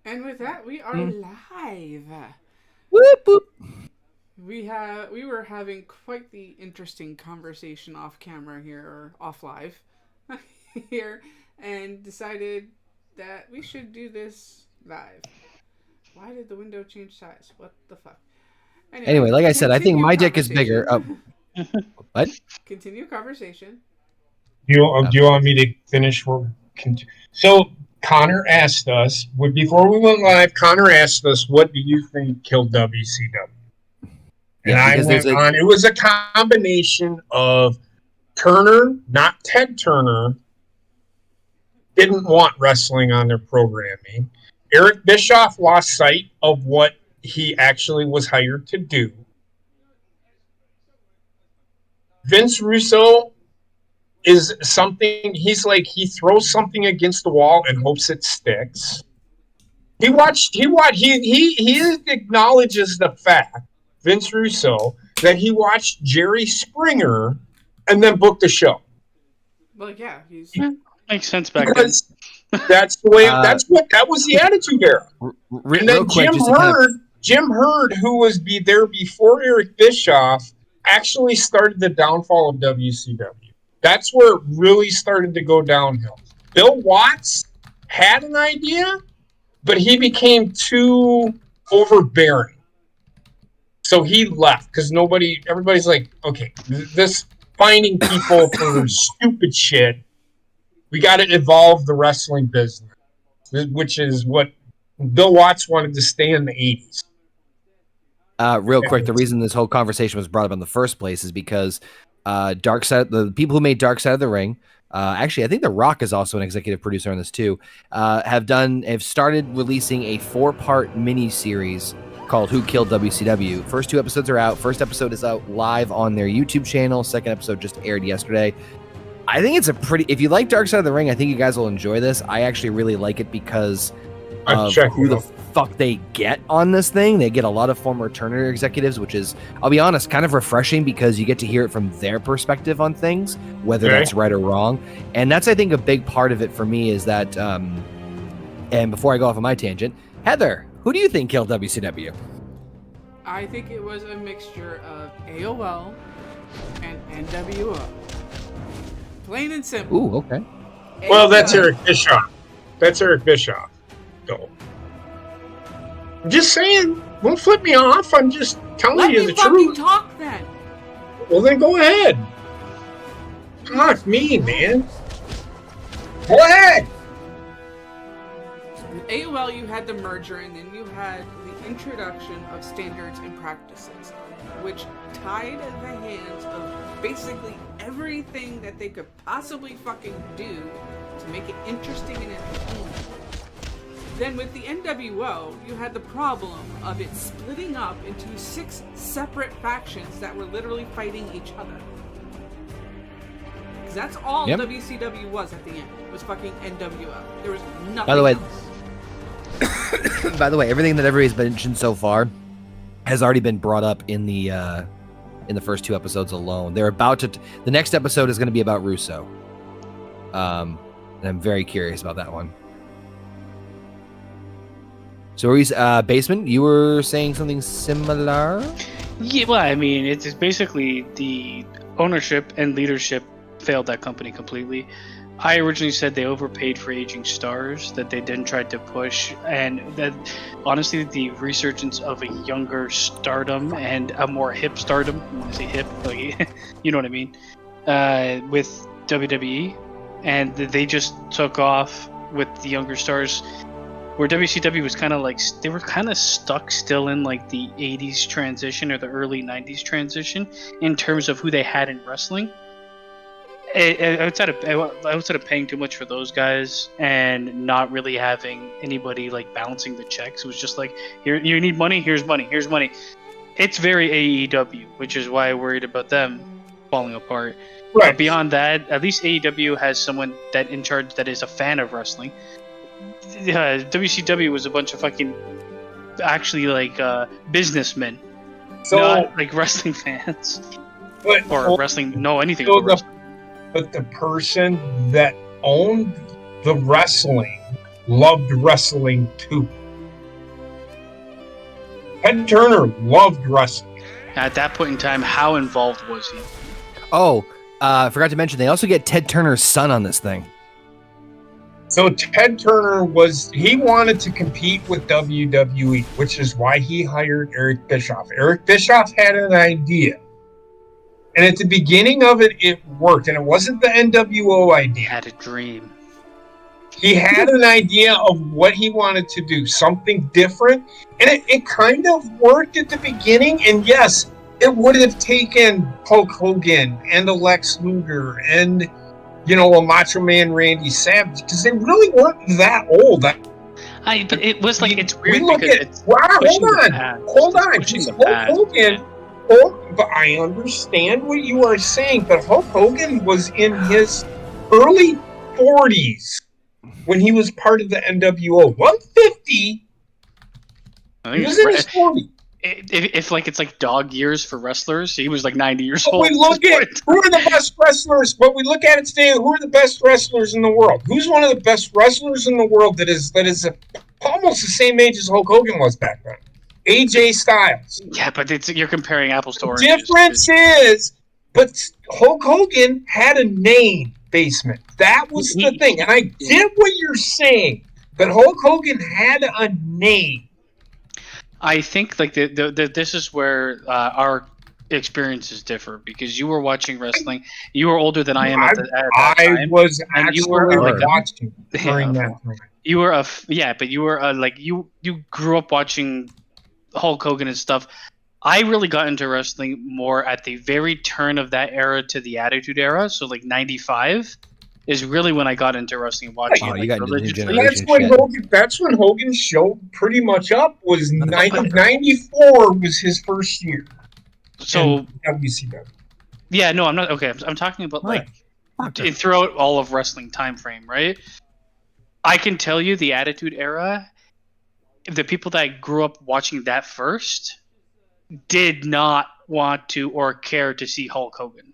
And with that, we are live. Whoop, whoop. We were having quite the interesting conversation off camera here, or off live here, and decided that we should do this live. Why did the window change size? What the fuck? Anyway, like I said, I think my dick is bigger. What? Continue conversation. Do you want me to finish? So Connor asked us, before we went live, Connor asked us, what do you think killed WCW? And I went on, it was a combination of Turner, not Ted Turner, didn't want wrestling on their programming. Eric Bischoff lost sight of what he actually was hired to do. Vince Russo is something, he's like, he throws something against the wall and hopes it sticks. He acknowledges the fact, Vince Russo, that he watched Jerry Springer and then booked the show. Well, yeah, makes sense back then. That's the way. That was the attitude era. And then Jim Herd, who was there before Eric Bischoff, actually started the downfall of WCW. That's where it really started to go downhill. Bill Watts had an idea, but he became too overbearing. So he left because everybody's like, okay, this finding people for stupid shit. We got to evolve the wrestling business, which is what Bill Watts wanted to stay in the 80s. Real quick, the reason this whole conversation was brought up in the first place is because the people who made Dark Side of the Ring, actually, I think The Rock is also an executive producer on this too, have started releasing a 4-part mini-series called Who Killed WCW. First 2 episodes are out. First episode is out live on their YouTube channel. Second episode just aired yesterday. I think it's if you like Dark Side of the Ring, I think you guys will enjoy this. I actually really like it because of who the fuck they get on this thing. They get a lot of former Turner executives, which is, I'll be honest, kind of refreshing because you get to hear it from their perspective on things, whether that's right or wrong. And that's, I think, a big part of it for me is that, and before I go off on my tangent, Heather, who do you think killed WCW? I think it was a mixture of AOL and NWO. Plain and simple. Ooh, okay. Well, that's Eric Bischoff. Go. I'm just saying. Don't flip me off. I'm just telling you the truth. Let me fucking talk then. Well, then go ahead. Talk me, man. Go ahead. In AOL, you had the merger, and then you had the introduction of standards and practices, which tied the hands of basically everything that they could possibly fucking do to make it interesting and entertaining. Then with the NWO, you had the problem of it splitting up into 6 separate factions that were literally fighting each other. Because that's all WCW was at the end, was fucking NWO. There was nothing else. By the way, everything that everybody's mentioned so far has already been brought up in the first 2 episodes alone. They're about to. The next episode is going to be about Russo, and I'm very curious about that one. So, Basement, you were saying something similar? Yeah, well, I mean, it's basically the ownership and leadership failed that company completely. I originally said they overpaid for aging stars, that they didn't try to push, and that honestly the resurgence of a younger stardom and a more hip stardom, when I say hip, like, you know what I mean, with WWE, and they just took off with the younger stars, where WCW was kind of like, they were kind of stuck still in like the 80s transition or the early 90s transition in terms of who they had in wrestling. Outside of paying too much for those guys and not really having anybody like balancing the checks, it was just like, here, you need money, here's money. It's very AEW, which is why I worried about them falling apart. Right. But beyond that, at least AEW has someone that in charge that is a fan of wrestling. WCW was a bunch of fucking actually like businessmen, not like wrestling fans or wrestling. No, anything about wrestling. But the person that owned the wrestling loved wrestling too. Ted Turner loved wrestling. At that point in time, how involved was he? Oh, I forgot to mention, they also get Ted Turner's son on this thing. So Ted Turner wanted to compete with WWE, which is why he hired Eric Bischoff. Eric Bischoff had an idea. And at the beginning of it, it worked. And it wasn't the NWO idea. Had a dream. He had an idea of what he wanted to do, something different. And it kind of worked at the beginning. And yes, it would have taken Hulk Hogan and a Lex Luger and, a Macho Man Randy Savage, because they really weren't that old. But it was like, it's weird hold on. Hulk Hogan, but I understand what you are saying, but Hulk Hogan was in his early 40s when he was part of the NWO. 150, he was in his 40s. If it's like dog years for wrestlers, he was like 90 years old. We look at who are the best wrestlers, but we look at it today. Who are the best wrestlers in the world? Who's one of the best wrestlers in the world that is almost the same age as Hulk Hogan was back then? AJ Styles. Yeah, but you're comparing apples to oranges. Difference is, but Hulk Hogan had a name, Basement. That was the thing, and I get what you're saying, but Hulk Hogan had a name. I think like this is where our experiences differ, because you were watching wrestling. You were older than I am at that time. I was actually watching during that time. You were but you were you grew up watching Hulk Hogan and stuff. I really got into wrestling more at the very turn of that era to the Attitude Era. So like 95 is really when I got into wrestling, watching it. You got into the new generation. That's when Hogan's show pretty much up. Was 94 was his first year. So WCW. Yeah, no, I'm not okay. I'm talking about throughout all of wrestling time frame, right? I can tell you the Attitude Era, the people that grew up watching that first did not want to or care to see Hulk Hogan.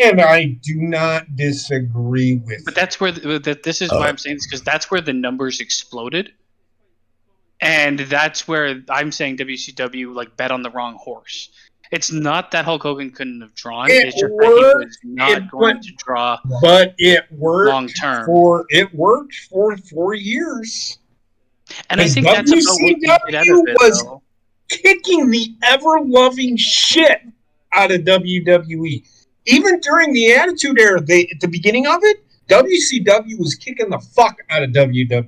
And I do not disagree with. But that's where this is why I'm saying this, because that's where the numbers exploded, and that's where I'm saying WCW bet on the wrong horse. It's not that Hulk Hogan couldn't have drawn; it's just that he was not going to draw. But it worked long term. It worked for 4 years. And I think that's about what we get out of it, was kicking the ever-loving shit out of WWE. Even during the Attitude Era, at the beginning of it, WCW was kicking the fuck out of WWE.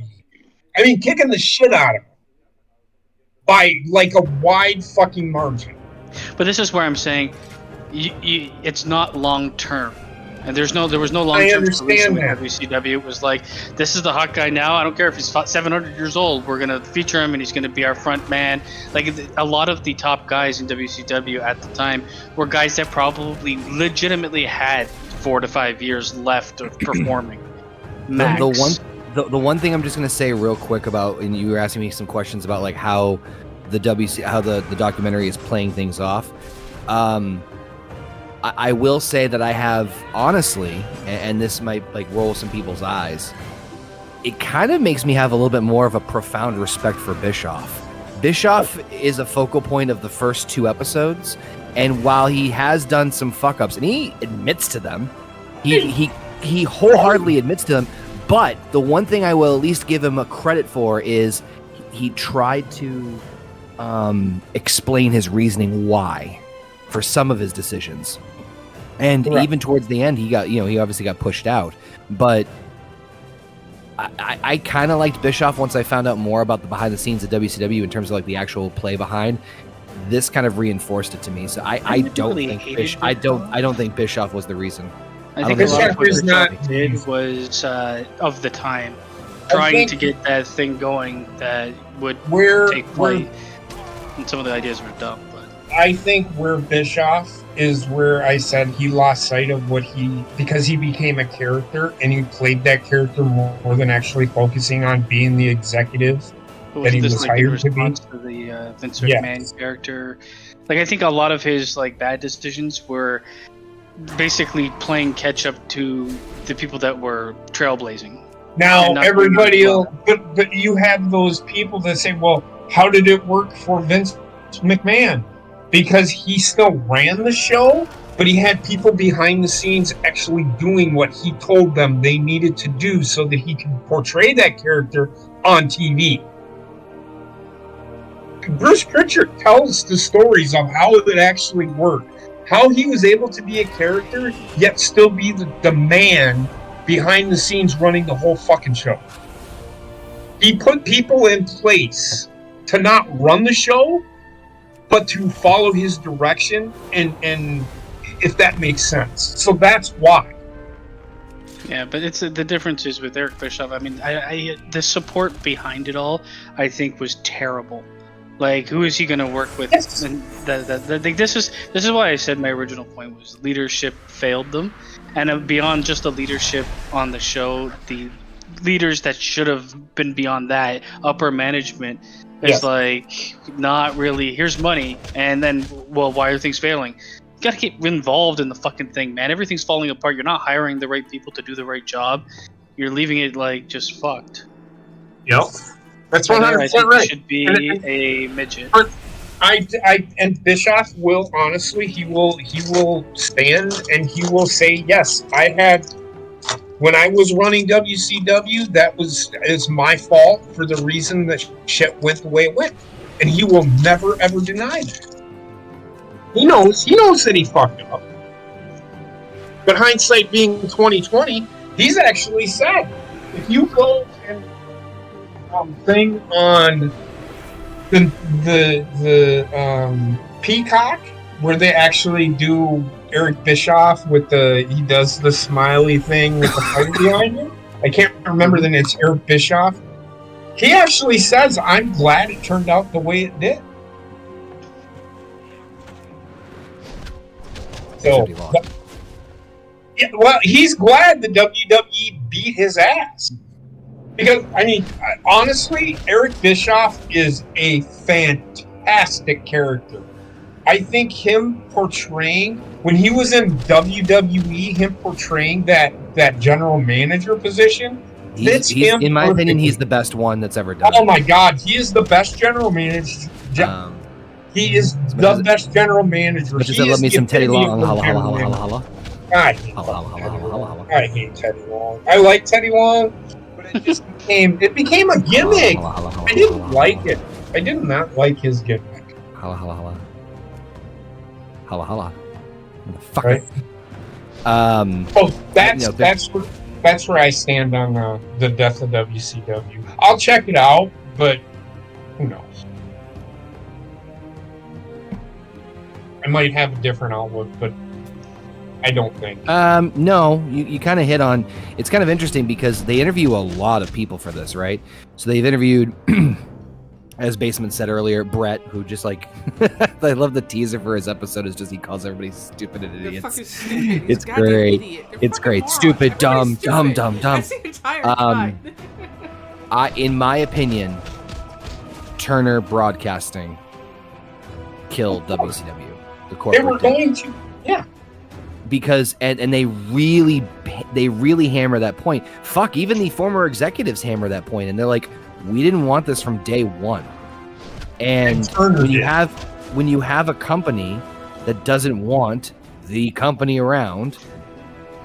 I mean, kicking the shit out of them by like a wide fucking margin. But this is where I'm saying it's not long term, and there was no long term solution with WCW. It was like, this is the hot guy now. I don't care if he's 700 years old. We're gonna feature him, and he's gonna be our front man. Like a lot of the top guys in WCW at the time were guys that probably legitimately had 4 to 5 years left of performing. Max. The one thing I'm just gonna say real quick about, and you were asking me some questions about like how the documentary is playing things off. I will say that I have, honestly, and this might roll some people's eyes, it kind of makes me have a little bit more of a profound respect for Bischoff. Bischoff is a focal point of the first 2 episodes, and while he has done some fuck-ups, and he admits to them, he wholeheartedly admits to them, but the one thing I will at least give him a credit for is he tried to explain his reasoning why for some of his decisions. And even towards the end, he obviously got pushed out. But I kind of liked Bischoff once I found out more about the behind the scenes of WCW in terms of like the actual play behind. This kind of reinforced it to me. So I don't think Bischoff was the reason. I think a lot of what Bischoff did was of the time, trying to get that thing going that would take flight. And some of the ideas were dumb. I think where Bischoff is where I said he lost sight of because he became a character and he played that character more than actually focusing on being the executive that he was hired to be. To the Vince McMahon character, I think a lot of his bad decisions were basically playing catch up to the people that were trailblazing. Now everybody, but you have those people that say, "Well, how did it work for Vince McMahon, because he still ran the show, but he had people behind the scenes actually doing what he told them they needed to do so that he could portray that character on TV. Bruce Pritchard tells the stories of how it actually worked, how he was able to be a character yet still be the man behind the scenes running the whole fucking show. He put people in place to not run the show, but to follow his direction, and if that makes sense. So that's why. Yeah, but it's the difference is with Eric Bischoff. I mean, I the support behind it all, I think, was terrible. Like, who is he going to work with? Yes. And this is why I said my original point was leadership failed them, and beyond just the leadership on the show, the leaders that should have been beyond that, upper management, is like not really. Here's money, and then, well, why are things failing? You gotta get involved in the fucking thing, man. Everything's falling apart. You're not hiring the right people to do the right job. You're leaving it like just fucked. Yep. That's 100% right. He should be a midget. And Bischoff will honestly, he will stand and he will say, yes, when I was running WCW, it's my fault for the reason that shit went the way it went, and he will never ever deny that. He knows that he fucked up. But hindsight being 2020, he's actually said, if you go and thing on the Peacock where they actually do Eric Bischoff he does the smiley thing with the fighter behind him. I can't remember the name. It's Eric Bischoff. He actually says, I'm glad it turned out the way it did. So, well, he's glad the WWE beat his ass. Because, I mean, honestly, Eric Bischoff is a fantastic character. I think him portraying, when he was in WWE, him portraying that general manager position, he's in my opinion, he's the best one that's ever done. Oh my God, he is the best general manager. He is the best general manager. But does it love me some Teddy Long? I hate Teddy Long. I like Teddy Long, but it just became a gimmick. I didn't like it. I did not like his gimmick. Holla. Fuck right? That's where I stand on the death of WCW. I'll check it out, but who knows? I might have a different outlook, but I don't think. No, you kind of hit on. It's kind of interesting because they interview a lot of people for this, right? So they've interviewed, as Basement said earlier, Brett, who just like, I love the teaser for his episode. Is just he calls everybody stupid and idiots. It's great. It's great. Morons. Stupid, dumb. That's the entire time. In my opinion, Turner Broadcasting killed WCW. The corporate. They were going to, yeah. Because and they really hammer that point. Fuck, even the former executives hammer that point, and they're like, we didn't want this from day one. And when you have a company that doesn't want the company around,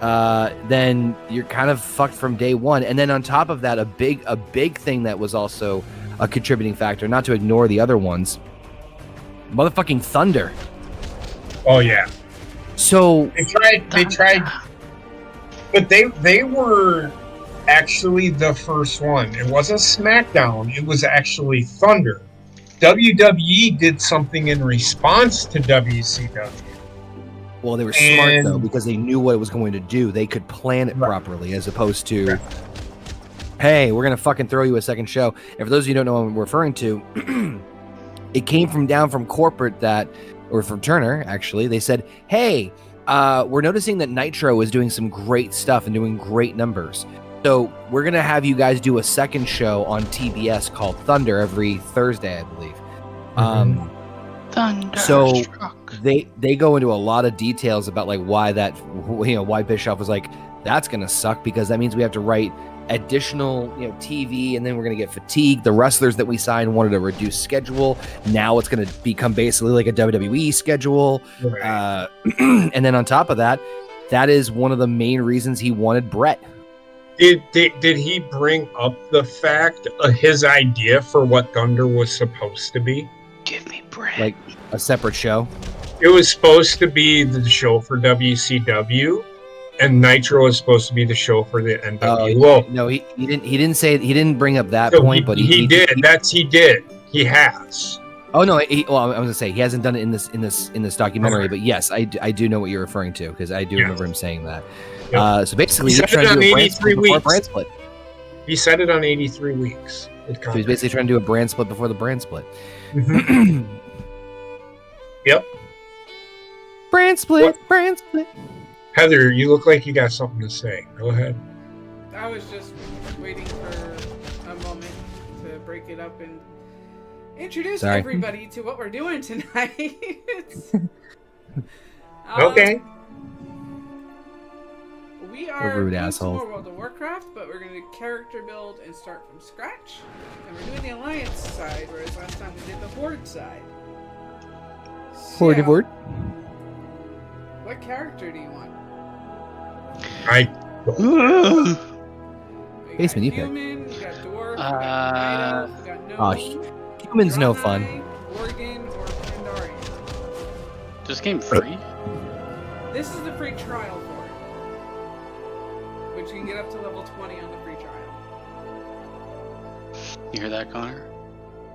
then you're kind of fucked from day one. And then on top of that, a big thing that was also a contributing factor, not to ignore the other ones, motherfucking Thunder. Oh yeah. So they tried, but they were actually the first one. It wasn't SmackDown. It was actually Thunder. WWE did something in response to WCW. Well, they were smart though, because they knew what it was going to do. They could plan it properly, as opposed to, hey, we're gonna fucking throw you a second show. And for those of you who don't know what I'm referring to, it came down from corporate or from Turner, actually. They said, hey, we're noticing that Nitro is doing some great stuff and doing great numbers. So we're going to have do a second show on TBS called Thunder every Thursday, I believe. Thunder. So they go into a lot of details about like why Bischoff was like, that's going to suck because that means we have to write additional, TV, and then we're going to get fatigued. The wrestlers that we signed wanted a reduced schedule. Now it's going to become basically like a WWE schedule. Right. And then on top of that, that is one of the main reasons he wanted Brett. Did he bring up the fact of his idea for what Thunder was supposed to be? Give me Brett. Like a separate show? It was supposed to be the show for WCW, and Nitro was supposed to be the show for the NWO. No, he didn't say, he didn't bring up that So point, but he did. He did. He has. Oh no! I was gonna say he hasn't done it in this documentary, but yes, I do know what you're referring to because I do remember him saying that. Yep. So basically, He he's said trying it to on do a brand 83 split before a weeks. brand split. He said it on 83 weeks. So he's basically trying to do a brand split before the brand split. Mhm. Yep. Brand split, What? brand split. Heather, you look like you got something to say. Go ahead. I was just waiting for a moment to break it up and introduce Sorry. everybody to what we're doing tonight. Okay. We are rude doing some assholes. more World of Warcraft, but we're going to character build and start from scratch. And we're doing the Alliance side, whereas last time we did the Horde side. Horde So, Horde. what character do you want? I We Basement, you got pick. human, we got dwarf, we got night elf, we got gnome, Human's no fun. Worgen, or Pandarian. This game free? This is the free trial for it, which you can get up to level 20 on the free trial. You hear that, Connor?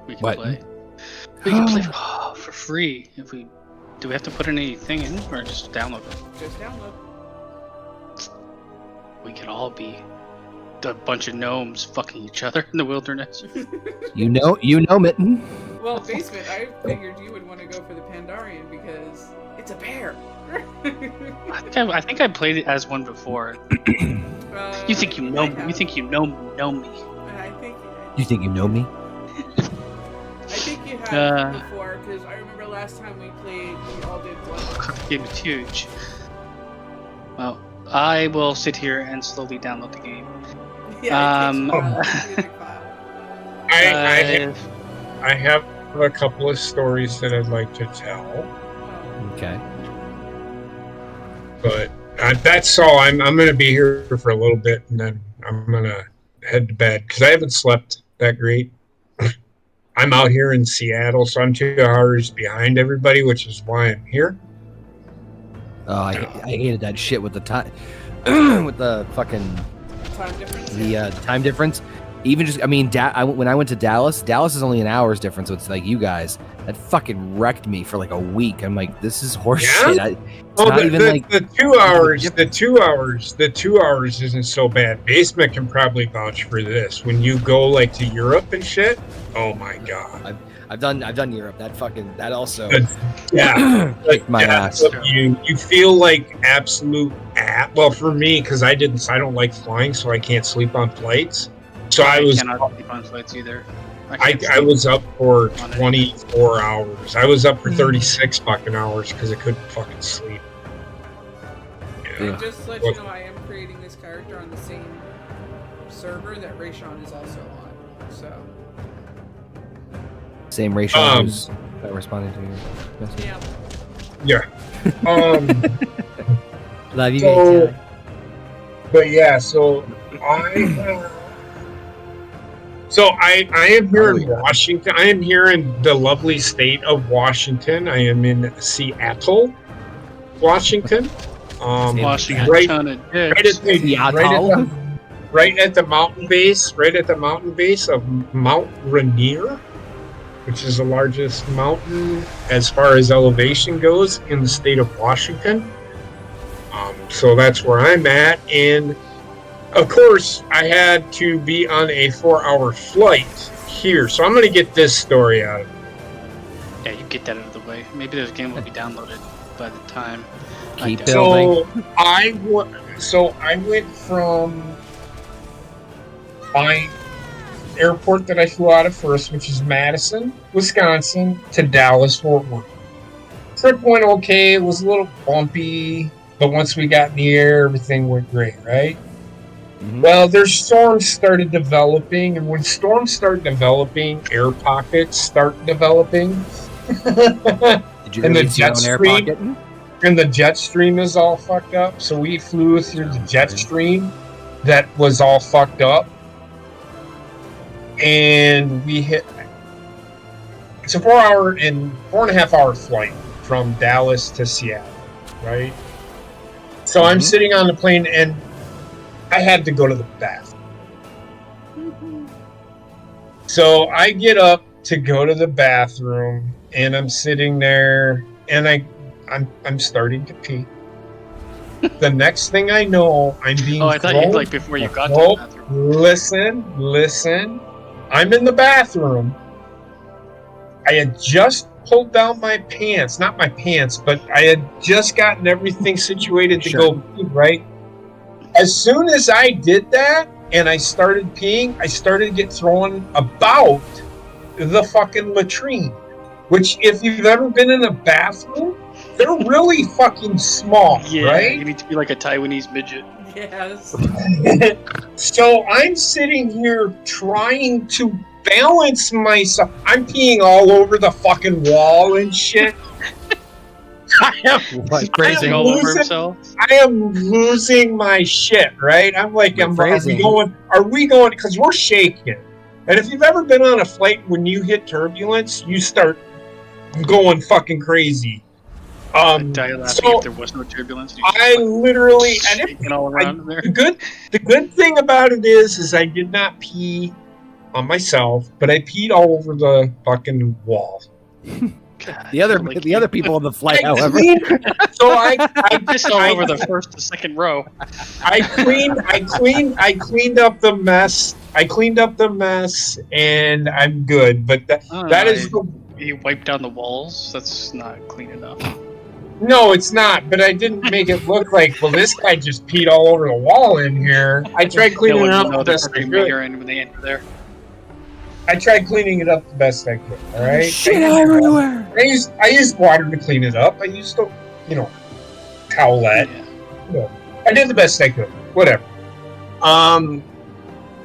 We can What? play. We can play for free. Do we have to put anything in or just download it? Just download. We could all be a bunch of gnomes fucking each other in the wilderness. You know, Mitten. Well, Basement, I figured you would want to go for the Pandarian because it's a bear. I think I played it as one before. You think you know me? You think you know me? I think. You think you know me? I think you have before because I remember last time we played, we all did one. The game is huge. Well, I will sit here and slowly download the game. Yeah, it takes a while. It's a big file. I have a couple of stories that I'd like to tell, Okay. but that's all. I'm going to be here for a little bit, and then I'm going to head to bed because I haven't slept that great. I'm out here in Seattle, so I'm 2 hours behind everybody, which is why I'm here. Oh, I hated that shit with the time, with the fucking Time difference. time difference. Even just, I mean, when I went to Dallas is only an hour's difference. So it's like you guys, that fucking wrecked me for like a week. I'm like, this is horse shit. The 2 hours. The 2 hours isn't so bad. Basement can probably vouch for this. When you go like to Europe and shit, oh my god. I've done Europe. That also. Yeah, kicked my ass. You feel like absolute well for me because I don't like flying, so I can't sleep on flights. So I cannot sleep on flights either. I was up for 24 hours. I was up for 36 fucking hours because I couldn't fucking sleep. And just to let you know, I am creating this character on the same server that Rayshawn is also on. So. Same ratio who's responding to your message. Yeah. Love you, So, guys. but yeah, so I am here in Washington. I am here in the lovely state of Washington. I am in Seattle, Washington. Washing a right, ton of right dicks. at the mountain base, of Mount Rainier, which is the largest mountain as far as elevation goes in the state of Washington. So that's where I'm at, and of course I had to be on a 4-hour flight here, so I'm going to get this story out of it. Yeah, you get that out of the way. Maybe this game will be downloaded by the time. Keep So I went from my airport that I flew out of first, which is Madison, Wisconsin, to Dallas, Fort Worth. Trip went okay. It was a little bumpy, but once we got in the air, everything went great, right? Well, their storms started developing, and when storms start developing, air pockets start developing. Did you And the release your jet own air stream- pocket? And the jet stream is all fucked up, so we flew through the jet stream that was all fucked up. And we hit... It's a 4.5 hour flight from Dallas to Seattle, right? So I'm sitting on the plane, and I had to go to the bathroom. So I get up to go to the bathroom, and I'm sitting there, and I'm starting to pee. The next thing I know, I'm being I thought you like before you got to the bathroom. Listen. I'm in the bathroom. I had just pulled down my pants. Not my pants, but I had just gotten everything situated to go pee, right? As soon as I did that and I started peeing, I started to get thrown about the fucking latrine. Which, if you've ever been in a bathroom, they're really fucking small, right? You need to be like a Taiwanese midget. Yes. So I'm sitting here trying to balance myself. I'm peeing all over the fucking wall and shit. Phrasing all over himself. I am losing my shit, right? I'm like, are we going? Because we're shaking. And if you've ever been on a flight, when you hit turbulence, you start going fucking crazy. I'd die laughing if there was no turbulence. I literally, shaking all around there. The good thing about it is I did not pee on myself, but I peed all over the fucking wall. God, The other people on the flight, however. So I pissed all over the first to second row. I cleaned up the mess. I cleaned up the mess, and I'm good. But that is you wiped down the walls. That's not clean enough. No, it's not. But I didn't make it look like, well, this guy just peed all over the wall in here. I tried cleaning it up the best I could. When they enter there. I tried cleaning it up the best I could. All right. Shit everywhere. I used water to clean it up. I used towelette. Yeah. I did the best I could. Whatever.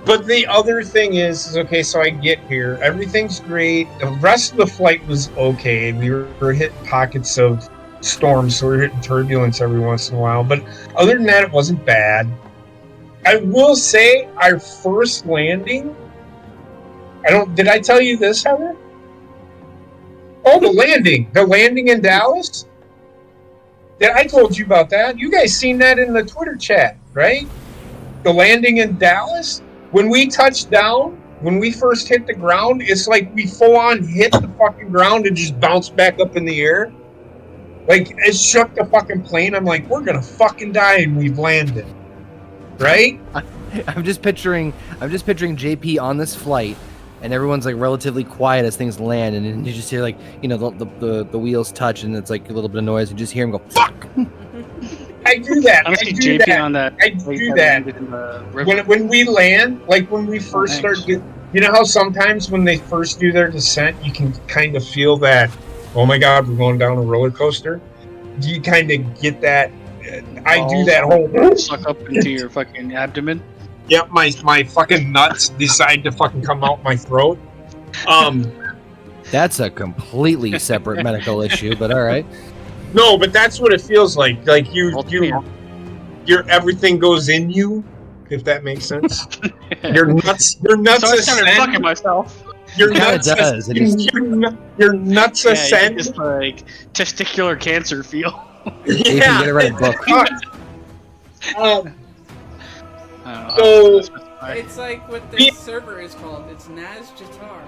But the other thing is okay, so I get here. Everything's great. The rest of the flight was okay. We were hitting pockets of storms, so we were hitting turbulence every once in a while. But other than that, it wasn't bad. I will say our first landing... Did I tell you this, Heather? Oh, the landing in Dallas? Yeah, I told you about that. You guys seen that in the Twitter chat, right? The landing in Dallas? When we touched down, when we first hit the ground, it's like we full on hit the fucking ground and just bounced back up in the air. Like, it shook the fucking plane. I'm like, we're gonna fucking die, and we've landed. Right? I'm just picturing JP on this flight, and everyone's like relatively quiet as things land, and then you just hear like, the wheels touch, and it's like a little bit of noise, and just hear him go, fuck! I do that. I do that. On that. I do that. When we land, like when we first start, you know how sometimes when they first do their descent, you can kind of feel that, oh my God, we're going down a roller coaster. Do you kind of get that? I do that whole suck up into your fucking abdomen. Yep, my fucking nuts decide to fucking come out my throat. That's a completely separate medical issue, but all right. No, but that's what it feels like. Like your everything goes in you, if that makes sense. Your nuts. So I started fucking myself. Your nuts does. Your nuts ascend. Just like testicular cancer feel. Yeah. Get a book. So it's like what the server is called. It's Naz Jatar.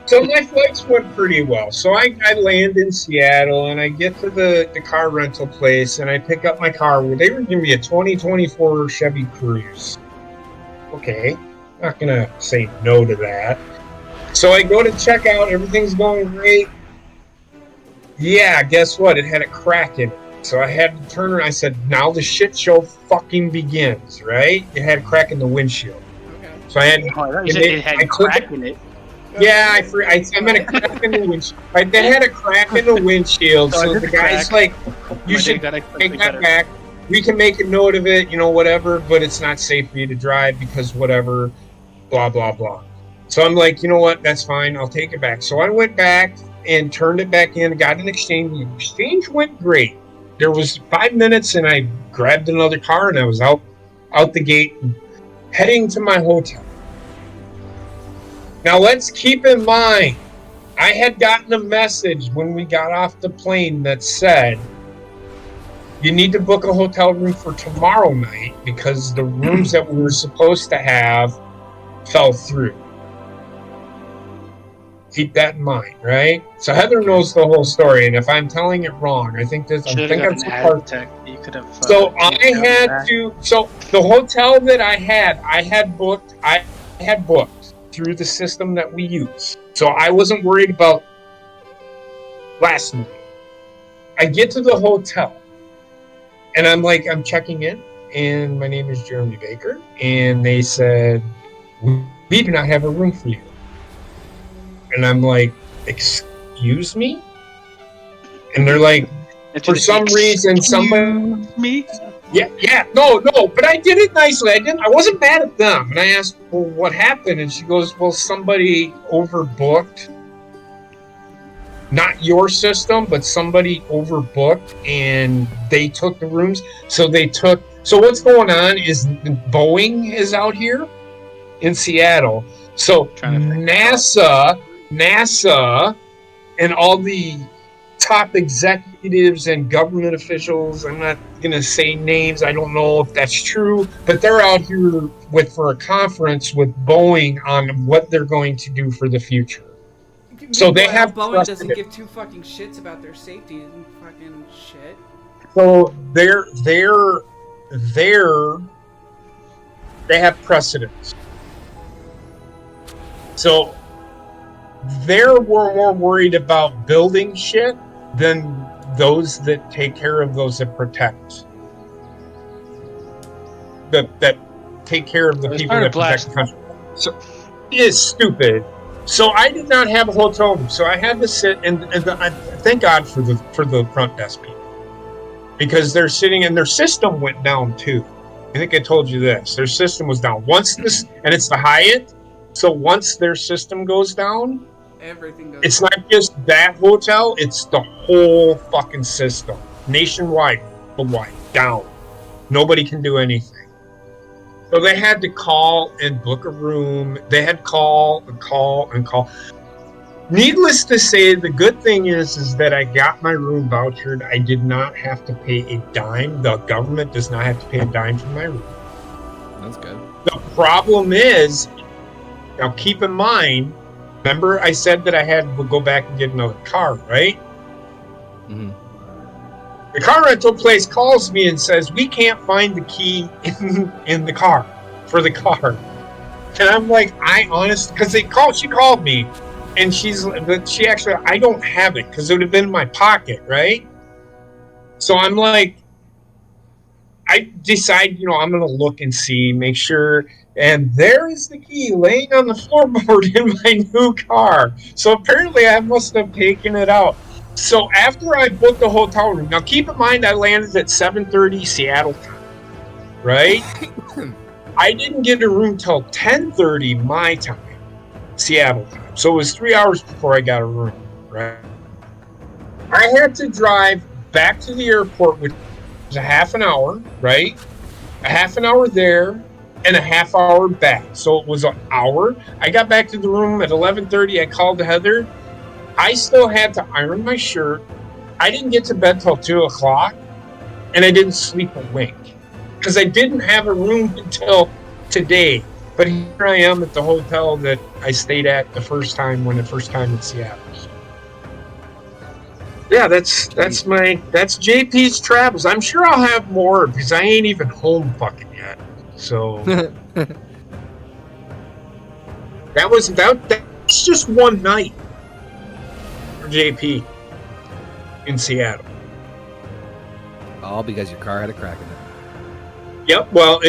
So my flights went pretty well. So I land in Seattle, and I get to the car rental place, and I pick up my car. They were giving me a 2024 Chevy Cruze. Okay, not gonna say no to that. So I go to check out. Everything's going great. Yeah, guess what? It had a crack in it. So I had to turn around. I said, now the shit show fucking begins, right? It had a crack in the windshield. Okay. So I had... it had a crack in it. Yeah, I meant a crack in the windshield. They had a crack in the windshield, so the guy's like, you should take that back. we can make a note of it, whatever, but it's not safe for you to drive because whatever, blah, blah, blah. So I'm like, you know what? That's fine. I'll take it back. So I went back and turned it back in, got an exchange. The exchange went great. There was 5 minutes and I grabbed another car and I was out the gate heading to my hotel. Now let's keep in mind, I had gotten a message when we got off the plane that said, you need to book a hotel room for tomorrow night because the rooms that we were supposed to have fell through. Keep that in mind, right? So Heather knows the whole story, and if I'm telling it wrong, I think that's the part. You could have. So I had to. So the hotel that I had booked. I had booked through the system that we use. So I wasn't worried about last night. I get to the hotel, and I'm checking in, and my name is Jeremy Baker, and they said, we do not have a room for you. And I'm like, excuse me? And they're like, for some reason, somebody... Me? Yeah, no, but I did it nicely. I wasn't mad at them. And I asked, well, what happened? And she goes, well, somebody overbooked. Not your system, but somebody overbooked, and they took the rooms. So what's going on is Boeing is out here in Seattle. So NASA and all the top executives and government officials, I'm not going to say names, I don't know if that's true, but they're out here for a conference with Boeing on what they're going to do for the future. So they have Boeing doesn't give two fucking shits about their safety and fucking shit. So they have precedence. So they're more worried about building shit than those that take care of those that protect. That take care of the people that protect the country. So it is stupid. So I did not have a hotel room. So I had to sit and I thank God for the front desk people. Because they're sitting and their system went down too. I think I told you this. Their system was down. And it's the Hyatt. So once their system goes down, everything goes it's not just that hotel, it's the whole fucking system. Nationwide, down. Nobody can do anything. So they had to call and book a room. They had call and call and call. Needless to say, the good thing is that I got my room vouchered. I did not have to pay a dime. The government does not have to pay a dime for my room. That's good. The problem is, now keep in mind, remember I said that I had to go back and get another car, right? Mm-hmm. The car rental place calls me and says, we can't find the key in the car, for the car. And I'm like, because she called me, and she actually, I don't have it, because it would have been in my pocket, right? So I'm like, I decide, I'm going to look and see, make sure, and there is the key laying on the floorboard in my new car. So apparently I must have taken it out. So after I booked the hotel room, now keep in mind I landed at 7:30 Seattle time, right? I didn't get a room till 10:30 my time, Seattle time. So it was 3 hours before I got a room, right? I had to drive back to the airport, which was a half an hour, right? A half an hour there and a half hour back. So it was an hour. I got back to the room at 11:30. I called Heather. I still had to iron my shirt. I didn't get to bed till 2 o'clock, and I didn't sleep a wink because I didn't have a room until today. But here I am at the hotel that I stayed at the first time in Seattle. Yeah, that's JP's travels. I'm sure I'll have more because I ain't even home fucking yet. So that's just one night. JP in Seattle. All because your car had a crack in it. Yep. Well,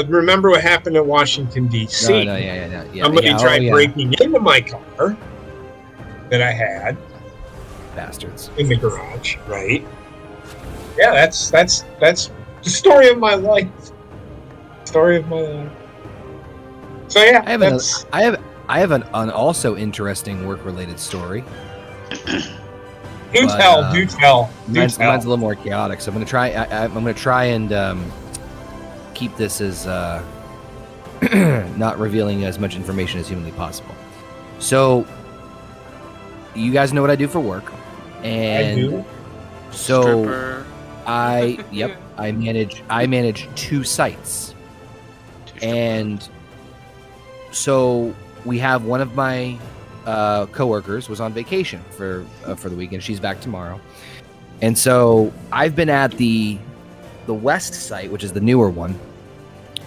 remember what happened in Washington D.C. No, yeah. Somebody tried breaking into my car that I had. Bastards. In the garage, right? Yeah, that's The story of my life. Story of my life. So yeah, I have an also interesting work-related story. Do tell. Mine's a little more chaotic, so I'm gonna try. I'm gonna try and keep this as not revealing as much information as humanly possible. So, you guys know what I do for work, and I do. so Stripper. I manage 2 sites, and so we have one of my coworkers was on vacation for the weekend. She's back tomorrow, and so I've been at the west site, which is the newer one,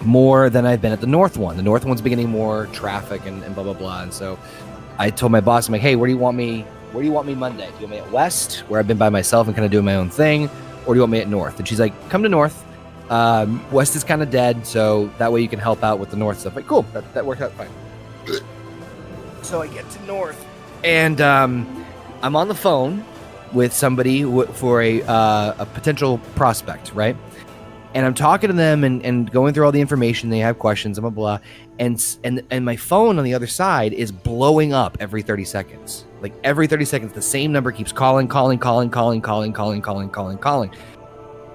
more than I've been at the north one. The north one's beginning more traffic and blah blah blah. And so I told my boss, I'm like, hey, where do you want me Monday? Do you want me at west, where I've been by myself and kind of doing my own thing, or do you want me at north? And she's like, come to north. West is kind of dead, so that way you can help out with the north stuff. Like, cool, that worked out fine. So I get to north, and I'm on the phone with somebody for a potential prospect, right? And I'm talking to them and going through all the information. They have questions, blah blah, and my phone on the other side is blowing up every 30 seconds. Like every 30 seconds, the same number keeps calling.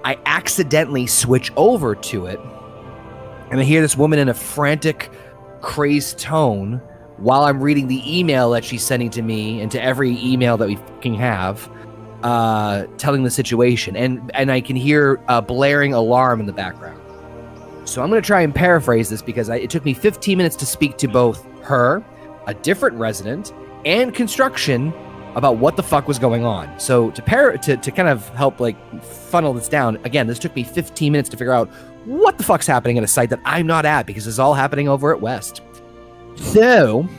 I accidentally switch over to it, and I hear this woman in a frantic, crazed tone while I'm reading the email that she's sending to me and to every email that we fucking have, telling the situation, and I can hear a blaring alarm in the background. So I'm going to try and paraphrase this because it took me 15 minutes to speak to both her, a different resident, and construction about what the fuck was going on. So to kind of help like funnel this down, again, this took me 15 minutes to figure out what the fuck's happening at a site that I'm not at, because it's all happening over at West. So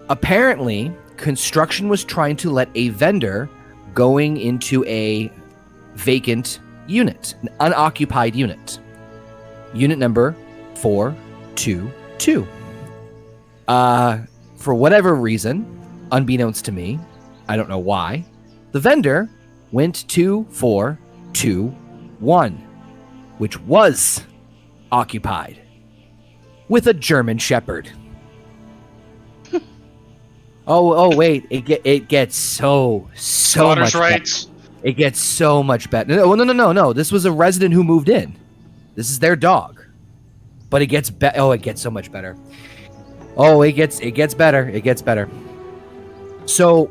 apparently construction was trying to let a vendor going into a vacant unit, an unoccupied unit. Unit number 422. For whatever reason, unbeknownst to me, I don't know why, the vendor went to 421, which was occupied with a German Shepherd. Oh wait, it gets so much rights. It gets so much better. No. This was a resident who moved in. This is their dog. But it gets it gets so much better. Oh, it gets better. It gets better. So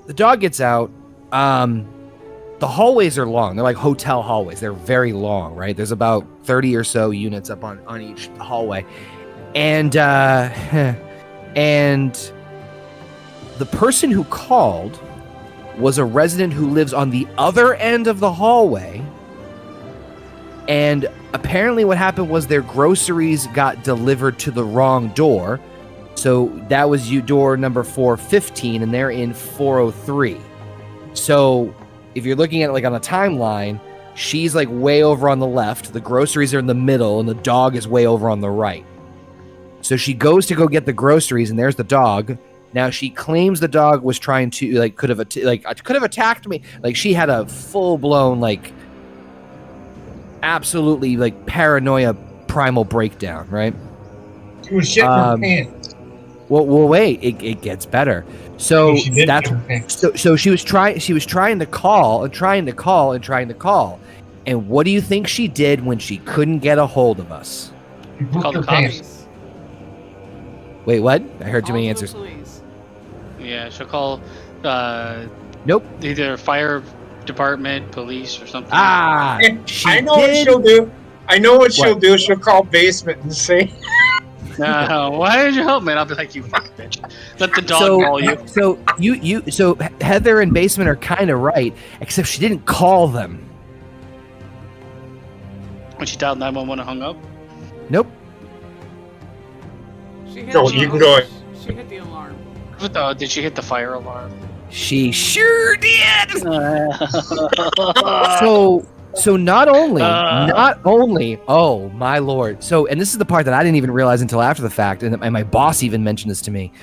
the dog gets out. The hallways are long. They're like hotel hallways. They're very long, right? There's about 30 or so units up on each hallway. And and the person who called was a resident who lives on the other end of the hallway. And apparently what happened was their groceries got delivered to the wrong door. So that was door number 415, and they're in 403. So if you're looking at it like on a timeline, she's like way over on the left, the groceries are in the middle, and the dog is way over on the right. So she goes to go get the groceries, and there's the dog. Now she claims the dog was trying to could have attacked me. Like she had a full blown absolutely paranoia primal breakdown, right? She was shitting her pants. Well, wait, it gets better. So so she was trying to call. And what do you think she did when she couldn't get a hold of us? She pooped her pants. Wait, what? I heard too many answers. Yeah, she'll call Nope. Either fire department, police, or something. I know what she'll do. She'll do. She'll call basement and say, why did you help me? And I'll be like, you fucking bitch. Let the dog call you. So Heather and basement are kind of right, except she didn't call them. When she dialed 911 and hung up? Nope. you can go ahead. She hit the alarm. Did she hit the fire alarm? She sure did. So not only, oh my lord. So, and this is the part that I didn't even realize until after the fact, and my boss even mentioned this to me.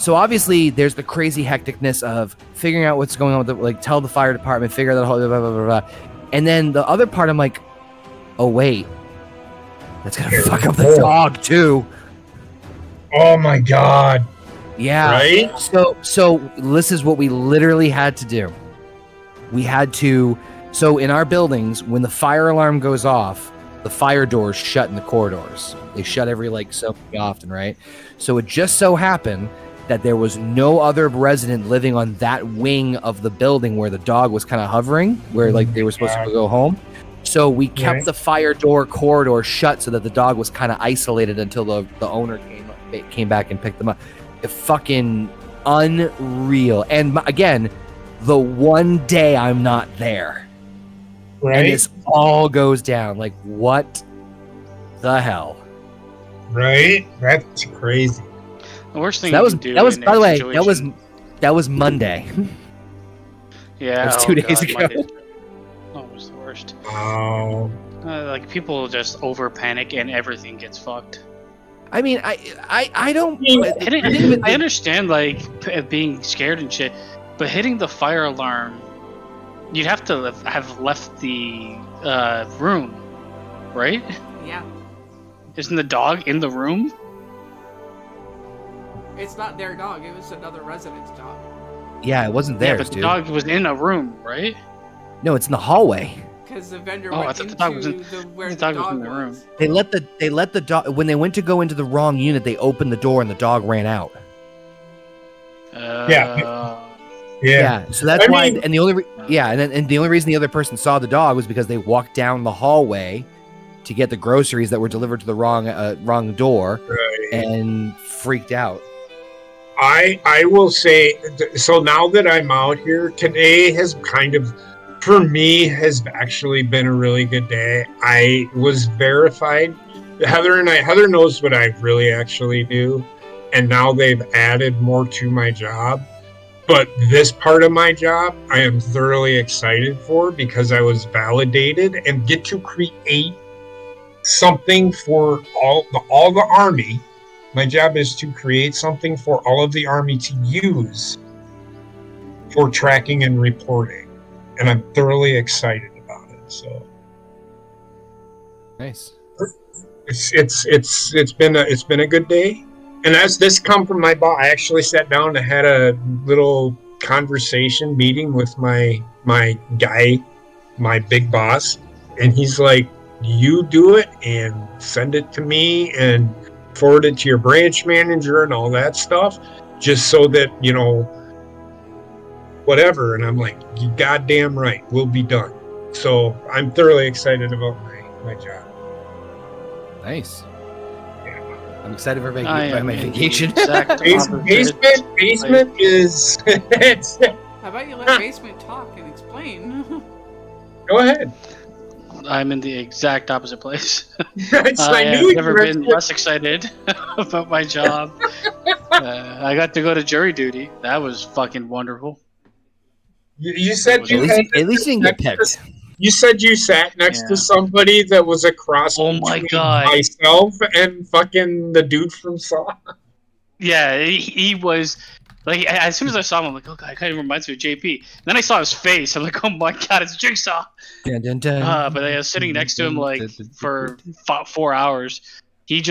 So obviously there's the crazy hecticness of figuring out what's going on with the, like, tell the fire department, figure out the whole blah, blah, blah, blah. And then the other part, I'm like, oh wait, that's gonna fuck up the dog too. Oh my god. Yeah. Right? So this is what we literally had to do. We had to, so in our buildings, when the fire alarm goes off, the fire doors shut in the corridors. They shut every like so often, right? So it just so happened that there was no other resident living on that wing of the building where the dog was kind of hovering, where like they were supposed to go home. So we kept the fire door corridor shut so that the dog was kind of isolated until the owner came back and picked them up. Fucking unreal. And again, the one day I'm not there, Right? and this all goes down. Like, what the hell? Right? That's crazy. The worst thing So that was in by the way, situation- that was Monday. Yeah, It was 2 days ago. Monday. Oh, it was the worst. Wow. Like people just over panic and everything gets fucked. I mean, I don't. I understand like being scared and shit, but hitting the fire alarm, you'd have to have left the room, right? Yeah. Isn't the dog in the room? It's not their dog. It was another resident's dog. Yeah, it wasn't Yeah, theirs, but the dude. dog was in a room, right? No, it's in the hallway. Because the vendor Oh, I went thought into the dog was in- where the the dog dog was in the room. was. They let the dog when they went to go into the wrong unit. They opened the door and the dog ran out. Yeah. So that's I why. mean- And the only and the only reason the other person saw the dog was because they walked down the hallway to get the groceries that were delivered to the wrong door Right. and freaked out. I will say, so now that I'm out here, today has kind of, for me, has actually been a really good day. I was verified. Heather knows what I really actually do, and now they've added more to my job. But this part of my job, I am thoroughly excited for because I was validated and get to create something for all the Army. My job is to create something for all of the Army to use for tracking and reporting, and I'm thoroughly excited about it. So Nice. it's been a good day. And as this come from my boss, I actually sat down and had a little conversation meeting with my guy, my big boss, and he's like, "You do it and send it to me and forward it to your branch manager and all that stuff, just so that, you know, whatever." And I'm like, "You goddamn right, we'll be done." So I'm thoroughly excited about my job. Nice. I'm excited for I am my in the vacation. exact opposite. Basement is. How about you let Basement talk and explain? Go ahead. I'm in the exact opposite place. I I have knew you never were- been less excited about my job. I got to go to jury duty. That was fucking wonderful. You said At you least, had at least you didn't get picked. You said you sat next Yeah. to somebody that was a cross Oh my between God. myself and fucking the dude from Saw. Yeah, he was like, as soon as I saw him, I'm like, oh god, it kind of reminds me of JP. And then I saw his face. I'm like, oh my god, it's Jigsaw. Dun, dun, dun. But I was sitting next to him like for 4 hours. He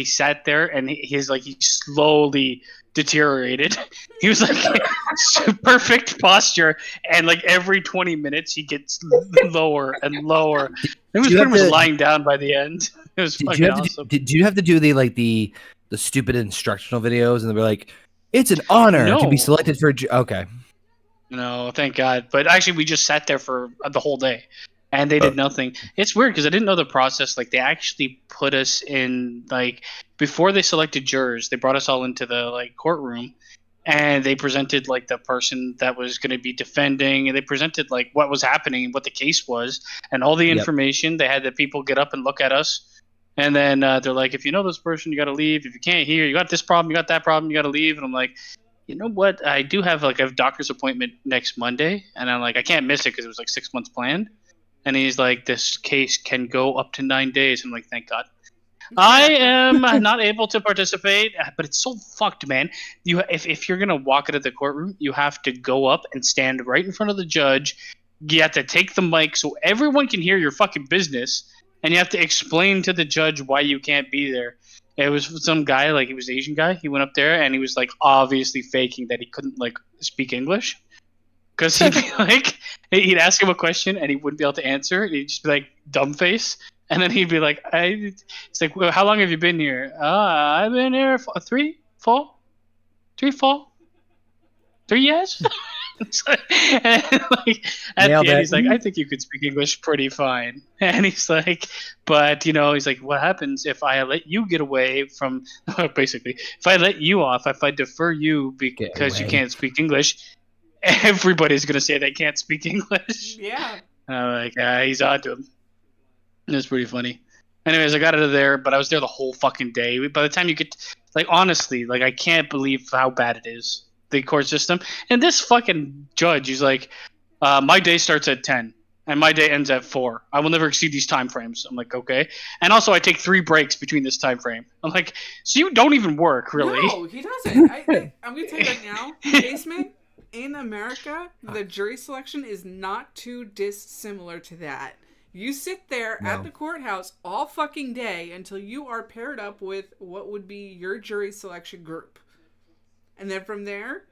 sat there and he slowly deteriorated. He was like perfect posture, and like every 20 minutes he gets lower and lower. He was you pretty have much to- lying down by the end. It was Did fucking you have awesome. did you have to do the stupid instructional videos and they were like, it's an honor to be No. selected for okay. No, thank God. But actually, we just sat there for the whole day, and they did nothing. It's weird because I didn't know the process. Like, they actually put us in, like, before they selected jurors, they brought us all into the, like, courtroom, and they presented, like, the person that was going to be defending, and they presented, like, what was happening and what the case was, and all the Yep. information. They had the people get up and look at us. And then they're like, if you know this person, you got to leave. If you can't hear, you got this problem, you got that problem, you got to leave. And I'm like, you know what? I do have like a doctor's appointment next Monday. And I'm like, I can't miss it because it was like 6 months planned. And he's like, this case can go up to 9 days. I'm like, thank God. I am not able to participate, but it's so fucked, man. If you're gonna walk into the courtroom, you have to go up and stand right in front of the judge. You have to take the mic so everyone can hear your fucking business, and you have to explain to the judge why you can't be there. It was some guy, like he was an Asian guy. He went up there and he was like obviously faking that he couldn't like speak English, because he'd be like, he'd ask him a question and he wouldn't be able to answer. He'd just be like dumb face, and then he'd be like, it's like, well, how long have you been here? I've been here for 3 years. And like, at Nailed the end, it. he's like, I think you could speak English pretty fine. And he's like, but he's like, what happens if I let you get away from, basically, if I let you off, if I defer you because you can't speak English, everybody's going to say they can't speak English. Yeah. Like, he's on to him. It's pretty funny. Anyways, I got out of there, but I was there the whole fucking day. By the time you get, like, honestly, like, I can't believe how bad it is, the court system. And this fucking judge, he's like, my day starts at 10 and my day ends at 4. I will never exceed these time frames. I'm like, okay. And also I take 3 breaks between this time frame. I'm like, so you don't even work, really? No, he doesn't. I'm going to tell you right now, Basement, in America, the jury selection is not too dissimilar to that. You sit there at the courthouse all fucking day until you are paired up with what would be your jury selection group. And then from there,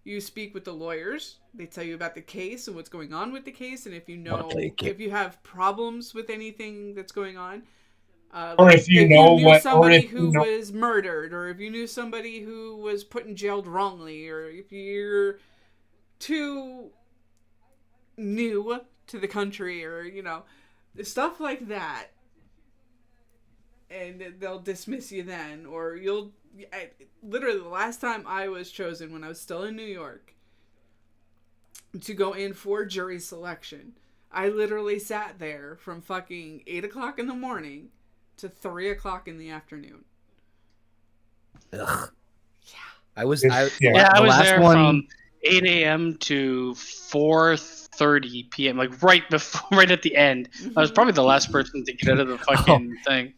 you speak with the lawyers. They tell you about the case and what's going on with the case. And if you know, if you have problems with anything that's going on. Or if you knew somebody who was murdered, or if you knew somebody who was put in jail wrongly, or if you're too new to the country, or, stuff like that. And they'll dismiss you then, or literally the last time I was chosen when I was still in New York to go in for jury selection, I literally sat there from fucking 8 o'clock in the morning to 3 o'clock in the afternoon. Ugh. Yeah. I was there from 8 a.m. to 4:30 p.m. like right at the end. I was probably the last person to get out of the fucking thing.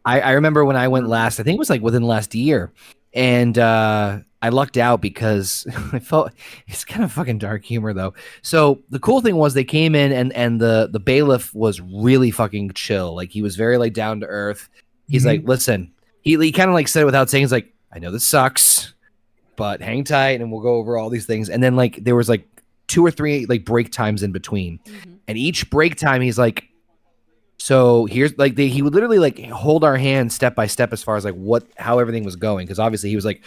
I remember when I went last, I think it was like within the last year, and I lucked out because I felt it's kind of fucking dark humor though. So the cool thing was they came in and the bailiff was really fucking chill. Like he was very like down to earth. He's like, listen, he kind of like said it without saying, he's like, I know this sucks, but hang tight and we'll go over all these things. And then like there was like 2 or 3 like break times in between, and each break time he's like, so here's like he would literally like hold our hand step by step as far as like how everything was going, because obviously he was like,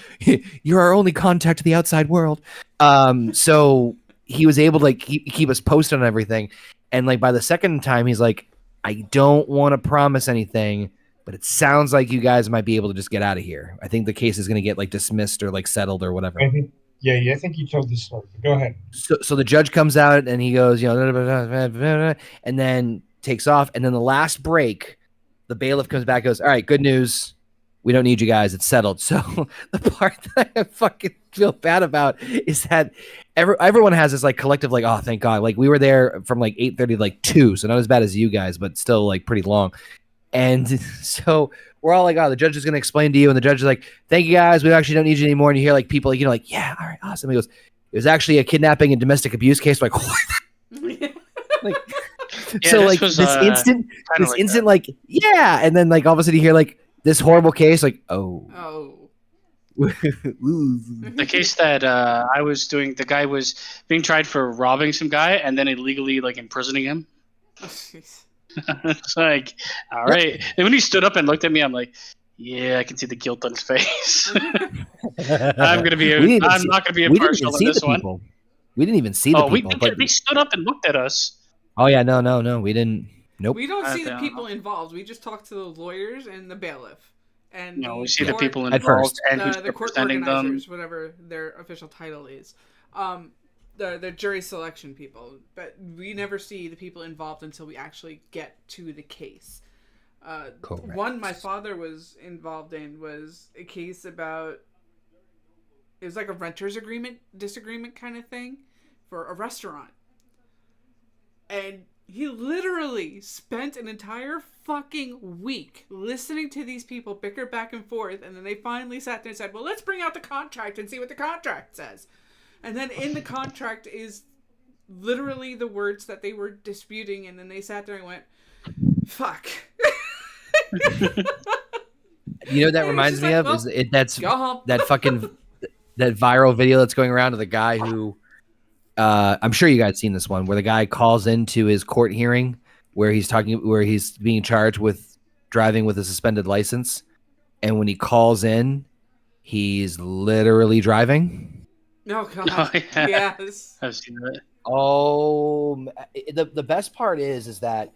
you're our only contact to the outside world. So he was able to like keep us posted on everything. And like by the second time he's like, I don't want to promise anything, but it sounds like you guys might be able to just get out of here. I think the case is going to get like dismissed or like settled or whatever. I think you told this story. Go ahead. So the judge comes out and he goes, and then takes off. And then the last break, the bailiff comes back and goes, all right, good news. We don't need you guys. It's settled. So the part that I fucking feel bad about is that everyone has this like collective, like, oh, thank God. Like we were there from like 8:30 to like 2. So not as bad as you guys, but still like pretty long. And so we're all like, oh, the judge is going to explain to you. And the judge is like, thank you guys. We actually don't need you anymore. And you hear like people, like, like, yeah, all right, awesome. He goes, it was actually a kidnapping and domestic abuse case. Like, like, yeah, so like this instant, like, yeah. And then like all of a sudden you hear like this horrible case, like, oh. The case that I was doing, the guy was being tried for robbing some guy and then illegally like imprisoning him. It's like, all right. And when he stood up and looked at me, I'm like, yeah, I can see the guilt on his face. I'm not going to be impartial on this one. People. We didn't even see the people. They stood up and looked at us. Oh yeah, no, we didn't. Nope. We don't see the people involved. We just talk to the lawyers and the bailiff. And no, we see the people involved and who's the court representing organizers, them. whatever their official title is. The jury selection people, but we never see the people involved until we actually get to the case. One my father was involved in was a case about, it was like a renter's disagreement kind of thing for a restaurant. And He literally spent an entire fucking week listening to these people bicker back and forth, and then they finally sat there and said, well, let's bring out the contract and see what the contract says. And then in the contract is literally the words that they were disputing, and then they sat there and went, fuck. You know what that reminds me of? That fucking that viral video that's going around of the guy who I'm sure you guys seen this one, where the guy calls into his court hearing where he's being charged with driving with a suspended license, and when he calls in, he's literally driving. Oh god. Oh, yeah. Yes. I've seen that. Oh, the best part is that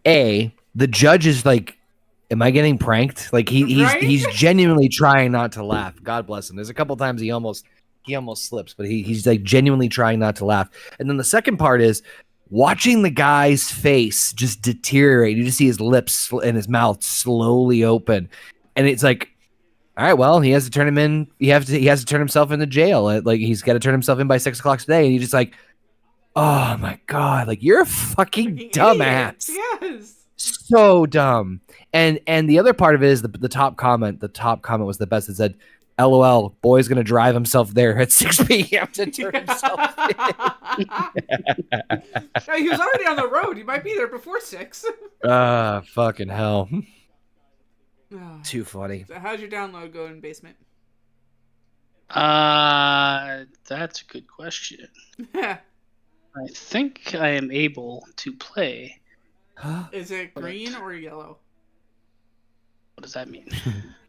the judge is like, am I getting pranked? Like he's genuinely trying not to laugh. God bless him. There's a couple times he almost slips, but he's like genuinely trying not to laugh. And then the second part is watching the guy's face just deteriorate. You just see his lips and his mouth slowly open, and it's like, all right, well, he has to turn him in. He has to turn himself into jail. Like he's got to turn himself in by 6 o'clock today, and he's just like, oh my god, like you're a fucking dumbass. Yes. So dumb. And the other part of it is the top comment. The top comment was the best. It said, LOL, boy's gonna drive himself there at 6 p.m. to turn himself in. He was already on the road. He might be there before 6. Fucking hell. Too funny. So how's your download going, Basement? That's a good question. I think I am able to play. Is it green or yellow? What does that mean?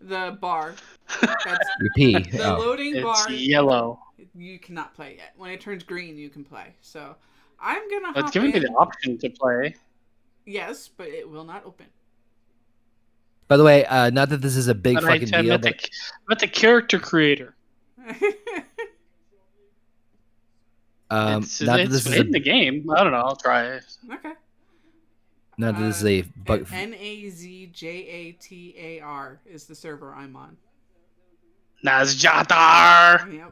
The bar. That's Repeat. the loading It's bar. yellow. You cannot play yet. When it turns green, you can play. So I'm gonna. It's giving me the option to play. Yes, but it will not open. By the way, not that this is a big fucking deal, but the character creator. Not that it's in the game. I don't know. I'll try it. Okay. Not that this is a bug. NAZJATAR is the server I'm on. Nazjatar.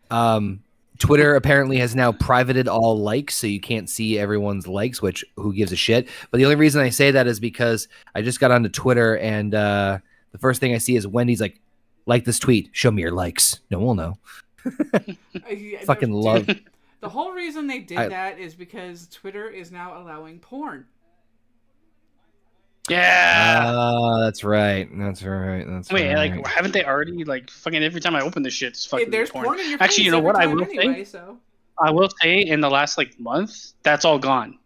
Yep. Twitter apparently has now privated all likes, so you can't see everyone's likes, which who gives a shit. But the only reason I say that is because I just got onto Twitter, and the first thing I see is Wendy's like this tweet, show me your likes. No one will know. Fucking love. The whole reason they did that is because Twitter is now allowing porn. Yeah. That's right. That's right. Wait, right. like, haven't they already, like, fucking every time I open this shit, it's fucking There's porn in your face. Actually, you know what I will anyway, say? So. I will say in the last, like, month, that's all gone.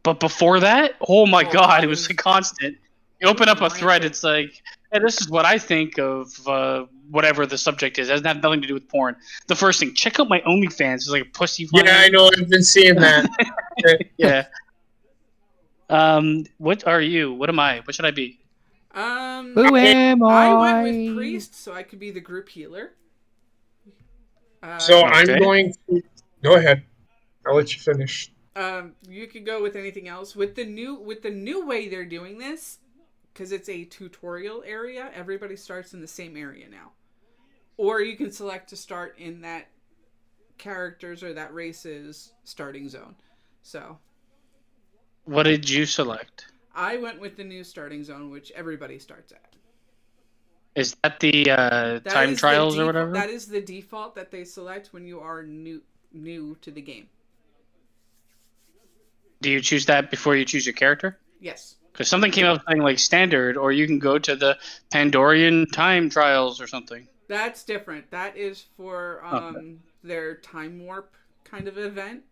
But before that, oh my god, it was constant. You open up a thread, it's like, hey, this is what I think of whatever the subject is. It doesn't have nothing to do with porn. The first thing, check out my OnlyFans. It's like a pussy. Yeah, I know. I've been seeing that. Yeah. What are you? What am I? What should I be? Who am I? I went with priest, so I could be the group healer. So I'm going to go ahead. I'll let you finish. You could go with anything else with the new way they're doing this, because it's a tutorial area. Everybody starts in the same area now, or you can select to start in that character's or that race's starting zone. So. What did you select? I went with the new starting zone, which everybody starts at. Is that the time trials or whatever? That is the default that they select when you are new to the game. Do you choose that before you choose your character? Yes. Because something came up saying like standard, or you can go to the Pandorian time trials or something. That's different. That is for their time warp kind of event.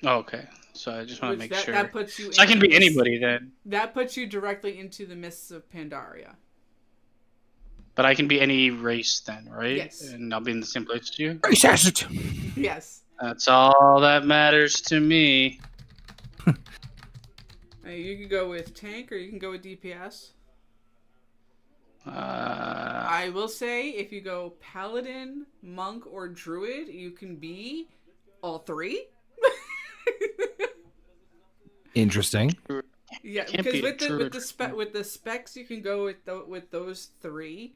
Oh, okay. So I just want to make sure. That puts you. So I can be anybody then. That puts you directly into the Mists of Pandaria. But I can be any race then, right? Yes. And I'll be in the same place as you? Yes. That's all that matters to me. You can go with tank or you can go with DPS. I I will say if you go paladin, monk, or druid, you can be all three. Interesting. Yeah, Can't because be with the specs you can go with those three.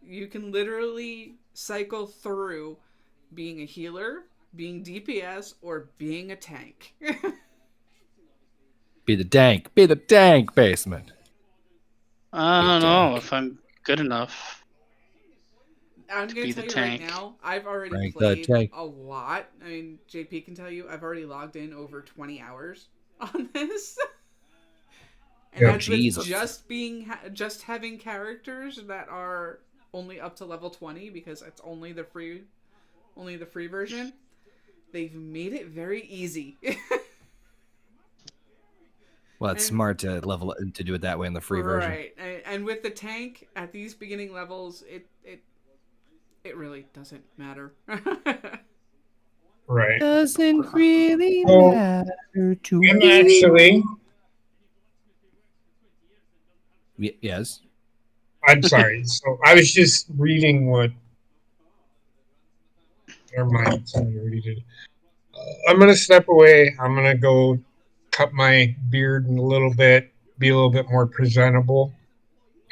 You can literally cycle through being a healer, being DPS or being a tank. Be the tank. Be the tank, basement. I don't know if I'm good enough. I'm To going be to tell the you right tank. now, I've already Rank the played tank. a lot. I mean, JP can tell you, I've already logged in over 20 hours on this. And Yeah. that's Jesus. with just having characters that are only up to level 20 because it's only the free version. They've made it very easy. Well, it's And- smart to do it that way in the free version. Right. And with the tank at these beginning levels, it really doesn't matter. Right. Doesn't really Well, matter to I'm me. actually. Yes. I'm sorry. So I was just reading what. Never mind. Somebody already did. I'm gonna step away. I'm gonna go cut my beard a little bit, be a little bit more presentable,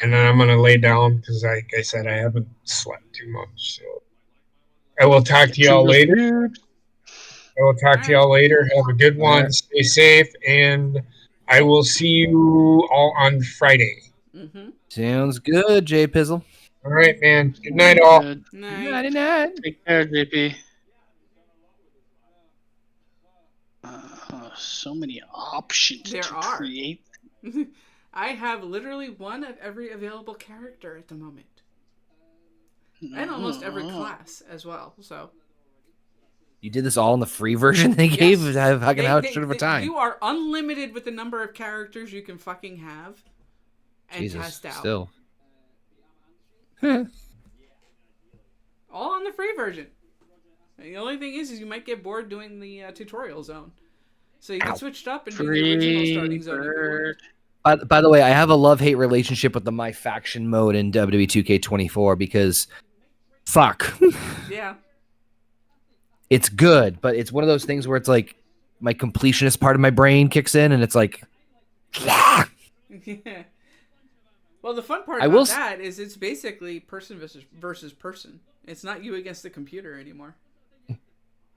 and then I'm gonna lay down because, like I said, I haven't slept too much. So I will talk to y'all later. Have a good one. All right. Stay safe, and I will see you all on Friday. Mm-hmm. Sounds good, Jay Pizzle. All right, man. Good night, all. Good. Night. Night. Take care, JP. So many options There to are. create. I have literally one of every available character at the moment. And almost every class as well, so. You did this all in the free version they gave? Yes. How fucking how They- short of a they- time? You are unlimited with the number of characters you can fucking have and Jesus, test out. still. All on the free version. The only thing is you might get bored doing the tutorial zone. So you can switch it up and do the original starting zone if you want. By the way, I have a love-hate relationship with the My Faction mode in WWE 2K24 because, fuck, Yeah. it's good, but it's one of those things where it's like my completionist part of my brain kicks in, and it's like, yeah. Yeah. Well, the fun part I will about that is it's basically person versus person. It's not you against the computer anymore.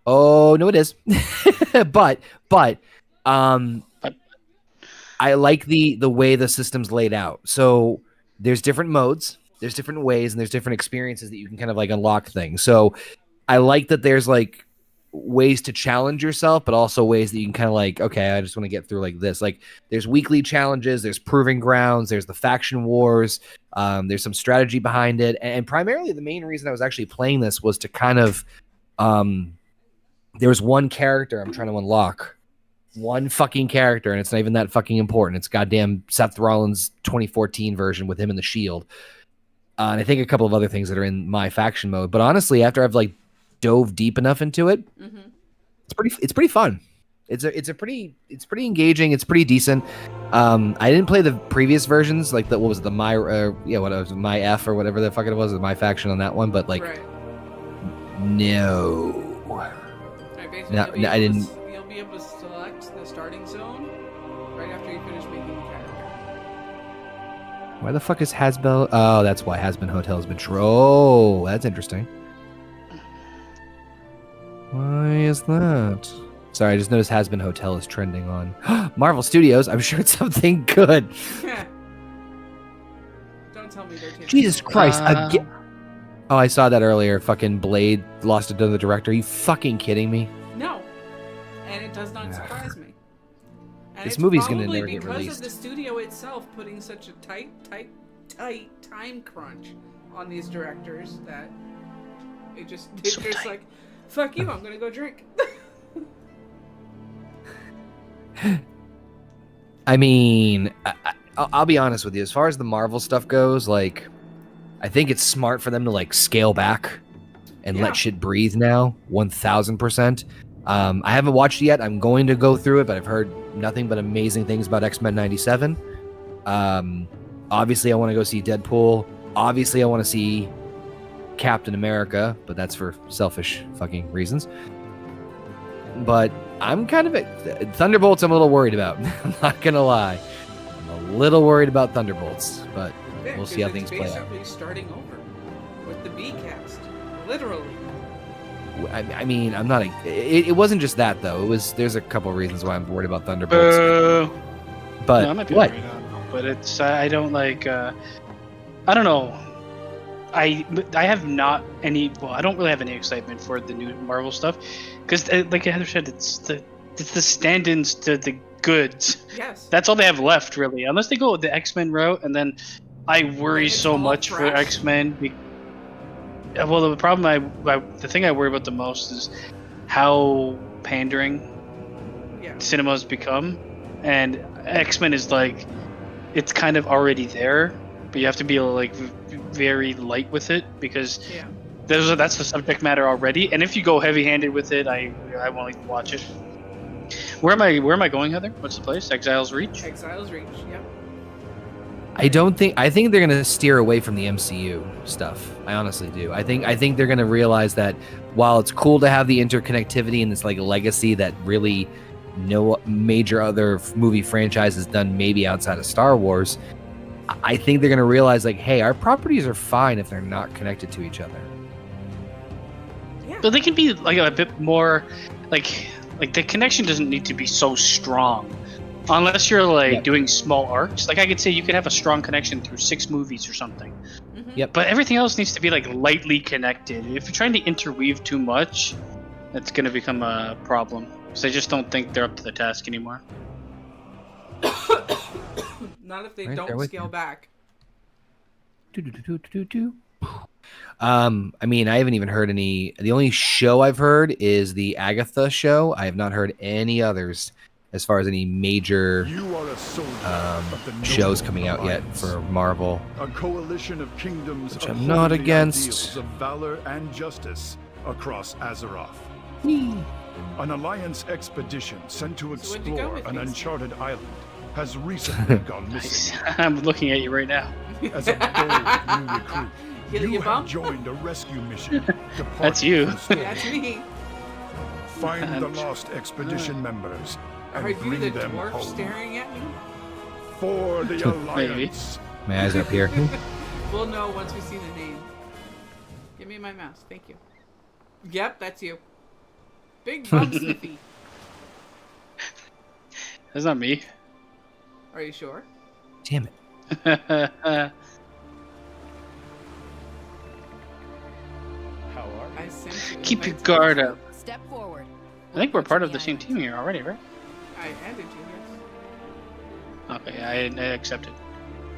Oh no, it is. but I like the way the system's laid out. So there's different modes, there's different ways, and there's different experiences that you can kind of like unlock things. So I like that there's like ways to challenge yourself, but also ways that you can kind of like, okay, I just want to get through like this. Like there's weekly challenges, there's proving grounds, there's the faction wars, there's some strategy behind it, and primarily the main reason I was actually playing this was to kind of there's one character I'm trying to unlock. One fucking character, and it's not even that fucking important. It's goddamn Seth Rollins' 2014 version with him in the Shield. And I think a couple of other things that are in my faction mode. But honestly, after I've like dove deep enough into it, it's pretty fun. It's pretty engaging. It's pretty decent. I didn't play the previous versions, like what was it, the My My F or whatever the fuck it was, the My Faction on that one. But like, Right. no. Basically, No, I didn't. You'll be able to select the starting zone right after you finish making the character. Why the fuck is Hasbel? Oh, that's why Hasbin Hotel has been. Oh, that's interesting. Why is that? Sorry, I just noticed Hasbin Hotel is trending on Marvel Studios. I'm sure it's something good. Don't tell me they're taking Jesus it. Christ! Again. Oh, I saw that earlier. Fucking Blade lost it to the director. Are you fucking kidding me? No, and it does not surprise me. And This it's movie's gonna probably never get because released. of the studio itself putting such a tight time crunch on these directors that they're just like, fuck you, I'm gonna go drink. I mean, I'll be honest with you. As far as the Marvel stuff goes, like, I think it's smart for them to like scale back and Yeah. let shit breathe now. 1000%. I haven't watched it yet. I'm going to go through it, but I've heard nothing but amazing things about X-Men 97. Obviously, I want to go see Deadpool. Obviously, I want to see Captain America, but that's for selfish fucking reasons. But I'm kind of Thunderbolts. I'm a little worried about. I'm not gonna lie. I'm a little worried about Thunderbolts, but Yeah, we'll see how 'cause things it's play out. basically starting over with the B cast, literally. I mean, I'm not. It wasn't just that though. There's a couple of reasons why I'm worried about Thunderbolts. But no, I might be what? right now, but it's I don't like. I don't know. I have not any. Well, I don't really have any excitement for the new Marvel stuff because, like Heather said, it's the stand-ins to the goods. Yes. That's all they have left, really, unless they go with the X-Men route, and then I worry so much for X-Men. Well, the problem the thing I worry about the most is how pandering cinema's become, and X-Men is like, it's kind of already there, but you have to be like very light with it because that's the subject matter already. And if you go heavy-handed with it, I won't even watch it. Where am I going, Heather? What's the place? Exile's Reach? Exile's Reach, yep. I think they're gonna steer away from the MCU stuff. I honestly do. I think they're gonna realize that while it's cool to have the interconnectivity and this like legacy that really no major other movie franchise has done, maybe outside of Star Wars, I think they're gonna realize like, hey, our properties are fine if they're not connected to each other. Yeah. But they can be like a bit more like the connection doesn't need to be so strong. Unless you're like doing small arcs, like I could say you could have a strong connection through 6 movies or something. Mm-hmm. Yep. But everything else needs to be like lightly connected. If you're trying to interweave too much, that's going to become a problem. Because I just don't think they're up to the task anymore. Not if they Right, don't scale back. I mean, I haven't even heard any. The only show I've heard is the Agatha show. I have not heard any others as far as any major shows coming out yet for Marvel. A coalition of kingdoms which I'm not against. Of valor and justice across Azeroth. An alliance expedition sent to explore an uncharted island has recently gone missing. I'm looking at you right now. As a bold new recruit, you have joined a rescue mission. That's you. That's me. Find the lost expedition members and Are you bring the them dwarf home. staring at me? For the alliance. My eyes are up here. We'll know once we see the name. Give me my mouse. Thank you. Yep, that's you. Big bum sniffy. That's not me. Are you sure? Damn it. I sent you Keep your invites. guard up. Step forward. I think we're part of the same team here already, right? I added you, yes. Okay, I accepted.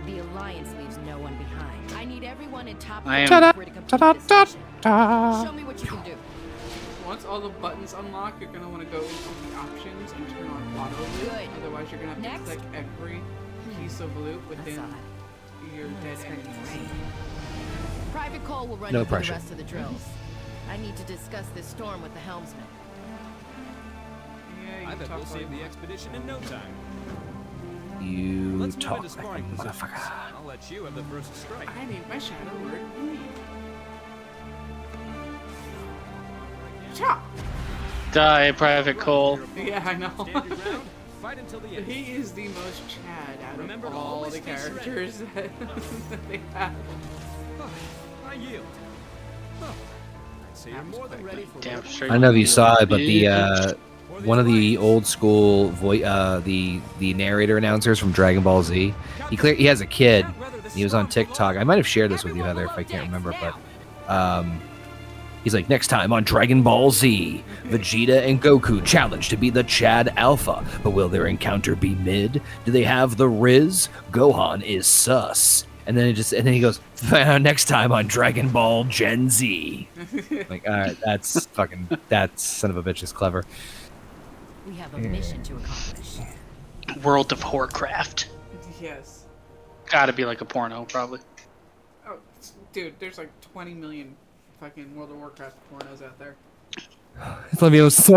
The Alliance leaves no one behind. I need everyone in top I am- to complete this mission. Show me what you can do. Once all the buttons unlock, you're going to want to go into the options and turn on auto loop. Good. Otherwise, you're going to have to Next. click every piece of loop within That's odd. your dead enemies. Private Cole will run No you through pressure. the rest of the drills. I need to discuss this storm with the helmsman. Yeah, you I can bet talk we'll all save you the want. expedition in no time. You Let's move talk into like a sparring positions. motherfucker. I'll let you have the first strike. I need my shadow word. Cha! Die, Private Cole. Yeah, I know. Stand your ground. Fight until the end. He is the most Chad out Remember of to all always the face ready. characters that they have. I yield. Oh, I'd say you're more than ready for Damn whatever- straight. I don't know if you saw it, but the For the one of the Alliance. old school the narrator announcers from Dragon Ball Z, he has a kid. He was on TikTok. I might have shared this with you, Heather, if I can't remember, but he's like, next time on Dragon Ball Z, Vegeta and Goku challenge to be the Chad Alpha, but will their encounter be mid? Do they have the Riz? Gohan is sus. And then he goes, next time on Dragon Ball Gen Z. Like, all right, that son of a bitch is clever. We have a mission to accomplish. World of Warcraft. Yes. Gotta be like a porno, probably. Oh, dude, there's like 20 million fucking World of Warcraft pornos out there. It's Leviosa.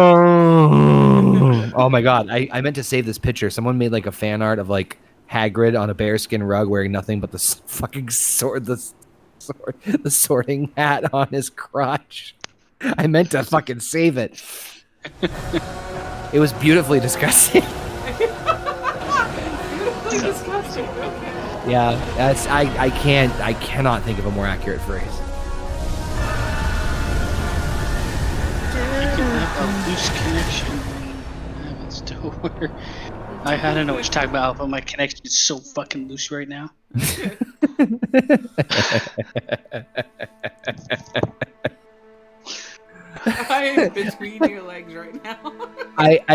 Oh my god, I meant to save this picture. Someone made like a fan art of like Hagrid on a bearskin rug wearing nothing but the fucking the sorting hat on his crotch. I meant to fucking save it. It was beautifully disgusting. Beautifully disgusting. Okay. Yeah, that's I cannot think of a more accurate phrase. A loose connection. It's still weird. I don't know what you're talking about, but my connection is so fucking loose right now. I am between your legs right now.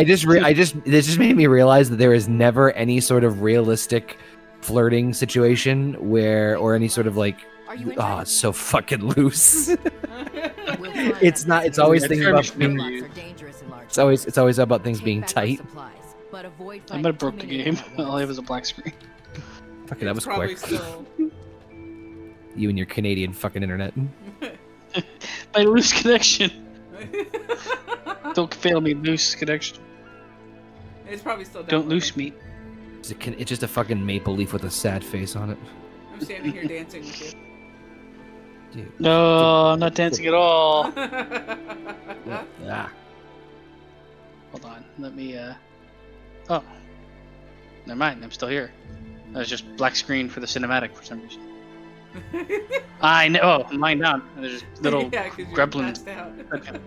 this just made me realize that there is never any sort of realistic flirting situation or any sort of like, Are you oh, it's so fucking loose. We'll find It's out not. the It's always That's things very about much being. robots are dangerous in large It's always about things Take being back our tight. supplies, but avoid I might have fighting broke the too many game. at once. All I have is a black screen. Okay, that was Probably quick. still. You and your Canadian fucking internet. My loose connection. Don't fail me, loose connection. It's probably still. Don't downloading. loose me. It's just a fucking maple leaf with a sad face on it. I'm standing here dancing with you. Dude. No, I'm not dancing at all. Ah. Hold on, let me, Oh. Never mind, I'm still here. That was just black screen for the cinematic for some reason. I know. Oh, I'm lying down. There's little Yeah, 'cause you're gremlins. passed out. Okay.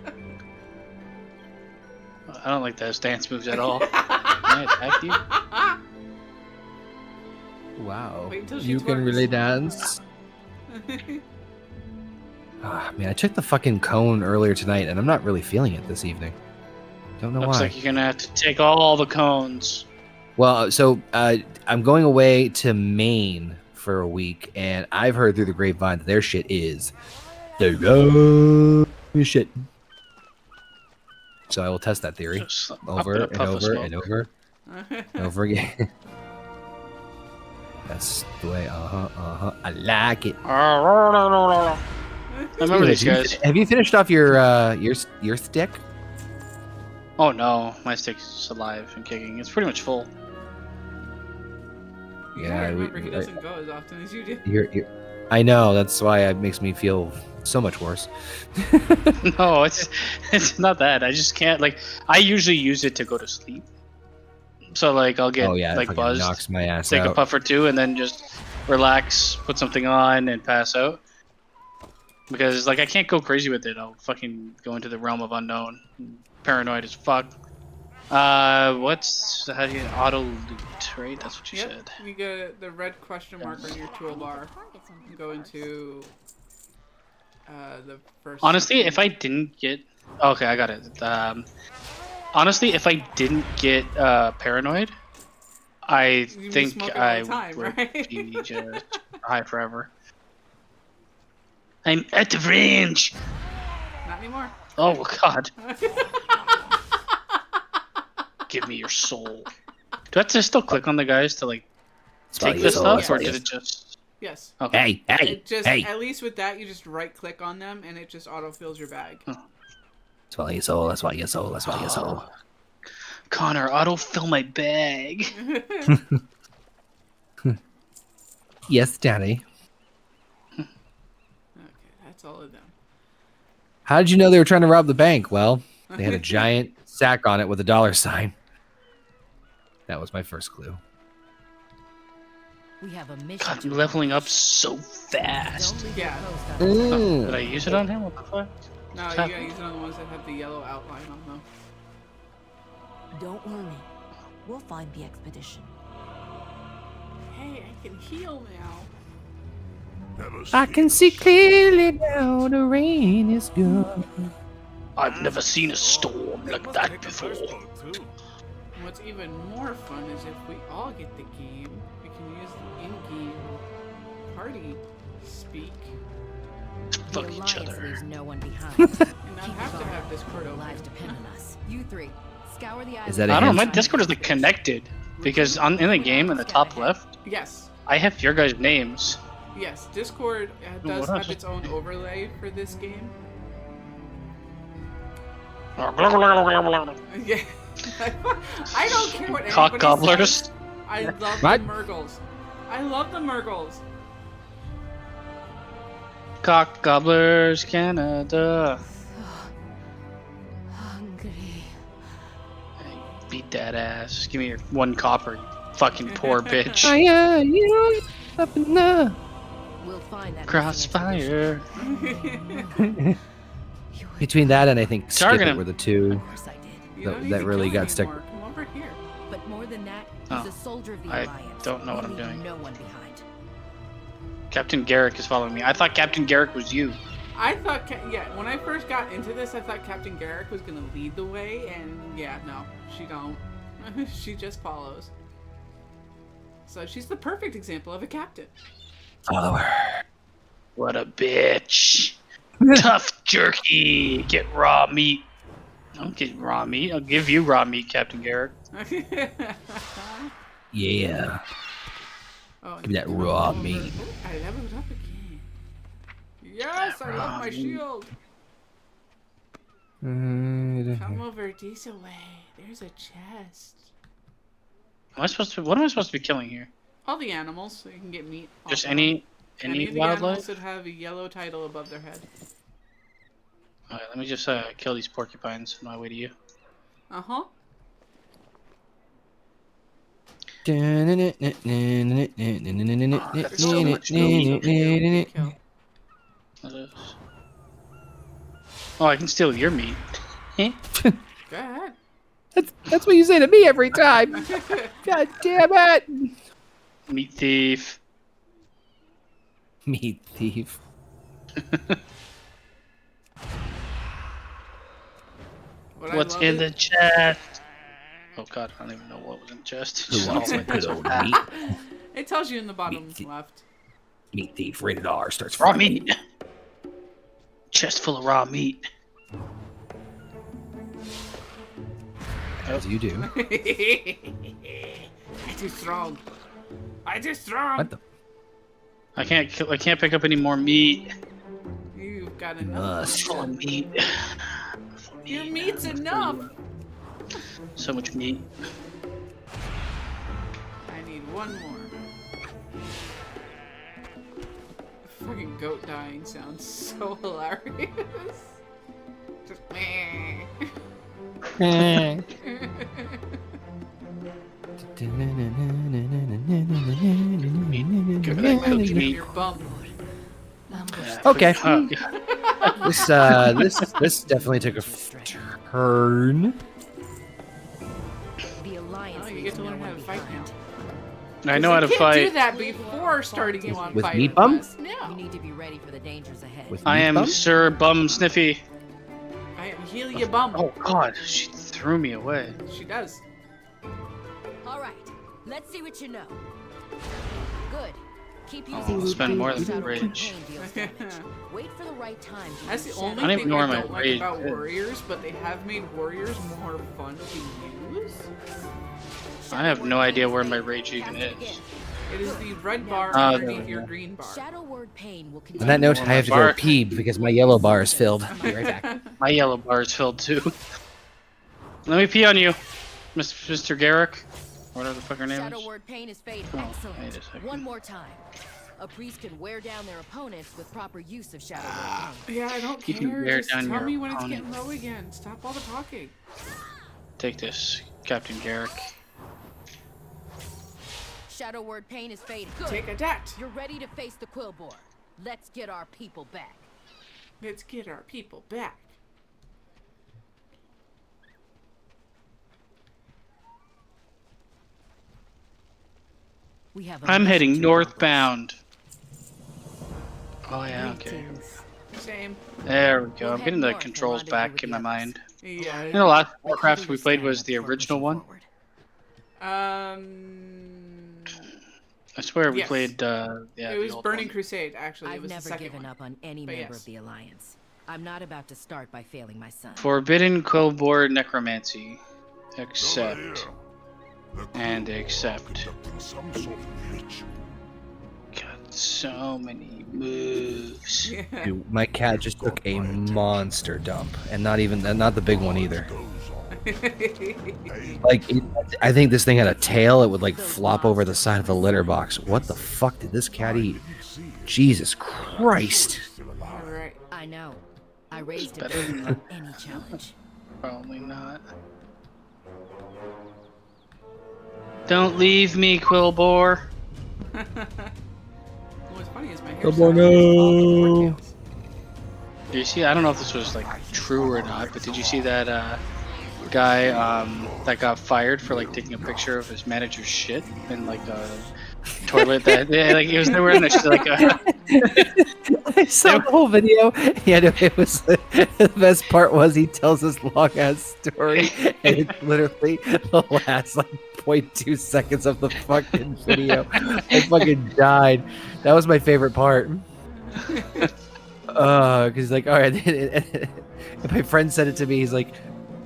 I don't like those dance moves at all. Can I attack you? Wow. Wait until she You can twerks. really dance. Ah, man, I checked the fucking cone earlier tonight, and I'm not really feeling it this evening. Don't know Looks why. like you're gonna have to take all the cones. Well, so I'm going away to Maine for a week, and I've heard through the grapevine that their shit is the shit. So I will test that theory Just up over in a and puff of over smoke. and over and over again. That's the way. I like it. I remember these guys. Have you finished off your stick? Oh no, my stick's alive and kicking. It's pretty much full. Yeah, remember he doesn't go as often as you do. I know. That's why it makes me feel so much worse. No, it's not that. I just can't. Like, I usually use it to go to sleep. So like, I'll get Oh yeah, it like fucking buzzed, knocks my ass take out. a puff or two, and then just relax, put something on, and pass out. Because like, I can't go crazy with it. I'll fucking go into the realm of unknown. Paranoid as fuck. What's how do you auto loot? Right, that's what you Yep, said. you go the red question mark on your toolbar. And go into the first. Honestly, if I didn't get, okay, I got it. Honestly, if I didn't get paranoid, I You'd be think smoking all I the time, would right? be just high forever. I'm out of range. Not anymore. Oh god, give me your soul. Do I have to still click on the guys to like take this stuff, or did it just? Yes. Okay. Hey, It just hey! at least with that you just right click on them and it just auto fills your bag. Swallow your soul. That's why your soul. That's why your soul. Connor, autofill my bag. Yes, Daddy. Okay, that's all of them. How did you know they were trying to rob the bank? Well, they had a giant sack on it with a $sign. That was my first clue. We have a mission. God, I'm leveling up so fast. Don't leave Yeah. your post on Did I use it on him? What the fuck? No, you gotta use it on the ones that have the yellow outline on them. Don't worry. We'll find the expedition. Hey, I can heal now. I can see clearly now. The rain is gone. I've never seen a storm like that before. And what's even more fun is if we all get the game, we can use the in-game party speak Fuck The each Alliance other. leaves no one behind. and not have to have Discord Our open. lives depend on us. You three, scour the island. Is that a I don't know, hint? my Discord is like connected. Because in the game in the top left, Yes. I have your guys' names. Yes, Discord does What have else? its own overlay for this game. Yeah. I don't care what Cock anybody gobblers. says. I love What? the Murgles. I love the Murgles. Cock Gobblers Canada. Hungry. Beat that ass. Give me your 1 copper, you fucking poor bitch. You up in the We'll find that Crossfire. Between that and I think Skip Target It him. were the two. Of course I did. You don't need that to really kill got stuck. anymore. Come over here. But more than that, Oh, he's a soldier of the I Alliance. don't know what We I'm leave doing. No one behind. Captain Garrick is following me. I thought Captain Garrick was you. I thought, when I first got into this, I thought Captain Garrick was gonna lead the way, and yeah, no, she don't. She just follows. So she's the perfect example of a captain. Follow her. What a bitch. Tough jerky. Get raw meat. I'll get raw meat. I'll give you raw meat, Captain Garrick. Yeah. Oh, Give me that raw over. meat. Ooh, I leveled up again. Yes, I love my shield. Come over this way. There's a chest. What am I supposed to be killing here? All the animals, so you can get meat. Just off of any them. Any of the wildlife? animals that have a yellow title above their head. Alright, let me just kill these porcupines on my way to you. Uh-huh. That's so much meat. Kill. Oh, I can steal your meat. Go ahead. That's what you say to me every time. God damn it. Meat thief. Meat thief. What I What's love in is- the chest? Oh god, I don't even know what was in the chest. Who wants my good old meat? It tells you in the bottom Meat. left. Meat thief, rated R, starts Raw from meat. Chest full of raw meat. as you do. I'm too strong. I'm too strong. What the? I can't pick up any more meat. You've got enough. Full of meat. Your meat's enough. So much meat. I need one more. Fucking goat dying sounds so hilarious. Just meh. Your bump. Okay. Oh, This definitely took a turn. The Alliance Oh, you leaves get to no learn how one to fight behind. now. I know how to You can't do fight. that before starting you on With fire. meat bum? Quest. You No. need to be ready for the dangers ahead. With I meat am bum? Sir Bum Sniffy. I am heal your bum. Oh god, she threw me away. She does. All right, let's see what you know. Good. Keep Oh, using I'll spend more than Shadow rage. Pain deals damage. Wait for the right time. to That's the use only Shadow I don't thing even know where I my don't like rage about is. warriors, but they have made warriors more fun to use. I have no idea where my rage even Cast is. again. It is the red bar there underneath we your go. green bar. Shadow Word Pain will continue. On that note, Well, I have to my go bar- pee because my yellow bar is filled. I'll be right back. My yellow bar is filled too. Let me pee on you, Mr. Garrick. Whatever the fuck her name Shadow is. Word Pain is fading. Oh, wait a Excellent. second. One more time. A priest can wear down their opponents with proper use of Shadow Word Pain. Yeah, I don't You can care. wear Just down tell your me when it's opponent. getting low again. Stop all the talking. Take this, Captain Garrick. Shadow Word Pain is fading. Good. Take a dat. You're ready to face the Quillbore. Let's get our people back. Let's get our people back. We have a I'm heading messenger northbound. Oh yeah, okay. Greetings. Same. There we go. We'll I'm head getting the north and controls rendezvous back with in the my others. mind. Yeah. You know, the last I Warcraft we played understand was the before original pushing one. forward. I swear we Yes. played, yeah. It the was old Burning one. Crusade, actually. It I've was the never second given one. up on any But member yes. of the Alliance. I'm not about to start by failing my son. Forbidden Quillbore Necromancy. Accept. And accept. Got so many moves. Yeah. Dude, my cat just took a monster dump, and not the big one either. Like, I think this thing had a tail. It would like flop over the side of the litter box. What the fuck did this cat eat? Jesus Christ! Alright. I know. I raised him Better to than meet any challenge. Probably not. Don't leave me, Quillbore. What's funny is my hair. Quillbore, no. You see, I don't know if this was like true or not, but did you see that guy that got fired for like taking a picture of his manager's shit in like a toilet? That like they were in this like. I saw the whole video. Yeah, no, it was the best part was he tells this long ass story, and it's literally the last like 0.2 seconds of the fucking video. I fucking died. That was my favorite part. Because he's like, all right. And my friend said it to me. He's like,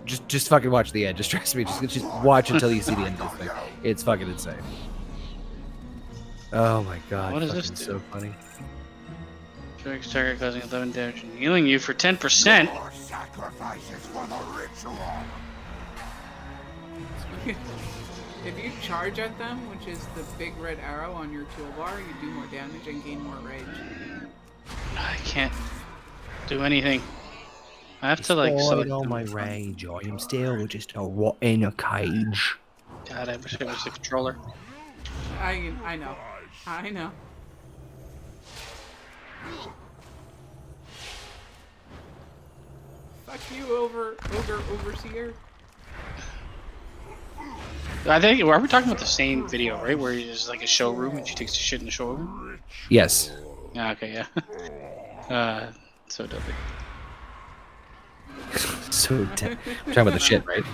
just fucking watch the end. Just trust me. Just watch until you see the end of this thing. It's fucking insane. Oh my god. What is this? So funny. Drake's target causing 11 damage and healing you for 10%. More sacrifices for the ritual. If you charge at them, which is the big red arrow on your toolbar, you do more damage and gain more rage. I can't do anything. I have to like select all my rage. I am still just a rot in a cage. God, I wish it was the controller. I know. I know. Fuck you, overseer. I think are we talking about the same video, right? Where it's like a showroom and she takes the shit in the showroom. Yes. Yeah. Okay. Yeah. So dopey. So we're talking about the shit, right?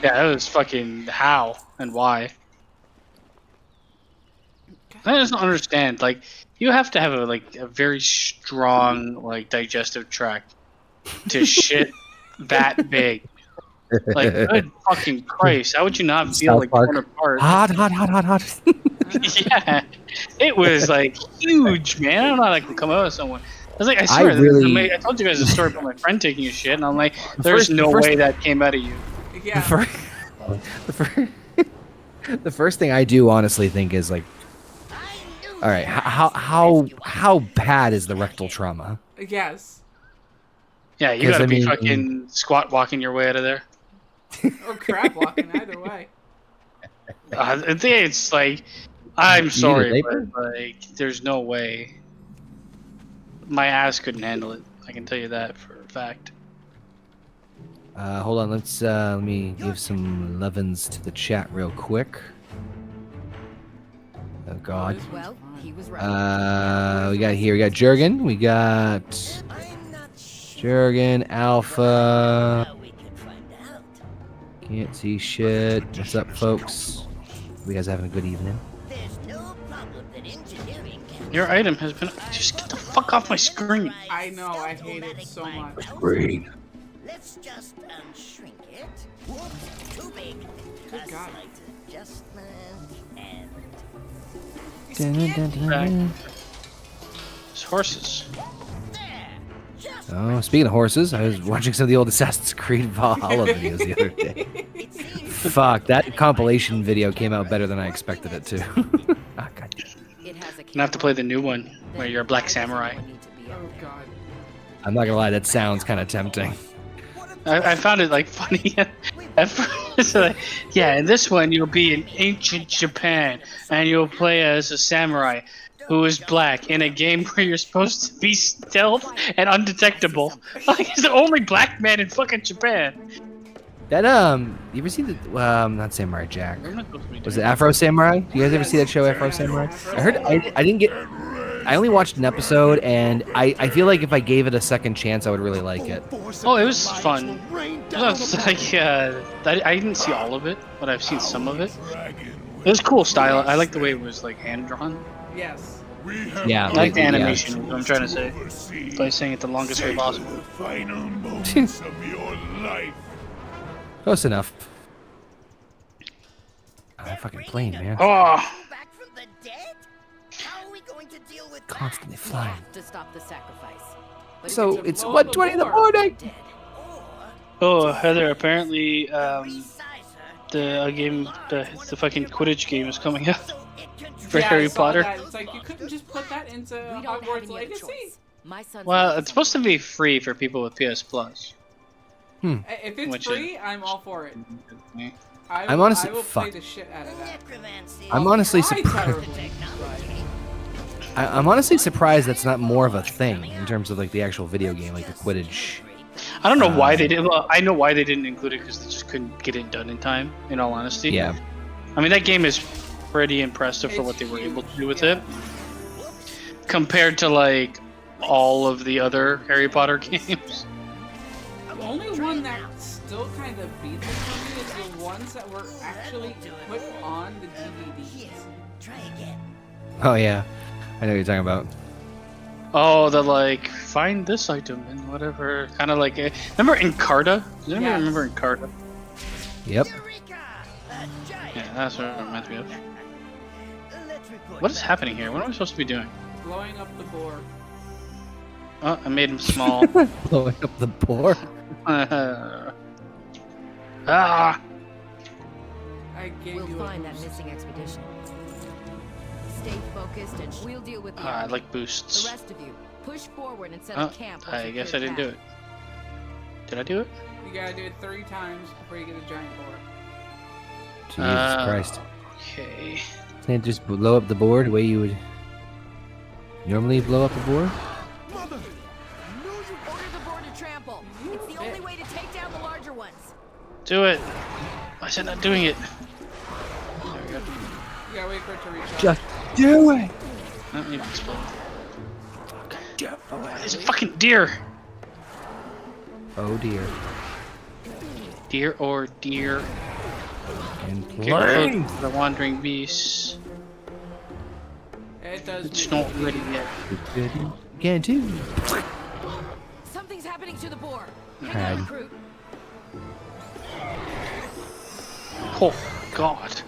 Yeah, that was fucking how and why. I just don't understand. Like, you have to have a very strong like digestive tract to shit that big. Like, good fucking Christ! How would you not feel like torn apart? Hot. Yeah, it was like huge, man. I don't know how that could come out of someone. I was like, I swear, I told you guys a story about my friend taking a shit, and I'm like, there's no way that came out of you. Yeah. The first thing I do honestly think is like, all right, how bad is the rectal trauma? Yes. Yeah, you gotta be fucking squat walking your way out of there. Or crab walking, either way. It's like, I'm sorry, but like, there's no way. My ass couldn't handle it. I can tell you that for a fact. Hold on, let me give some lovin's to the chat real quick. Oh god. Well, he was right. We got Jurgen, we got Jurgen, Alpha. Can't see shit. What's up, folks? You guys having a good evening? Your item has been. Just get the fuck off my screen. I know, I hate it so much. Green. Let's just shrink it. Whoops, too big. Good God. It's horses. Oh, speaking of horses, I was watching some of the old Assassin's Creed Valhalla videos the other day. Fuck, that compilation video came out better than I expected it to. Oh, God. I have to play the new one where you're a black samurai. Oh God. I'm not gonna lie, that sounds kind of tempting. I found it like funny at first. Yeah, in this one you'll be in ancient Japan and you'll play as a samurai who is black in a game where you're supposed to be stealth and undetectable. Like, he's the only black man in fucking Japan. That you ever see the not Samurai Jack? Was it Afro Samurai? Do you guys ever see that show Afro Samurai? I heard I only watched an episode, and I feel like if I gave it a second chance, I would really like it. Oh, it was fun. It was like I didn't see all of it, but I've seen some of it. It was cool style. I like the way it was like hand drawn. Yes. Yeah, I like the animation. Is what I'm trying to say by saying it the longest way possible. Close enough. Fucking plane, man. Oh. Constantly flying. To stop the sacrifice. So it's 1:20 in the morning. Oh, Heather, apparently the fucking Quidditch game is coming out for Harry Potter. That. It's like you couldn't just put that into Hogwarts Legacy. Well, it's supposed to be free for people with PS Plus. If it's free, I'm all for it. I'm honestly I will play the shit out of that. I'm honestly surprised. I'm honestly surprised that's not more of a thing in terms of like the actual video game, like the Quidditch. I don't know why they did. Well, I know why they didn't include it because they just couldn't get it done in time. In all honesty. Yeah. I mean, that game is pretty impressive for what they were able to do with it, compared to like all of the other Harry Potter games. The only one that still kind of beats it for me is the ones that were actually put on the DVDs. Try again. Oh yeah, I know what you're talking about. Oh, the like find this item and whatever, kind of like remember Encarta? Does anybody remember Encarta? Yep. Yeah, that's what it reminds me of. What is happening here? What am I supposed to be doing? Blowing up the boar. Oh, I made him small. Blowing up the boar. Ah! I gave We'll you find a that boost. missing expedition. Stay focused and we'll deal with the I enemy. like boosts. The rest of you, push forward and set Oh, up camp. once I you guess clear I didn't the do it. Did I do it? You gotta do it 3 times before you get a giant boar. Jesus Christ. Okay. Can't just blow up the board the way you would normally blow up a board? Order the board to trample. It's the only way to take down the larger ones. Do it. I said not doing it. There we go. You gotta wait for it to reach out. Just do it! Oh, you explode. There's a fucking deer. Oh dear. Deer or deer. And Get close to the wandering beasts. It does. It's make not it ready easy. yet. Again too. Something's happening to the boar. Hide. Hang on, recruit. Oh God!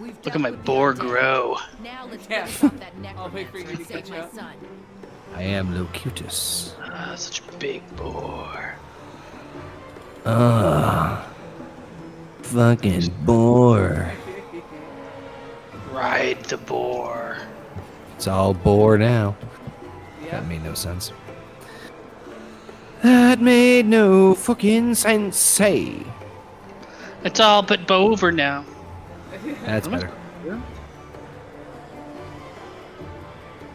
We've Look dealt at my with the boar undead. grow. Now let's Yeah. finish off that I'll wait for you to necromancer and catch save my up. son. I am Locutus. Ah, such a big boar. Fucking boar. Ride the boar. It's all boar now. Yeah. That made no sense. That made no fucking sense. Hey. It's all but over now. That's better. You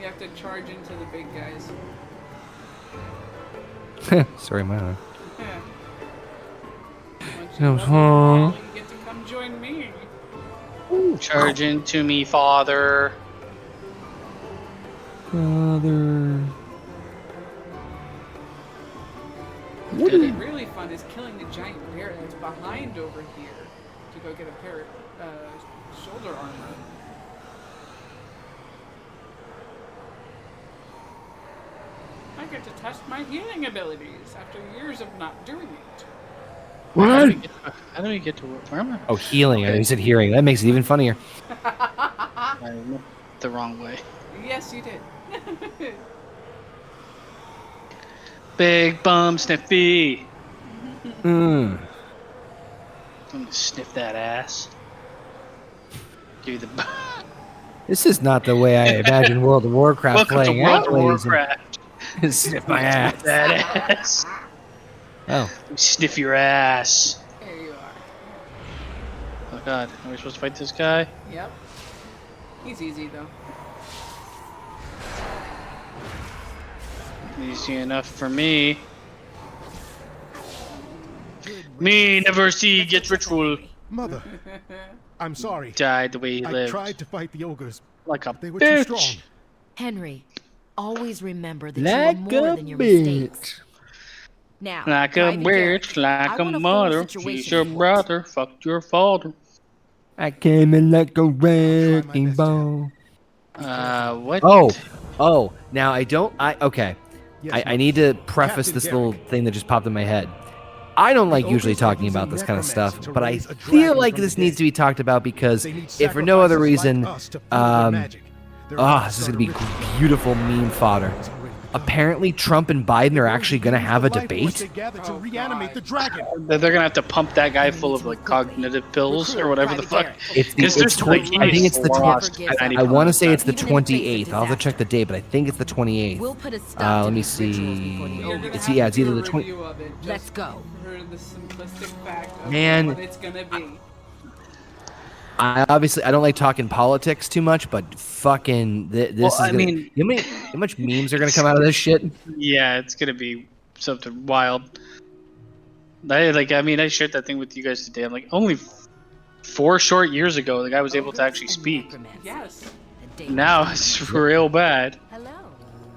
have to charge into the big guys. Sorry, man. Yeah. Once No, you level all, huh? you get to come join me. Charge into me, father. Father. What's really fun is killing the giant bear that's behind over here to go get a pair of shoulder armor. I get to test my healing abilities after years of not doing it. How do we get to where am I? Oh, healing. I said hearing. That makes it even funnier. I went the wrong way. Yes, you did. Big bum sniffy. Mm. I'm gonna sniff that ass. Give you the. This is not the way I imagined World of Warcraft Welcome to playing World out, of ladies and- Warcraft. Sniff my ass. That ass. Oh. Sniff your ass. There you are. Oh God, are we supposed to fight this guy? Yep. He's easy though. Easy enough for me. Me never see get ritual. Mother, I'm sorry. Died the way he I lived. tried to fight the ogres. Like a They were too bitch. strong. Henry, always remember that Like you are more a than your bitch. mistakes. Now, Like a Private Garrett, bitch, like I a want a full mother. situation She's your report. brother. Fucked your father. I came in like a wrecking ball. What? Oh. Now okay. Yes, I need to preface Captain this Garrick. little thing that just popped in my head. I don't like The usually ogres are talking about using this kind of stuff, necromancy to but I raise a feel dragon like from this the needs dead. to be talked about because They need if for no other sacrifices reason, like us to fuel their magic. They're about this is start gonna a be ritual. beautiful meme fodder. It's already begun. Apparently, Trump and Biden are actually gonna have a The life force debate. they gathered to Oh, reanimate God. the dragon. They're gonna have to pump that guy full of like cognitive pills or whatever the fuck. It's the, 'Cause it's there's 20, like I think it's the lost 20, at any I want to point. say it's the Even if it's a 28th. I'll have to check the date, but I think it's the 28th. We'll put a stop to Let me these rituals before the see. You're gonna ogres. It's have yeah, to it's do either a the 20. review of it, just Let's go. For the simplistic fact of what it's gonna be. Man. What it's gonna be. I, I don't like talking politics too much, but fucking this is. You know how much memes are gonna come out of this shit? Yeah, it's gonna be something wild. I shared that thing with you guys today. I'm like, only 4 short years ago, the guy was able to actually speak. Yes. Now it's real bad. Hello.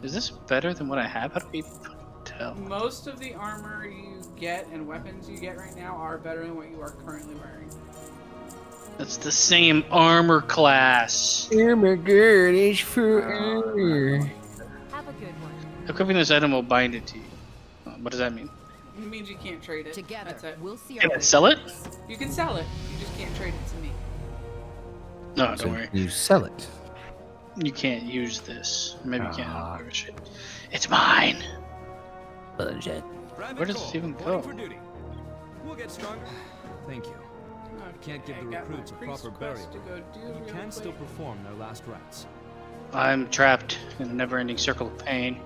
Is this better than what I have? How do we tell? Most of the armor you get and weapons you get right now are better than what you are currently wearing. That's the same armor class. Armor good is forever. Have a good one. Equipping this item will bind it to you. What does that mean? It means you can't trade it. Together, That's it. we'll see. Can I sell it? You can sell it. You just can't trade it to me. No, don't worry. You sell it. You can't use this. Maybe you can't. Shit. It's mine. Bullshit. Where does this even go? For duty. We'll get stronger. Thank you. Can't give the recruits a proper burial. You can still perform their last rites. I'm trapped in a never-ending circle of pain.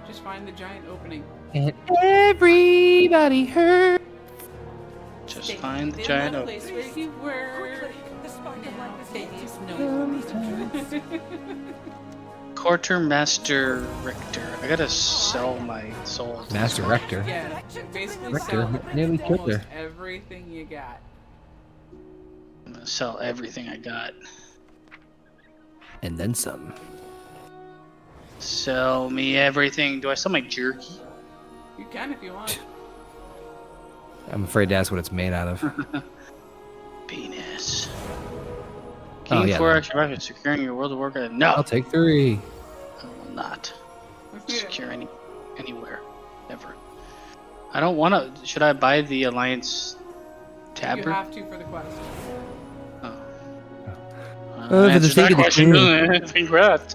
Just find the giant opening. And everybody hurt. Just find the giant opening. Place where you were. Quartermaster Richter. I gotta sell my soul. Master Rector. Yeah, basically Rector sell nearly killed almost her. everything you got. I'm gonna sell everything I got. And then some. Sell me everything. Do I sell my jerky? You can if you want. I'm afraid to ask what it's made out of. Penis. Oh, King yeah, 4 no. extra rockets securing your World of Warcraft. No! I'll take 3. I will not secure anywhere. Ever. I don't want to. Should I buy the Alliance tabard? You have to for the quest. Oh. For the Answer sake that of the question. queen. Congrats.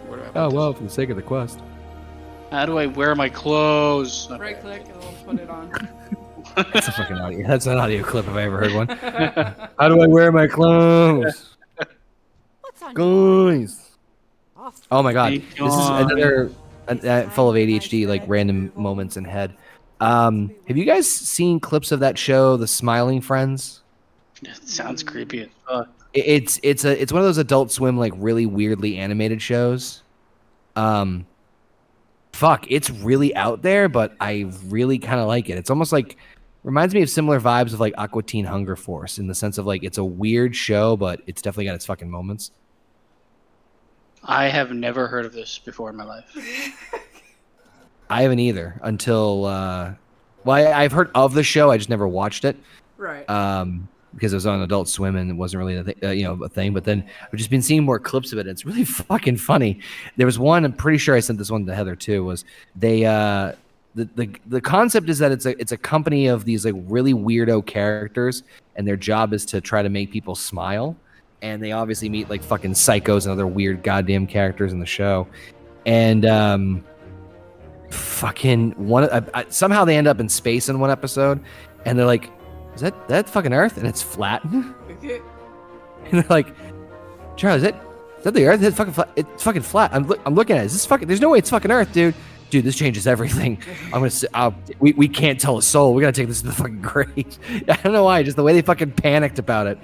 Where do I put Oh, well, this? for the sake of the quest. How do I wear my clothes? Okay. Right click and we'll put it on. That's a fucking audio. That's an audio clip if I ever heard one. How do I wear my clothes? What's on Guys. Oh my god. Thank This is another full of ADHD, like random moments in head. Have you guys seen clips of that show, The Smiling Friends? It sounds creepy as fuck. It's one of those Adult Swim, like really weirdly animated shows. Fuck, it's really out there, but I really kind of like it. It's almost like reminds me of similar vibes of like Aqua Teen Hunger Force in the sense of like it's a weird show, but it's definitely got its fucking moments. I have never heard of this before in my life. I haven't either until I've heard of the show, I just never watched it. Right. Because it was on Adult Swim and it wasn't really a thing. But then I've just been seeing more clips of it. It's really fucking funny. There was one, I'm pretty sure I sent this one to Heather too. Was they the concept is that it's a company of these like really weirdo characters, and their job is to try to make people smile. And they obviously meet like fucking psychos and other weird goddamn characters in the show. And fucking somehow they end up in space in one episode, and they're like, is that fucking Earth? And it's flat. And they're like, Charlie, is that the Earth? It's fucking flat. It's fucking flat. I'm looking at it. Is this fucking? There's no way it's fucking Earth, dude. Dude, this changes everything. We can't tell a soul. We gotta take this to the fucking grave. I don't know why. Just the way they fucking panicked about it.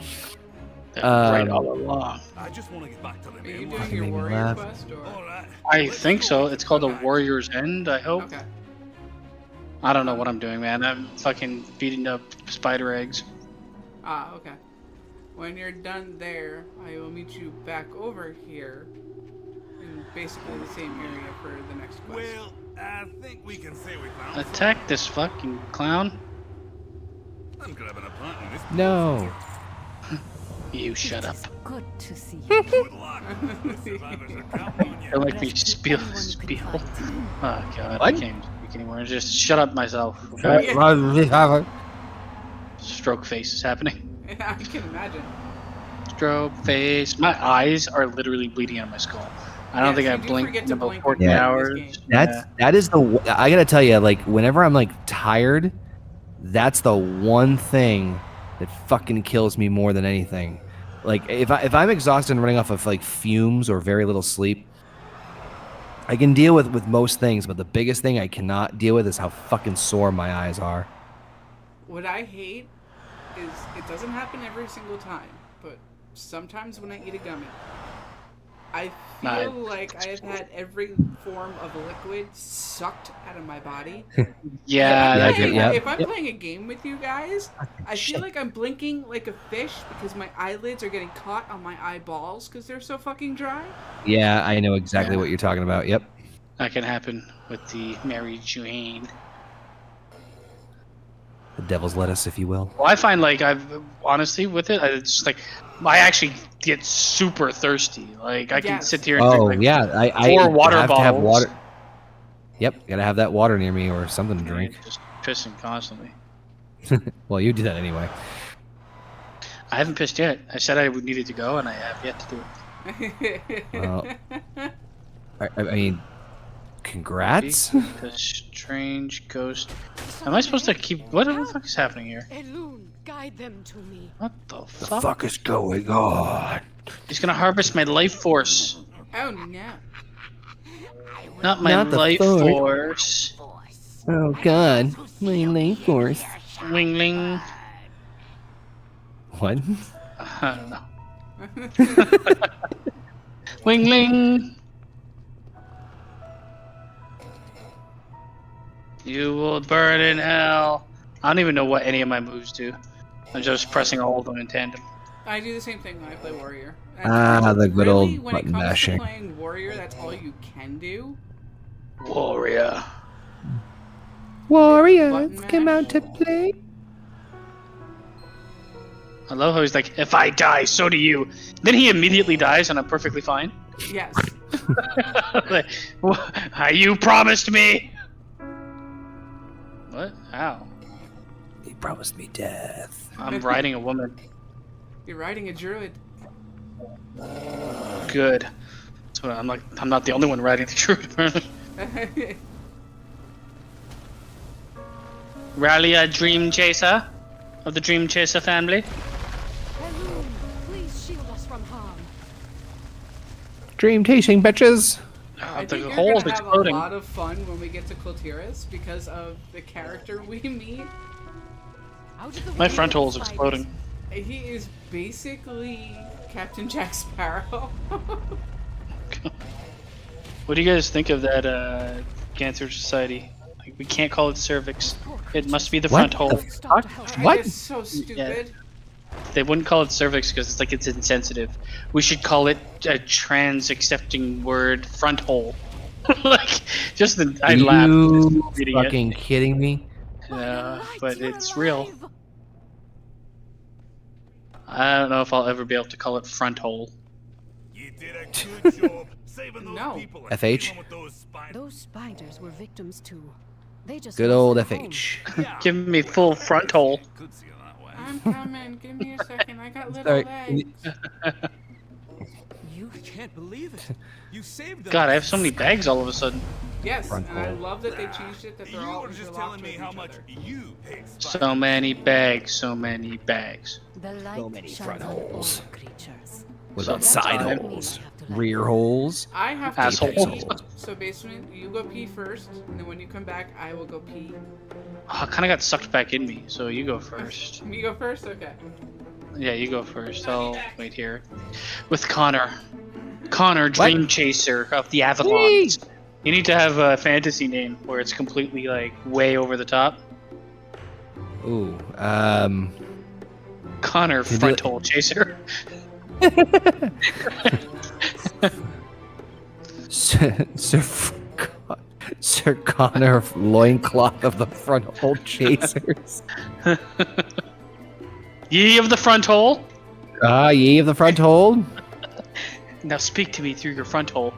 Right all along. I just want to get back to the Are you main doing Fucking your made me warrior laugh. quest or? All right. I think so. It's called the Warrior's End, I hope. Okay. I don't know what I'm doing, man. I'm fucking beating up spider eggs. Ah, okay. When you're done there, I will meet you back over here in basically the same area for the next quest. Well, I think we can say we found. Attack this fucking clown. I'm grabbing a plant in this. No. You shut up. Good to see you. Good luck. The survivors are counting on you. Don't make me spiel. Oh god, I can't speak anymore. Just shut up myself. Okay? Stroke face is happening. I can imagine. Stroke face. My eyes are literally bleeding out of my skull. I don't think I you do blinked forget in to about blink 14 in this hours. game. That is I gotta tell you, like whenever I'm like tired, that's the one thing that fucking kills me more than anything. Like if I'm exhausted and running off of like fumes or very little sleep, I can deal with most things, but the biggest thing I cannot deal with is how fucking sore my eyes are. What I hate is it doesn't happen every single time, but sometimes when I eat a gummy, I feel like I have had every form of liquid sucked out of my body. If I'm playing a game with you guys, I feel like I'm blinking like a fish because my eyelids are getting caught on my eyeballs because they're so fucking dry. Yeah, I know exactly what you're talking about. Yep. That can happen with the Mary Jane. The devil's lettuce, if you will. Well, I find like honestly with it, it's like I actually get super thirsty. Like I can sit here and drink like 4 water bottles. To have water. Yep, gotta have that water near me or something to drink. Just pissing constantly. Well, you do that anyway. I haven't pissed yet. I said I needed to go, and I have yet to do it. Well, I mean, congrats. The strange ghost. Am I supposed to keep? What the fuck is happening here? Guide them to me. What the fuck? The fuck is going on? He's gonna harvest my life force. Oh no! Not my life force. Oh god, my life force. Wingling. What? I don't know. Wingling. You will burn in hell. I don't even know what any of my moves do. I'm just pressing all of them in tandem. I do the same thing when I play Warrior. The good really, old when button it comes mashing. to playing Warrior, that's all you can do. Warrior. Warriors, come out to play. I love how he's like, if I die, so do you. Then he immediately dies, and I'm perfectly fine. Yes. Like, you promised me. What? How? He promised me death. I'm riding a woman. You're riding a druid. Good. So I'm not the only one riding the druid. Rally a dream chaser of the dream chaser family. Hello, please shield us from harm. Dream chasing bitches. I think you're hole's gonna have exploding. a lot of fun when we get to Kul Tiras because of the character we meet. My front hole is exploding. He is basically Captain Jack Sparrow. What do you guys think of that Cancer Society? Like, we can't call it cervix. It must be the front hole. What? It's so stupid. Yeah. They wouldn't call it cervix because it's insensitive. We should call it a trans-accepting word, front hole. Like, just I laughed. You fucking kidding me? Yeah, but it's real. I don't know if I'll ever be able to call it front hole. You did a good job saving those No. people and FH? dealing with those spiders. Those spiders were victims too. They just Good lost old their home. FH. Give me full front hole. Could see it that way. I'm coming. Give me a second. I got little Sorry. legs. You can't believe it. You saved them. God, I have so many bags all of a sudden. Yes, Front and I hole. love that they changed it. That they're You all were just interlocked telling me with how each much other. you hate spiders. So many bags, so many bags. The light So many shines front on holes. all creatures. What So about side time. holes? Rear holes? I have to Asshole. pee. So basement, you go pee first, and then when you come back, I will go pee. I kind of got sucked back in me, so you go first. You go first? Okay. Yeah, you go first. I'll wait here. With Connor. Connor, Dream Chaser of the Avalons. You need to have a fantasy name where it's completely, like, way over the top. Ooh, Connor, Can you do Front it? Hole Chaser. Sir Connor loincloth of the front hole chasers. Ye of the Front Hole. Ah, ye of the front hole. Now speak to me through your front hole.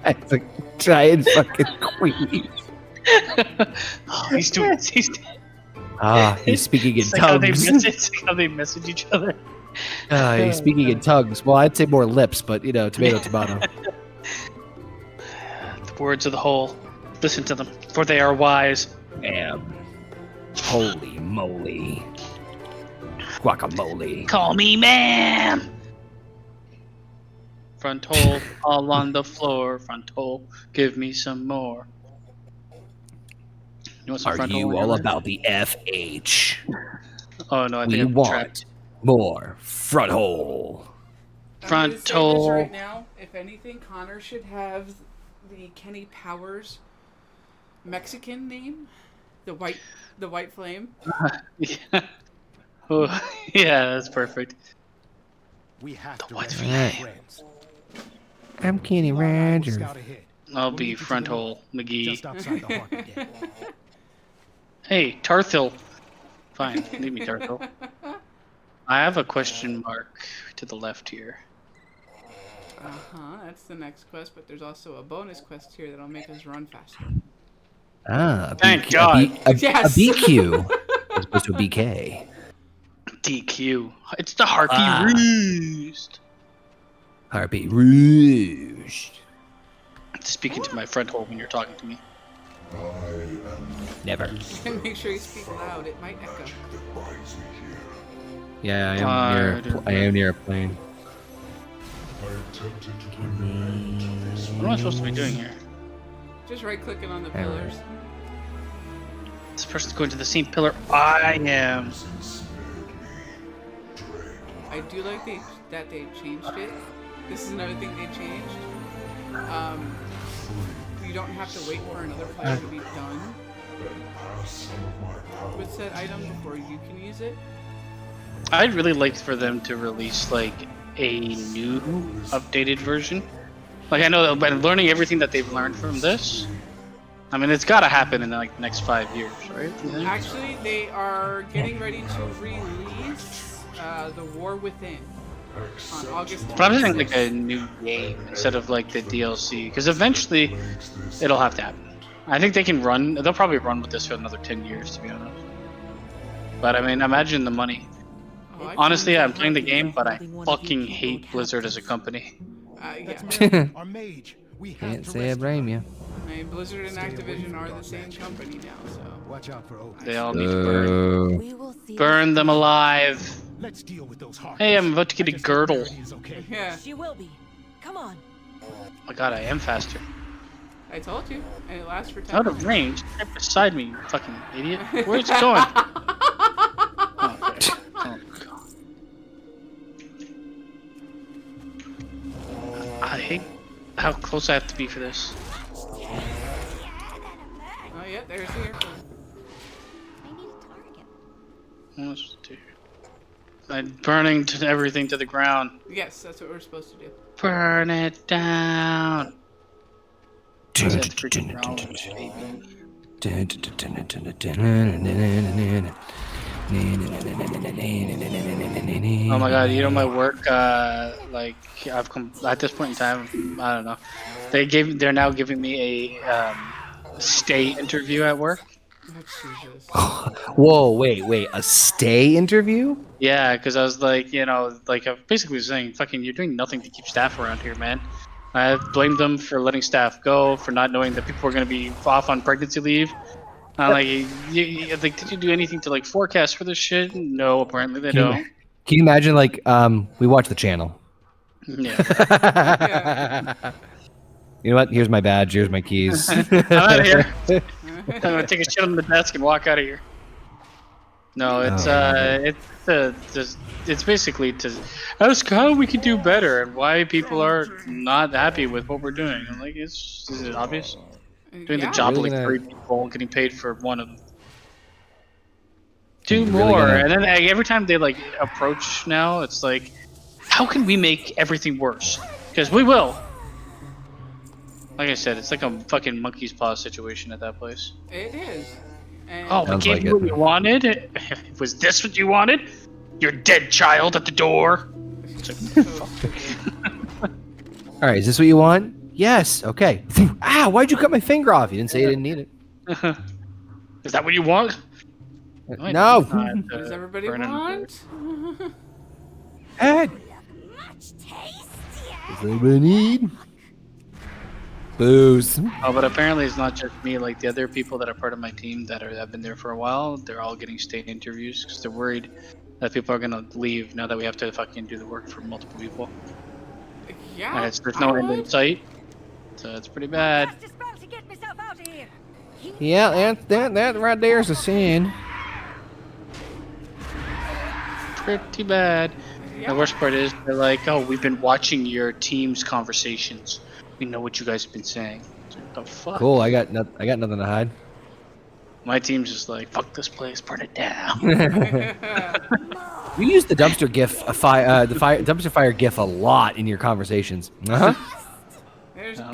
It's a giant fucking queen. Oh, he's doing. He's speaking in It's like how they tongues. it's like how they message each other. He's speaking in tongues. Well, I'd say more lips, but you know, tomato, tomato. The words of the whole. Listen to them, for they are wise. Damn. Holy moly. Guacamole. Call me ma'am. Front hole all on the floor. Front hole, give me some more. You want some Are front you hole all hammer? about the FH? Oh no, I think We I'm want trapped. more front hole. Front I'm gonna say this hole. right now. If anything, Connor should have the Kenny Powers Mexican name, the white flame. Yeah. Oh, yeah, that's perfect. We have to What's rescue right? friends. I'm Kenny Eli and I will Rogers. scout ahead. I'll We'll be meet you to front the hole McGee. just outside the Horde Den. Hey, Tarthil. Fine, leave me Tarthil. I have a question mark to the left here. That's the next quest, but there's also a bonus quest here that'll make us run faster. Ah, Thank God. Yes. A BQ as opposed to a BK. DQ. It's the Harpy Ah. Roost. Harpy Rouge. Speaking to my front hole when you're talking to me. Never. And make sure you speak loud. It might echo. Yeah, I am near a plane. What am I supposed to be doing here? Just right-clicking on the pillars. This person's going to the same pillar I am. I do like that they changed it. This is another thing they changed. You don't have to wait for another player to be done with said item before you can use it. I'd really like for them to release like a new updated version. Like I know that by learning everything that they've learned from this, I mean it's got to happen in like the next 5 years, right? Yeah. Actually, they are getting ready to release The War Within on August 26th. But I'm saying like a new game instead of like the DLC, because eventually it'll have to happen. I think they can run. They'll probably run with this for another 10 years, to be honest. But I mean, imagine the money. Honestly, I'm playing the game, but I fucking hate Blizzard as a company. Yeah. Our mage. We have Can't to say I rescue blame you. I mean, Blizzard and Activision are the same company now, so. Watch out for Oak. They all need to burn. We will see. Burn them alive. Let's deal with those Harpies. Hey, I'm about to get a I just hope girdle. Verity is okay. Yeah, She will be. Come on. Oh my god, I am faster. I told you, and it lasts for 10 Out of minutes. range. Right beside me, you fucking idiot. Where's it going? Oh, okay. Oh, God. I hate how close I have to be for this. Oh yeah, there's the airplane. What am I supposed to do? I'm burning to everything to the ground. Yes, that's what we're supposed to do. Burn it down. What's that freaking ground, baby? Oh my god, you know my work, like, I've come, at this point in time, I don't know. They're now giving me a, stay interview at work. Oh, Jesus. Whoa, wait, a stay interview? Yeah, because I was like, you know, like, I basically was saying, fucking, you're doing nothing to keep staff around here, man. I blamed them for letting staff go, for not knowing that people were going to be off on pregnancy leave. I'm like, like, did you do anything to, like, forecast for this shit? No, apparently they don't. Can you imagine, like, we watch the channel. Yeah. You know what? Here's my badge. Here's my keys. I'm out of here. I'm gonna take a shit on the desk and walk out of here. No, it's it's basically to ask how we can do better and why people are not happy with what we're doing. I'm like, is it obvious? Doing the job of like 3 people, getting paid for one of them. Do more, and then like, every time they like approach now, it's like, how can we make everything worse? Because we will. Like I said, it's like a fucking monkey's paw situation at that place. It is. And Oh, we gave you what you wanted? Was this what you wanted? Your dead child at the door? All right, is this what you want? Yes. Okay. Ah, why'd you cut my finger off? You didn't say you didn't need it. Is that what you want? No. Does everybody want? Ed. Does anybody need? Booze. Oh, but apparently it's not just me. Like the other people that are part of my team that have been there for a while, they're all getting state interviews because they're worried that people are gonna leave now that we have to fucking do the work for multiple people. Yeah. And there's no end in sight, so it's pretty bad. Yeah, that right there is a sin. Pretty bad. The worst part is they're like, "Oh, we've been watching your team's conversations. We know what you guys have been saying." It's like, the fuck? Cool. I got nothing to hide. My team's just like, "Fuck this place, burn it down." You use the dumpster gif, dumpster fire gif a lot in your conversations. Uh huh.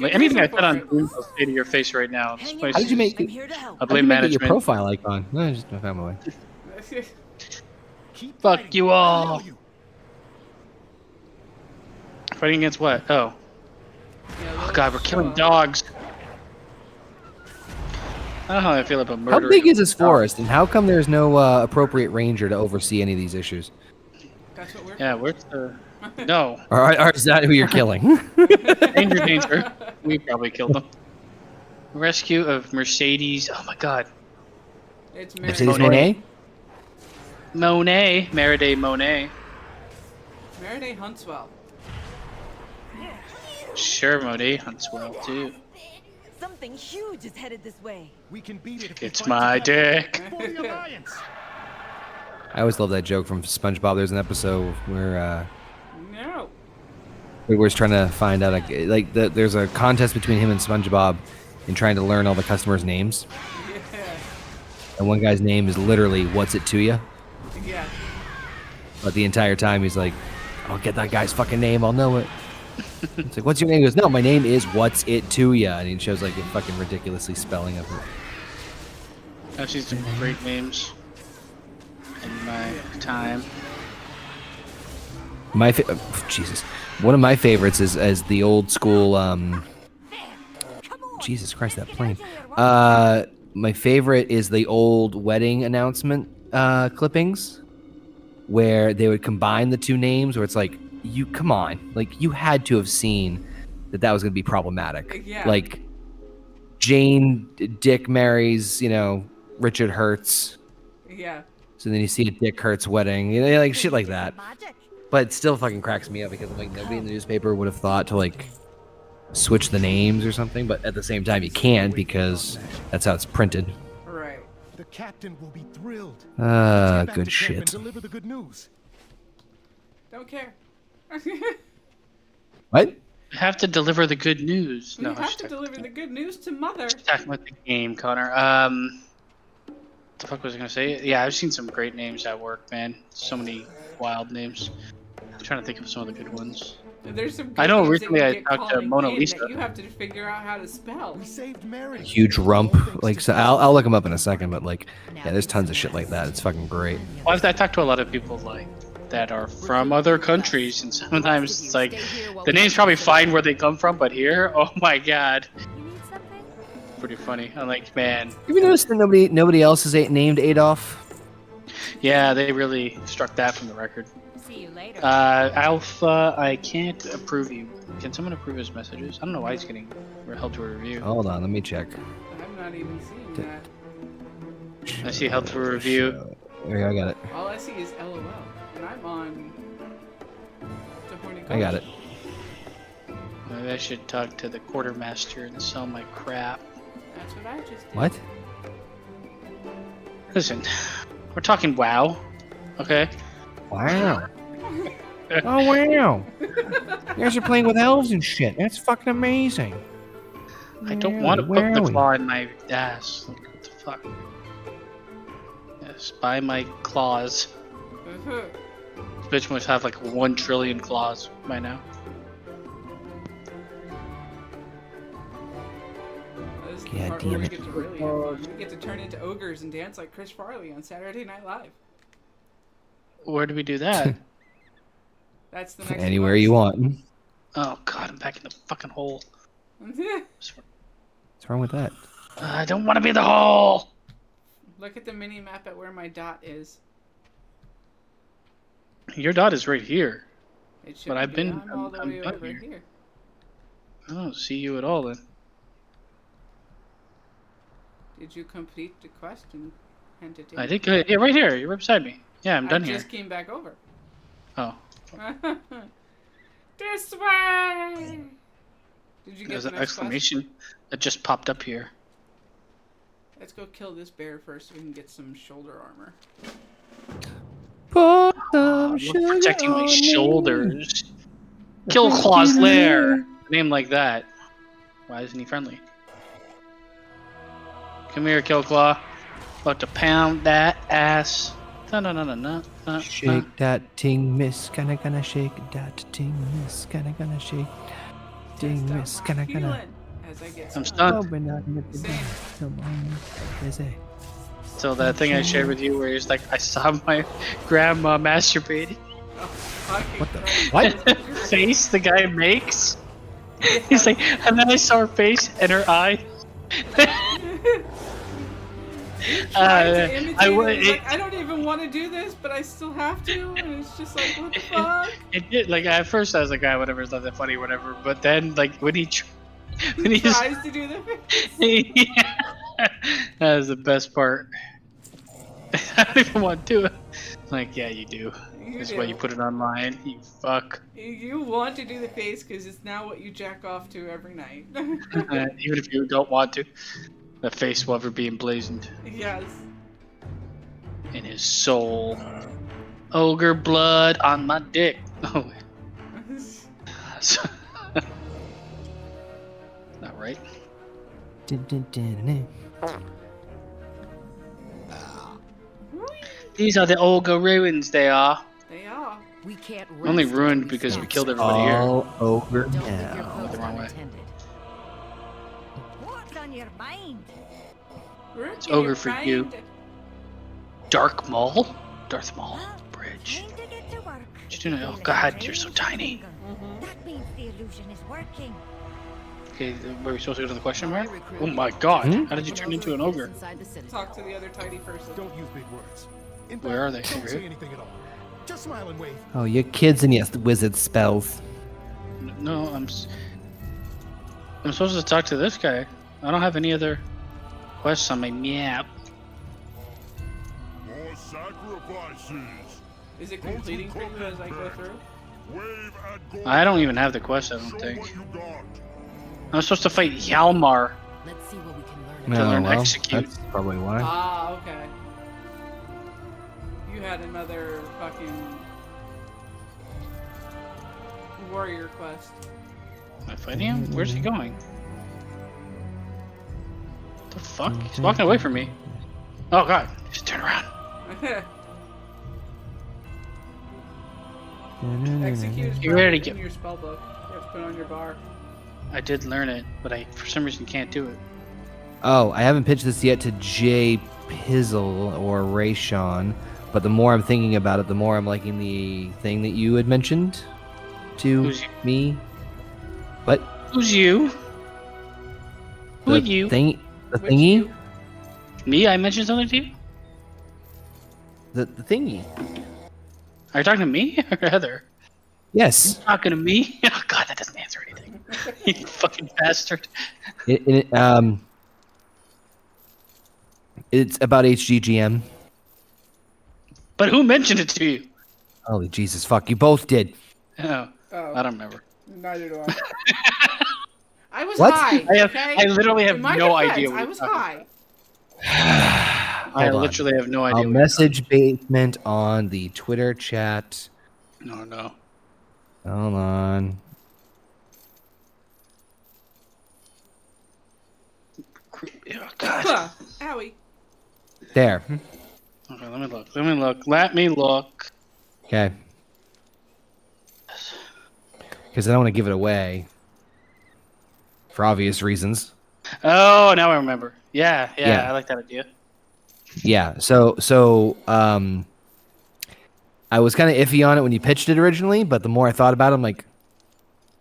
Anything I said on Zoom, I'll say to your face right now. This place How did you make it? I blame management. Your profile icon. No, I just found my way. Fuck you all. Fighting against what? Oh. Oh god, we're killing dogs. I don't know how I feel about murder. How big is this forest, and how come there's no appropriate ranger to oversee any of these issues? That's what we're where's the... No. Or is that who you're killing? Danger. We probably killed them. Rescue of Mercedes. Oh my god. It's Mercedes Monet? Merida Monet. Merida Huntswell. Sure, Monet Huntswell too. Something huge is headed this way. We can beat it if It's my dick. For the Alliance. I always love that joke from SpongeBob. There's an episode where No. we were trying to find out there's a contest between him and SpongeBob in trying to learn all the customers' names. Yeah. And one guy's name is literally "What's it to ya?" Yeah. But the entire time he's like, "I'll get that guy's fucking name. I'll know it." It's like, "What's your name?" He goes, "No, my name is What's It To Ya," and he shows like a fucking ridiculously spelling of it. I've seen some great names in my time. Jesus, one of my favorites is the old school. Jesus Christ, that plane. My favorite is the old wedding announcement clippings, where they would combine the two names. Where it's like, come on, like you had to have seen that was going to be problematic. Yeah. Like Jane Dick marries, Richard Hertz. Yeah. So then you see a Dick Hertz wedding, like shit like that. But it still fucking cracks me up because like nobody in the newspaper would have thought to like switch the names or something. But at the same time, you can't because that's how it's printed. Right. The captain will be thrilled. Good shit. Deliver the good news. Don't care. What? You have to deliver the good news. You have to deliver the good news to Mother. Talking about the game, Connor. What the fuck was I gonna say? Yeah, I've seen some great names at work, man. So many wild names. I'm trying to think of some of the good ones. There's some good I know names recently that I you get talked to calling Mona in Lisa. that you have to figure out how to spell. We saved Mary. Huge rump. Like, so I'll look them up in a second, but like, yeah, there's tons of shit like that. It's fucking great. Well, I talked to a lot of people like that are from other countries, and sometimes it's like the name's probably fine where they come from, but here, oh my god, pretty funny. I'm like, man. Have you noticed that nobody else is named Adolf? Yeah, they really struck that from the record. See you later. Alpha, I can't approve you. Can someone approve his messages? I don't know why he's getting held to a review. Hold on, let me check. I'm not even seeing that. I see held to a review. There, I got it. All I see is LOL, and I'm on the Horny Goat. I got it. Maybe I should talk to the quartermaster and sell my crap. That's what I just did. What? Listen, we're talking WoW, okay? Wow. Oh wow. You guys are playing with elves and shit. That's fucking amazing. I don't want to put the claw in my ass. Like, what the fuck? Yes, buy my claws. This bitch must have like 1 trillion claws by now. God damn it. We get to turn into ogres and dance like Chris Farley on Saturday Night Live. Where do we do that? That's the next Anywhere you want. Oh god, I'm back in the fucking hole. What's wrong with that? I don't want to be in the hole! Look at the mini map at where my dot is. Your dot is right here. It should But I've been I'm all the way done over here. here. I don't see you at all then. Did you complete the quest and hand it in? I think, yeah, right here. You're right beside me. Yeah, I'm done I here. just came back over. Oh. This way! Did you get There's the an next exclamation that just popped up here. Let's go kill this bear first so we can get some shoulder armor. Put I'm protecting my shoulders. Kill Claw's lair. A name like that. Why isn't he friendly? Come here, Killclaw. About to pound that ass. Shake that ting, miss. Gonna shake that ting, miss. Gonna shake. Ting, miss. Gonna. I'm stunned. So that thing I shared with you where he's like, I saw my grandma masturbating. What the? What? Face the guy makes. He's like, and then I saw her face and her eye. I don't even want to do this, but I still have to, and it's just like, what the fuck? It did. Like at first, I was like, whatever, it's not that funny, whatever. But then, like when he tries to do the face. Yeah, that is the best part. I don't even want to do it. Like, yeah, you do. That's why you put it online. You fuck. You want to do the face because it's now what you jack off to every night. Even if you don't want to, the face will ever be emblazoned. Yes. In his soul. Ogre blood on my dick. Oh. Not right. These are the ogre ruins. They are. They are. We can't only ruined because we killed everybody here. All over now. The wrong way. What's on your mind? It's ogre for you. Dark Maul? Darth Maul Bridge. What you doing? Oh god, you're so tiny. That means the illusion is working. Okay, were we supposed to go to the question mark? Oh my god, how did you turn into an ogre? Talk to the other tiny person. Don't use big words. Where are they? Don't say anything at all. Just smile and wave. Oh, your kids and your wizard spells. No, I'm supposed to talk to this guy. I don't have any other quests on my map. More sacrifices. Is it completing for you as I go through? I don't even have the quest, I don't think. I'm supposed to fight Hjalmar. Let's see what we can learn. To learn well, execute. that's probably why. Ah, okay. You had another fucking warrior quest. Am I fighting him? Where's he going? What the fuck? He's walking away from me. Oh god, just turn around. Execute is You ready to in get- your spell book. You have to put it on your bar. I did learn it, but I for some reason can't do it. Oh, I haven't pitched this yet to Jay Pizzle or Rayshawn, but the more I'm thinking about it, the more I'm liking the thing that you had mentioned to Who's you? me. What? Who's you? Who are The you? The Which thingy? you? Me? I mentioned something to you? The thingy. Are you talking to me or Heather? Yes. Talking to me? Oh god, that doesn't answer anything. You fucking bastard. It's about HGGM. But who mentioned it to you? Holy Jesus, fuck! You both did. Oh, Oh, I don't remember. neither do I. I was What? high. I literally have In my no defense, idea what I you're was talking high. I Hold on. literally have no idea. I'll message Basement on the Twitter chat. No. Hold on. Oh, god. Owie. There. Okay, let me look. Okay. Because I don't want to give it away. For obvious reasons. Oh, now I remember. Yeah, Yeah. I like that idea. Yeah. So I was kind of iffy on it when you pitched it originally, but the more I thought about it, I'm like,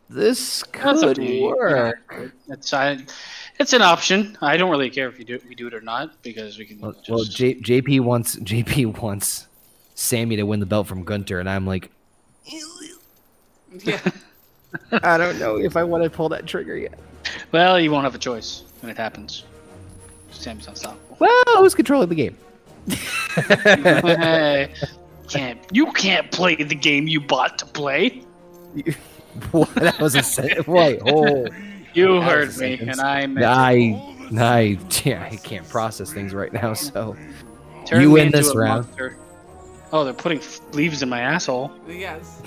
this That's up could to you. work. It's an option. I don't really care if we do it or not because we can. Well, just... JP wants Sammy to win the belt from Gunter, and I'm like, Yeah. I don't know if I want to pull that trigger yet. Well, you won't have a choice when it happens. Sam's unstoppable. Well, who's controlling the game? Hey, you can't play the game you bought to play. What? That was a sentence. Wait, oh. You That heard was a me, sentence. and I meant I can't process things right now, so Turn you me win into this a round. monster. Oh, they're putting leaves in my asshole. Yes.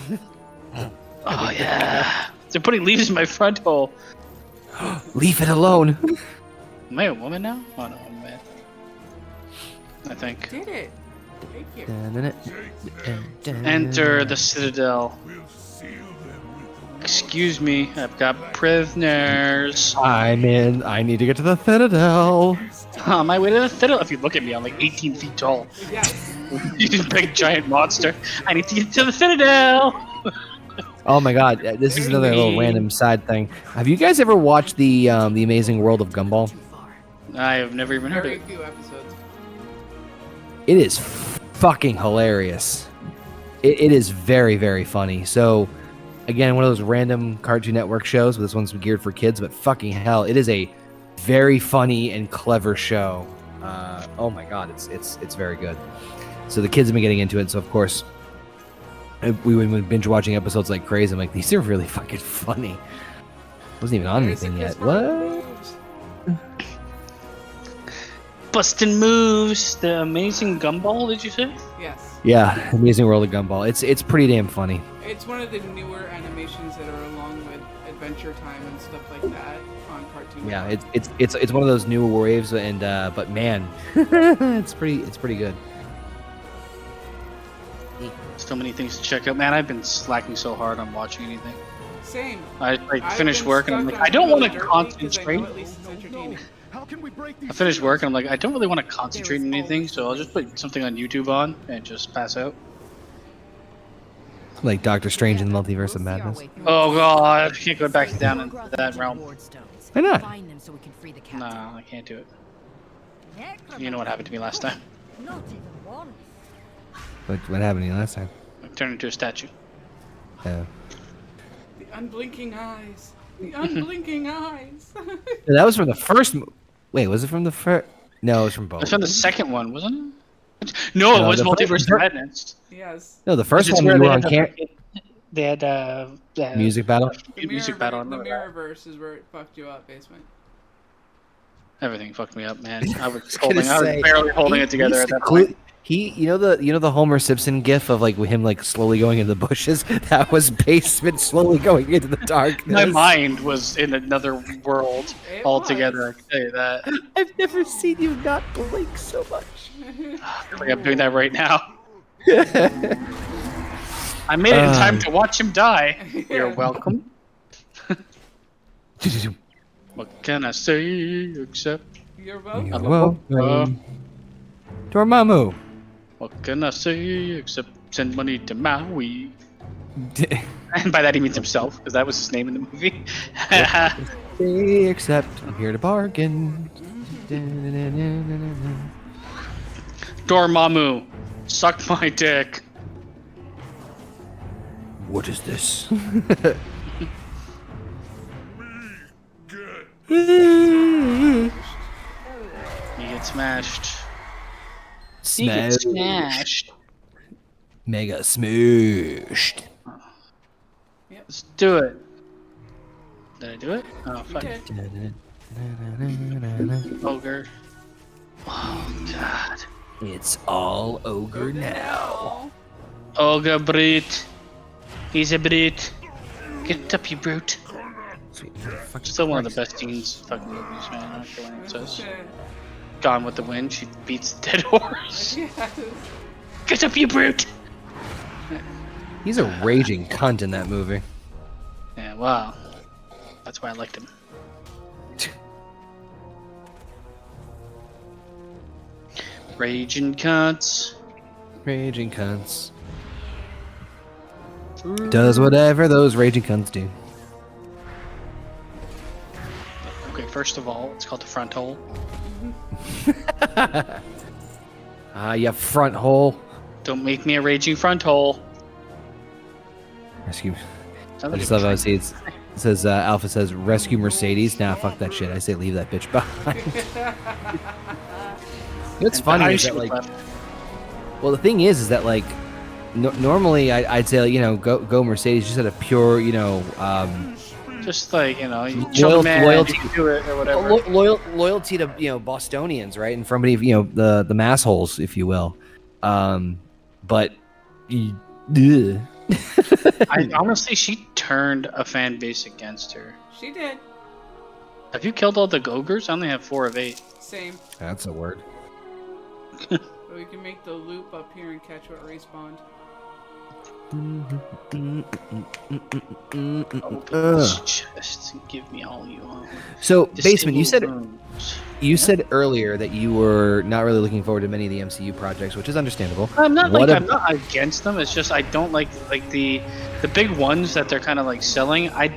Oh yeah, they're putting leaves in my front hole. Leave it alone. Am I a woman now? Oh no, I'm a man. I think. Did it. Thank you. Enter the Citadel. Excuse me, I've got prisoners. I'm in. I need to get to the Citadel. On my way to the Citadel. If you look at me, I'm like 18 feet tall. Yes. You big giant monster. I need to get to the Citadel. Oh my god, this is another little random side thing. Have you guys ever watched the Amazing World of Gumball? I have never even heard Very it. few episodes. It is fucking hilarious. It is very, very funny. So, again, one of those random Cartoon Network shows, but this one's geared for kids, but fucking hell, it is a very funny and clever show. Oh my god, it's very good. So the kids have been getting into it, so of course, we would been binge watching episodes like crazy. I'm like, these are really fucking funny. Wasn't even on anything yet. What? Bustin' moves. The Amazing Gumball, did you say? Yes. Yeah, Amazing World of Gumball. It's pretty damn funny. It's one of the newer animations that are along with Adventure Time and stuff like that on Cartoon Yeah, Network. it's one of those new waves, and but man, it's pretty good. So many things to check out. Man, I've been slacking so hard on watching anything. Same. I I've finished been work and I'm stuck like, on I don't want to Dirt because I know concentrate. at least it's entertaining. How can we break these I finished work and I'm like, I don't really want to concentrate on anything, so I'll just put something on YouTube on and just pass out. Like Doctor Strange in the Multiverse of Madness. Oh god, I can't go back down into that realm. Why not? No, I can't do it. You know what happened to me last time. Not even one. What happened to you last time? I turned into a statue. Yeah. The unblinking eyes. The unblinking eyes. That was from the first. Wait, was it from the first? No, it was from both. That's from the second one, wasn't it? No, it No, was the Multiverse first- of Madness. Yes. No, the first It's one where you they were had on camera. They had Music battle. The music battle. I The remember that. Mirrorverse is where it fucked you up, Basement. Everything fucked me up, man. I was gonna I was say, barely holding it together he's at that the clue- point. you know the Homer Simpson gif of like him like slowly going into the bushes. That was Basement slowly going into the darkness. My mind was in another world It altogether. I was. can tell you that. I've never seen you not blink so much. Like I'm doing that right now. I made it in time to watch him die. You're welcome. What can I say except You're welcome. You're welcome. Dormammu. what can I say except send money to Maui? And by that he means himself, because that was his name in the movie. Except I'm here to bargain. Dormammu, suck my dick. What is this? You get smashed. You get Smashed. smashed. Mega smooshed. Let's do it. Did I do it? Oh, fuck. Okay. Ogre. Oh, God. It's all ogre now. Ogre brute. He's a brute. Get up, you brute. Sweet. Still one of the best scenes fucking movies, man. I don't care what it says. Gone with the Wind, she beats the dead horse. Yes. Get up, you brute! He's a raging cunt in that movie. Yeah, wow. That's why I liked him. Raging cunts. Raging cunts. Does whatever those raging cunts do. Okay, first of all, it's called the front hole. You front hole. Don't make me a raging front hole. Rescue. Sounds I like just a- love how it says Alpha says rescue Mercedes. Nah, fuck that shit. I say leave that bitch behind. What's And funny behind is she that was like, left. well, the thing is that like, normally I'd say like, go Mercedes just out of pure Just like, you know, you show the man, loyalty, you can do it or whatever. Loyalty to, you know, Bostonians, right? And from, you know, the massholes, if you will. But Honestly, she turned a fan base against her. She did. Have you killed all the ogres? I only have 4 of 8. Same. That's a word. We can make the loop up here and catch what respawned. Just give me all you want. So, Basement, you Disable said earlier that you were not really looking forward to many of the MCU projects, which is understandable. I'm not against them. It's just I don't like the big ones that they're kind of like selling. I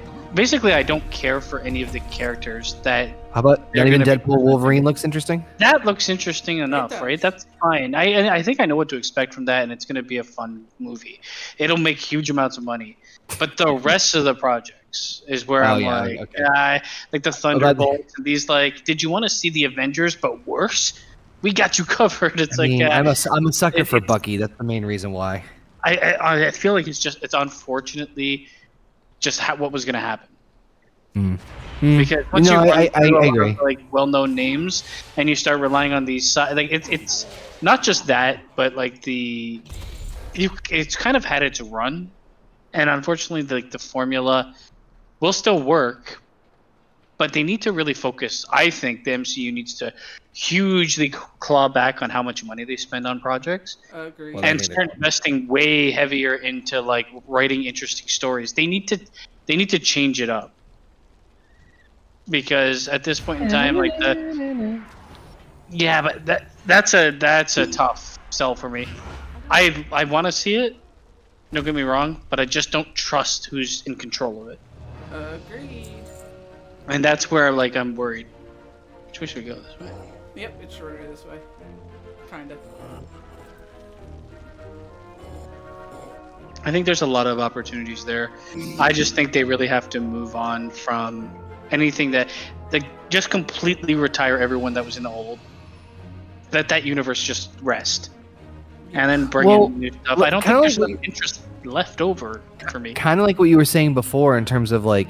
don't care for any of the characters that. How about not even Deadpool Wolverine looks interesting? That looks interesting enough, right? That's fine. I think I know what to expect from that, and it's going to be a fun movie. It'll make huge amounts of money, but the rest of the projects is where I'm like the Thunderbolts and these like. Did you want to see the Avengers but worse? We got you covered. It's I'm a sucker for Bucky. That's the main reason why. I feel like it's unfortunately just what was going to happen. Because once I agree. Like well-known names, and you start relying on these, like it's not just that, but like it's kind of had its run, and unfortunately, the formula will still work, but they need to really focus. I think the MCU needs to hugely claw back on how much money they spend on projects, and start investing way heavier into like writing interesting stories. They need to change it up. Because at this point in time, like but that's a tough sell for me. I want to see it. Don't get me wrong, but I just don't trust who's in control of it. Agreed. And that's where like I'm worried. Which way should we go? This way? Yep, it's shorter this way. Kinda. I think there's a lot of opportunities there. I just think they really have to move on from anything that just completely retire everyone that was in the old. That universe just rest, and then bring in new stuff. I don't think there's enough interest left over for me. Kind of like what you were saying before in terms of like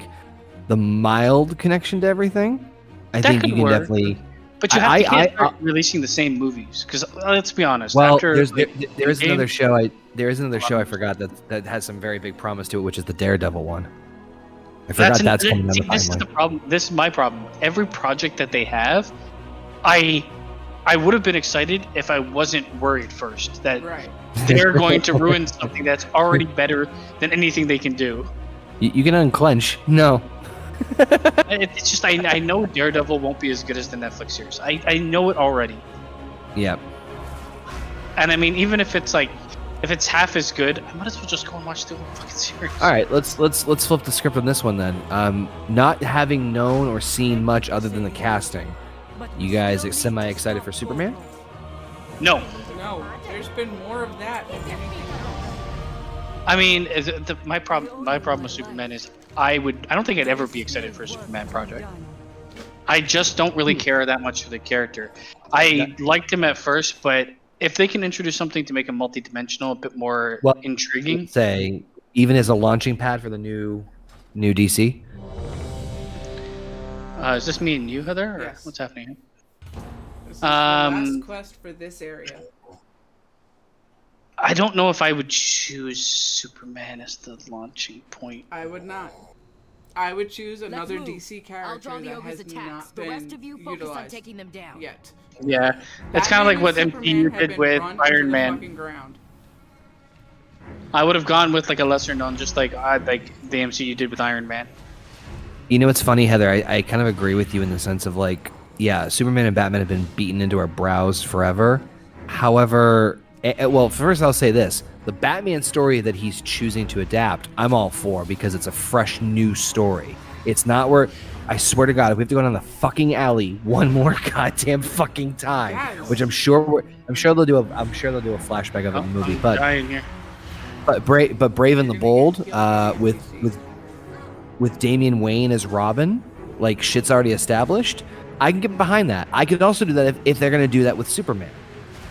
the mild connection to everything. I think you can definitely. But you have to keep releasing the same movies because let's be honest. Well, after, there is another show I forgot that has some very big promise to it, which is the Daredevil one. I forgot that's coming down the This is the problem. This is my problem. Every project that they have, I would have been excited if I wasn't worried first that they're going to ruin something that's already better than anything they can do. You can unclench. No. It's just I know Daredevil won't be as good as the Netflix series. I know it already. Yep. And I mean, even if it's like. If it's half as good, I might as well just go and watch the whole fucking series. All right, let's flip the script on this one then. Not having known or seen much other than the casting, you guys semi-excited for Superman? No. No, there's been more of that than anything else. I mean, my problem with Superman is I don't think I'd ever be excited for a Superman project. I just don't really care that much for the character. I liked him at first, but if they can introduce something to make him multi-dimensional, a bit more intriguing. Say, even as a launching pad for the new DC? Is this me and you, Heather? Or yes. What's happening? This is the last quest for this area. I don't know if I would choose Superman as the launching point. I would not. I would choose another DC character that has not been utilized on taking them down yet. Yeah, it's kind of like what MCU did with Iron Man. I would have gone with like a lesser known, just like the MCU did with Iron Man. You know what's funny, Heather? I kind of agree with you in the sense of like, yeah, Superman and Batman have been beaten into our brows forever. However, well, first I'll say this. The Batman story that he's choosing to adapt, I'm all for because it's a fresh new story. It's not where, I swear to God, if we have to go down the fucking alley one more goddamn fucking time, which I'm sure they'll do a flashback of it in the movie, but Brave and the Bold, with Damian Wayne as Robin, like shit's already established. I can get behind that. I could also do that if they're gonna do that with Superman,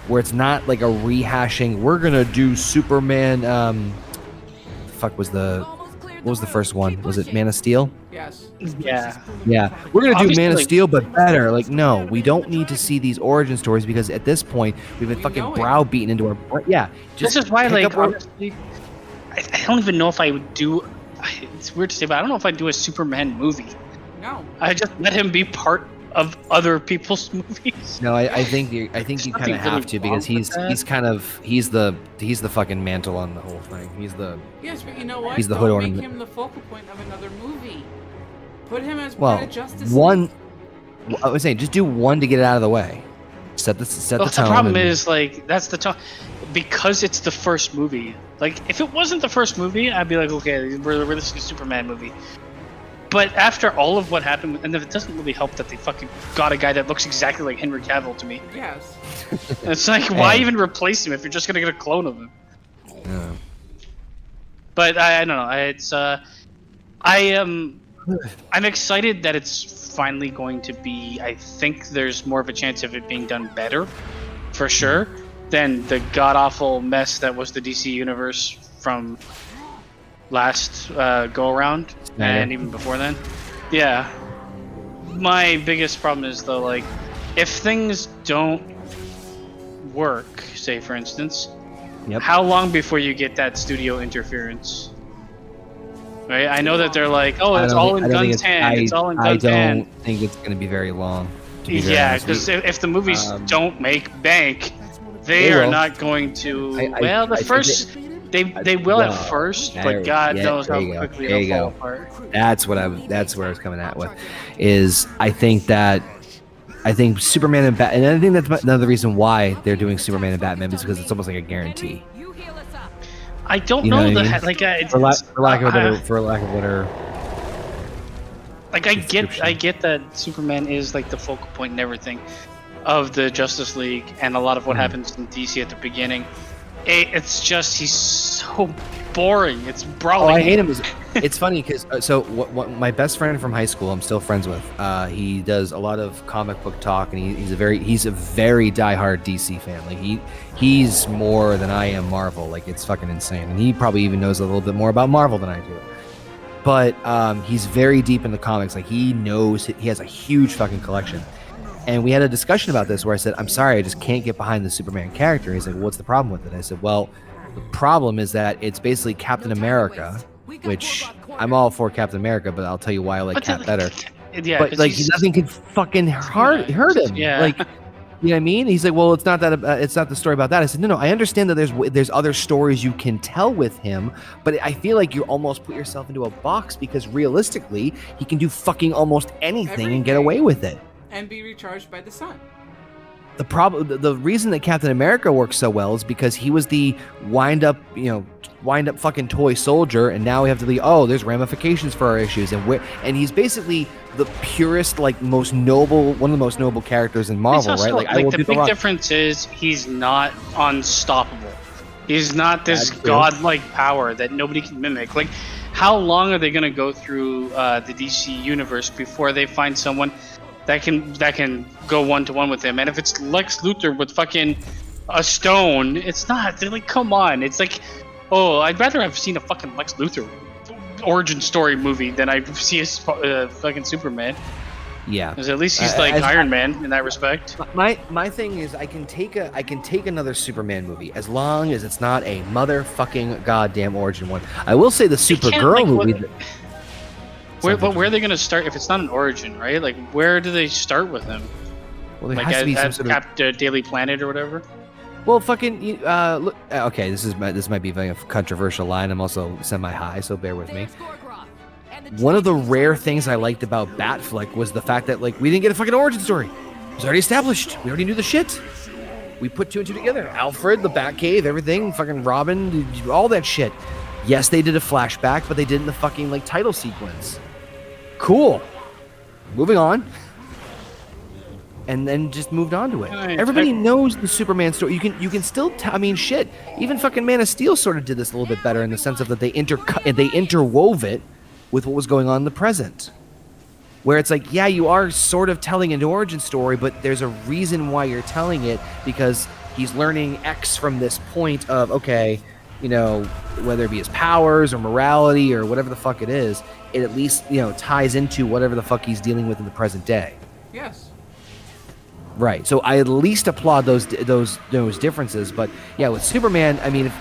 where it's not like a rehashing. We're gonna do Superman. Fuck was the what was the first one? Was it Man of Steel? Yes. Yeah. Yeah, we're gonna do Obviously, Man of like- Steel, but better. Like, no, we don't need to see these origin stories because at this point we've been fucking know it. browbeaten into our. Yeah, This is why, pick like, up where- honestly, I don't even know if I would do. It's weird to say, but I don't know if I'd do a Superman movie. No. I just let him be part of other people's movies. No, I think you kind of nothing have really to because wrong with that. he's the fucking mantle on the whole thing. He's the Yes, but you know what? He's the Don't hood make ornament. him the focal point of another movie. Put him as well part of Justice one. League. I was saying just do one to get it out of the way. Set the Well, tone. the problem and- is, like, that's the tone. Because it's the first movie. Like, if it wasn't the first movie, I'd be like, okay, we're releasing a Superman movie. But after all of what happened, and it doesn't really help that they fucking got a guy that looks exactly like Henry Cavill to me. Yes. It's like, why Hey. even replace him if you're just gonna get a clone of him? Yeah. But I don't know. It's I'm excited that it's finally going to be. I think there's more of a chance of it being done better, for sure, than the god awful mess that was the DC universe from last go around and even before then. Yeah. My biggest problem is though, like, if things don't work, say for instance, Yep. how long before you get that studio interference? Right? I know that they're like, oh, it's all in Gunn's hand. It's all in I Gunn's hand. don't think it's going to be very long. to be very Yeah, honest. because if the movies don't make bank, They they are will. not going to. I- well, the I think first they will Well, at first, there- but God yeah, knows there how you go. quickly There you it'll fall go. apart. That's where I was coming at with, is I think Superman and Batman, and I think that's another reason why they're doing Superman and Batman is because it's almost like a guarantee. I don't You know know, what I the mean? like For lack of a better, like I get that Superman is like the focal point and everything of the Justice League and a lot of what happens in DC at the beginning. It's just he's so boring. It's brawling. Oh, I hate him. It's funny because what my best friend from high school, I'm still friends with. He does a lot of comic book talk, and he's a very diehard DC fan. Like he's more than I am Marvel. Like it's fucking insane, and he probably even knows a little bit more about Marvel than I do. But he's very deep in the comics. Like he has a huge fucking collection. And we had a discussion about this where I said, I'm sorry, I just can't get behind the Superman character. He's like, well, what's the problem with it? I said, well, the problem is that it's basically Captain America, which I'm all for Captain America, but I'll tell you why I like Cap better. Yeah, But 'cause like he's- nothing can fucking hurt him. Yeah. Like, you know what I mean? He's like, well, it's not that. It's not the story about that. I said, no, I understand that there's other stories you can tell with him, but I feel like you almost put yourself into a box because realistically, he can do fucking almost anything and get away with it. And be recharged by the sun. The reason that Captain America works so well is because he was the wind up fucking toy soldier, and now we have to be, there's ramifications for our issues, and he's basically the purest, like one of the most noble characters in Marvel, also, right? Like I will the do big difference is he's not unstoppable. He's not this godlike power that nobody can mimic. Like, how long are they going to go through the DC universe before they find someone that can go one-to-one with him? And if it's Lex Luthor with fucking a stone, it's not. They're like, come on. It's like, I'd rather have seen a fucking Lex Luthor origin story movie than I see a fucking Superman. Yeah, because at least he's like Iron Man in that respect. My thing is, I can take another Superman movie as long as it's not a motherfucking goddamn origin one. I will say the Supergirl movie. Where are they going to start if it's not an origin, right? Like, where do they start with him? Well, there like has to be some at sort of Daily Planet or whatever. Well, fucking look. Okay, this might be a controversial line. I'm also semi-high, so bear with me. One of the rare things I liked about Batfleck was the fact that like we didn't get a fucking origin story. It was already established. We already knew the shit. We put two and two together. Alfred, the Batcave, everything, fucking Robin, all that shit. Yes, they did a flashback, but they did in the fucking like title sequence. Cool. Moving on. And then just moved on to it. Everybody knows the Superman story. You can still I mean, shit. Even fucking Man of Steel sort of did this a little bit better in the sense of that they interwove it with what was going on in the present. Where it's like, yeah, you are sort of telling an origin story, but there's a reason why you're telling it because he's learning X from this point of, okay, whether it be his powers or morality or whatever the fuck it is, it at least, ties into whatever the fuck he's dealing with in the present day. Yes. Right. So I at least applaud those differences. But yeah, with Superman, I mean,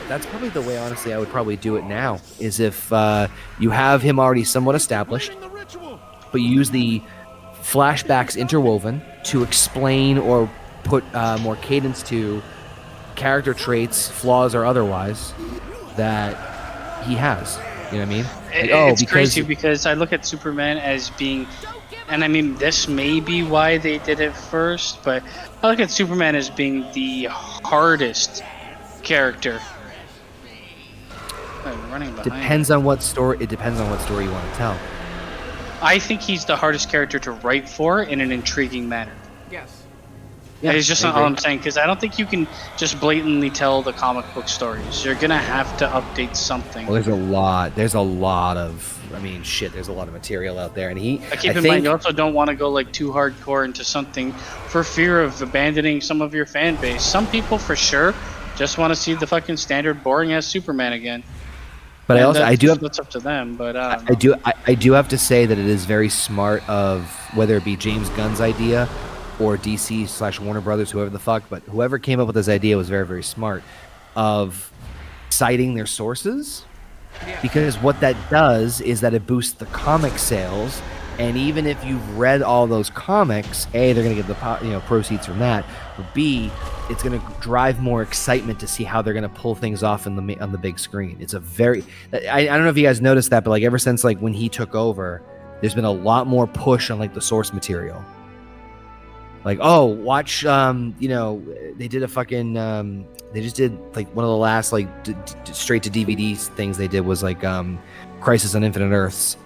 that's probably the way, honestly, I would probably do it now, is if you have him already somewhat established, but you use the flashbacks interwoven to explain or put more cadence to character traits, flaws or otherwise, that he has. You know what I mean? It's crazy because I look at Superman as being, and I mean, this may be why they did it first, but I look at Superman as being the hardest character. I'm running behind. Depends on what story. It depends on what story you want to tell. I think he's the hardest character to write for in an intriguing manner. Yes. Yeah, it's just all I'm saying, because I don't think you can just blatantly tell the comic book stories. You're gonna have to update something. Well, there's a lot of. I mean, shit. There's a lot of material out there, and keep in mind, you also don't want to go like too hardcore into something for fear of abandoning some of your fan base. Some people, for sure, just want to see the fucking standard boring ass Superman again. But that's up to them. But I do have to say that it is very smart of whether it be James Gunn's idea or DC/Warner Brothers, whoever the fuck, but whoever came up with this idea was very, very smart of citing their sources, because what that does is that it boosts the comic sales, and even if you've read all those comics, A, they're going to get the proceeds from that, but B, it's going to drive more excitement to see how they're going to pull things off on the big screen. It's a very, I don't know if you guys noticed that, but like ever since like when he took over, there's been a lot more push on like the source material. Like, oh, watch, they did a fucking, they just did like one of the last like straight to DVD things they did was like Crisis on Infinite Earths,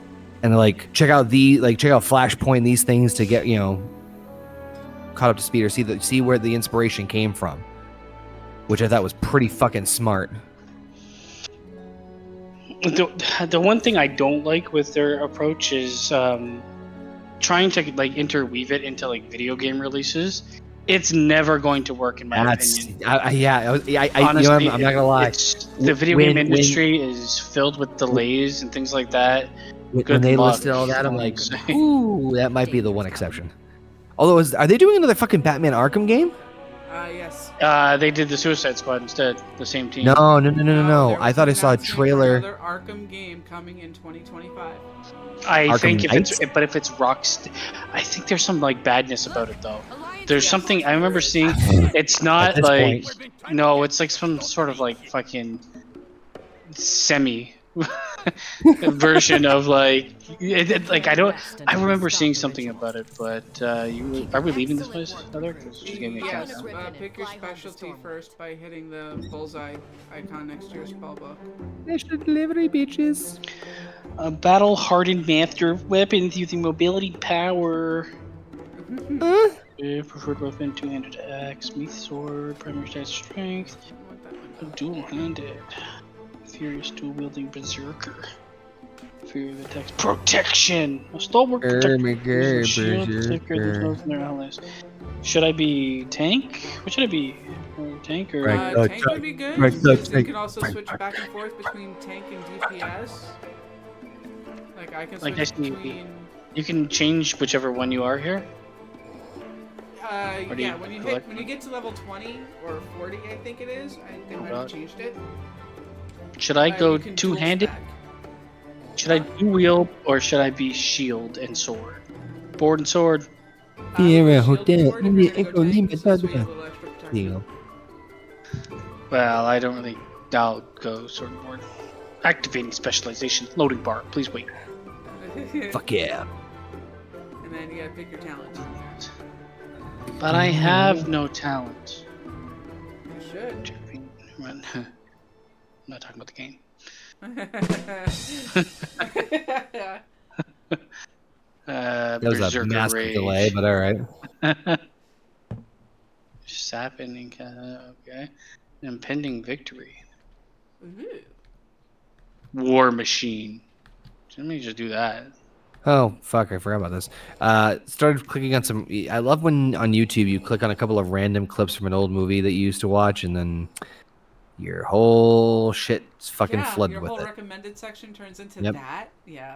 and they're like, check out Flashpoint, these things to get caught up to speed or see where the inspiration came from, which I thought was pretty fucking smart. The one thing I don't like with their approach is trying to like interweave it into like video game releases. It's never going to work in my opinion. Honestly, I'm not gonna lie. The video game industry is filled with delays and things like that. When they listed all that, I'm like, ooh, that might be the one exception. Although, are they doing another fucking Batman Arkham game? Yes. They did the Suicide Squad instead. The same team. No. I thought I saw a trailer. Another Arkham game coming in 2025. I think if it's Rockstar, I think there's some like badness about it though. There's something I remember seeing. It's not like no, it's like some sort of like fucking semi version of like I remember seeing something about it, but are we leaving this place, Heather? Yes, pick your specialty first by hitting the bullseye icon next to your spellbook. Special delivery, bitches. Battle hardened master weapons using mobility power. Preferred weapon, two-handed axe, smith sword, primary stat strength, dual-handed. Furious dual-wielding berserker. Fear of attacks. Protection! A stalwart protector. Shield thicker than those in their allies. Should I be tank? What should I be? Tank or... tank would be good. You can also switch back and forth between tank and DPS. Like I can switch between... You can change whichever one you are here? Yeah, when you get to level 20 or 40, I think it is. I think they might have changed it. Should I go two-handed? Should I do-wield or should I be shield and sword? Board and sword. Well, I don't really. I'll go sword and board. Activating specialization. Loading bar. Please wait. Fuck yeah. And then you gotta pick your talent. But I have no talent. You should. I'm not talking about the game. That was a massive delay, but alright. Sapping, okay. Impending victory. War machine. Let me just do that. Oh, fuck, I forgot about this. Started clicking on some... I love when on YouTube you click on a couple of random clips from an old movie that you used to watch, and then your whole shit's fucking flooded your with whole it. recommended section turns into Yep. that. Yeah.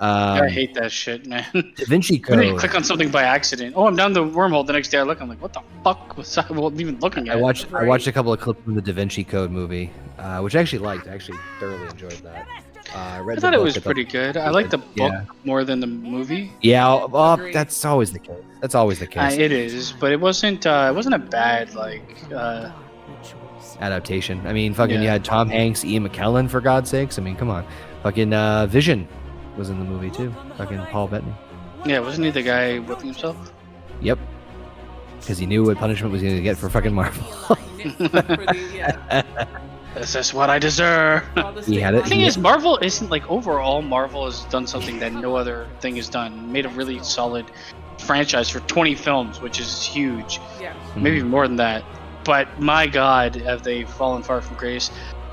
I hate that shit, man. Da Vinci When you Code. click on something by accident. Oh, I'm down the wormhole. The next day I look, I'm like, what the fuck was I even looking at? I watched a couple of clips from the Da Vinci Code movie, which I actually liked. I actually thoroughly enjoyed that. I thought it was pretty good. I like the book Yeah. more than the movie. Yeah, well, that's always the case. That's always the case. It is, but it wasn't a bad Adaptation. I mean, fucking, Yeah. you had Tom Hanks, Ian McKellen, for God's sakes. I mean, come on. Fucking Vision was in the movie too. Fucking Paul Bettany. Yeah, wasn't he the guy whipping himself? Yep. Because he knew what punishment was going to get for fucking Marvel. This is what I deserve. He had it. The thing is, Marvel isn't like overall. Marvel has done something that no other thing has done. Made a really solid franchise for 20 films, which is huge. Yeah. Maybe even more than that. But my God, have they fallen far from grace?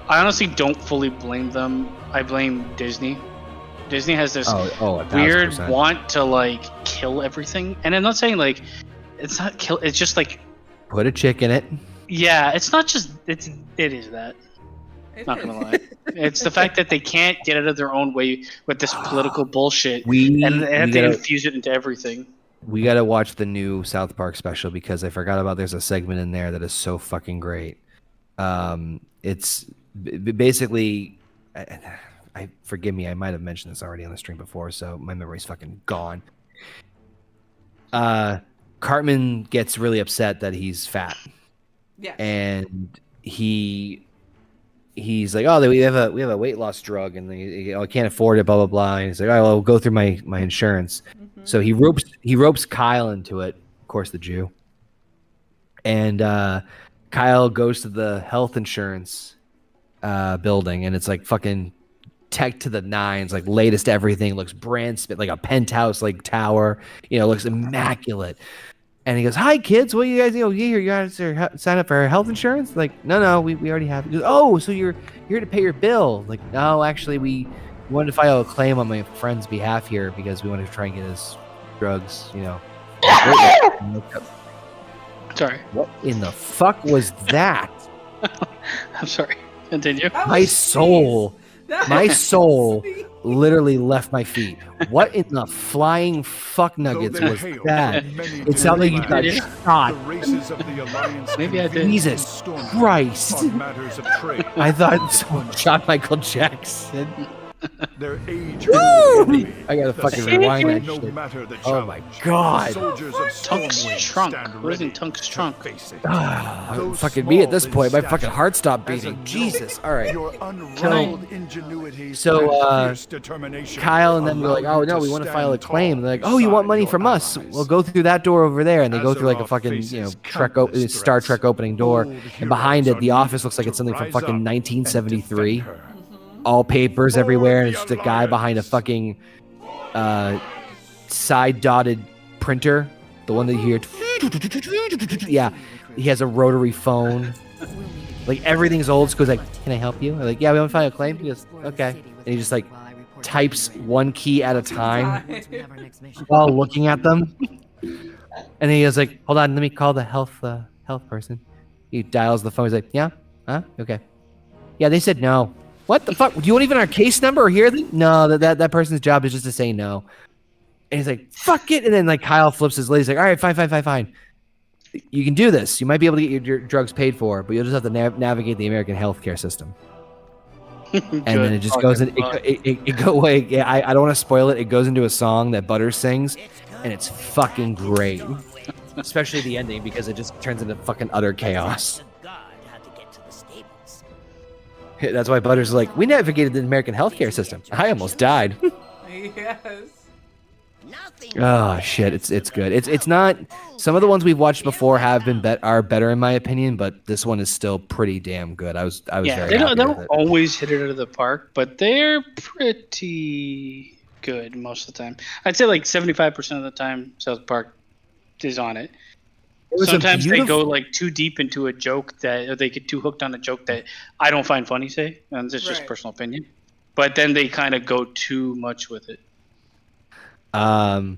I honestly don't fully blame them. I blame Disney. Disney has this weird 1000%. want to like kill everything, and I'm not saying like it's not kill. It's just like Put a chick in it. yeah, it's not just it is that. Not gonna lie, it's the fact that they can't get out of their own way with this political bullshit, and they have to infuse it into everything. We gotta watch the new South Park special because I forgot about. There's a segment in there that is so fucking great. It's basically, I forgive me, I might have mentioned this already on the stream before, so my memory's fucking gone. Cartman gets really upset that he's fat. Yeah. And he's like, oh, we have a weight loss drug, and I can't afford it, blah blah blah. And he's like, oh, I'll go through my insurance. Mm-hmm. So he ropes Kyle into it, of course, the Jew. And Kyle goes to the health insurance building, and it's like fucking tech to the nines, like latest everything, looks brand spanking, like a penthouse like tower, looks immaculate. And he goes, "Hi kids, what you guys you guys are sign up for health insurance?" Like, no, we already have it. He goes, "Oh, so you're here to pay your bill?" Like, no, actually we wanted to file a claim on my friend's behalf here because we wanted to try and get his drugs, Sorry. What in the fuck was that? I'm sorry. Continue. My soul literally left my feet. What in the flying fuck nuggets was that? It sounded like you got shot. Maybe I did. Jesus Christ. I thought someone shot Michael Jackson. Their age. I gotta fucking rewind that shit. Oh my god. Tunk's trunk. What is in Tunk's trunk? Fucking me at this point. My fucking heart stopped beating. Jesus. All right. So Kyle and them were like, oh no, we want to file a claim. They're like, oh, you want money from us? We'll go through that door over there. And they go through like a fucking Star Trek opening door. And behind it, the office looks like it's something from fucking 1973. All papers everywhere, and it's just a guy behind a fucking side dotted printer, the one that you hear. Yeah, he has a rotary phone. Like everything's old school. He's like, "Can I help you?" I'm like, "Yeah, we want to file a claim." He goes, "Okay," and he just like types one key at a time while looking at them. And then he goes like, "Hold on, let me call the health person." He dials the phone. He's like, "Yeah, huh? Okay, yeah." They said no. What the fuck? Do you want even our case number or hear them? No, that person's job is just to say no. And he's like, fuck it. And then like Kyle flips his lid. He's like, all right, fine. You can do this. You might be able to get your drugs paid for, but you'll just have to navigate the American healthcare system. And then it just goes in. It go away. Yeah, I don't want to spoil it. It goes into a song that Butters sings, and it's fucking great. Especially the ending because it just turns into fucking utter chaos. That's why Butters is like, we navigated the American healthcare system. I almost died. Yes. Oh shit, it's good. It's not. Some of the ones we've watched before are better in my opinion, but this one is still pretty damn good. I was very happy they don't with it. always hit it out of the park, but they're pretty good most of the time. I'd say like 75% of the time, South Park is on it. Sometimes they go like too deep into a joke or they get too hooked on a joke that I don't find funny, say, and it's just personal opinion. But then they kind of go too much with it. Hold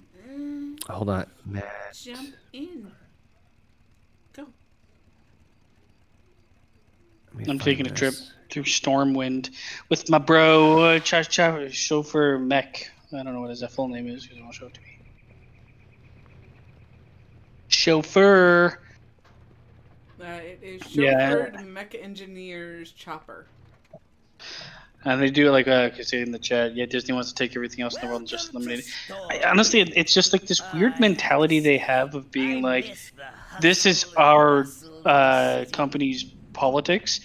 on, Matt. Jump in. Go. I'm taking a trip through Stormwind with my bro, chauffeur Mech. I don't know what his full name is because it won't show it to me. Chauffeur. It is chauffeured mech engineer's chopper. And they do like say in the chat, yeah, Disney wants to take everything else in the world and just eliminate it. Honestly, it's just like this weird mentality they have of being like, this is our company's politics,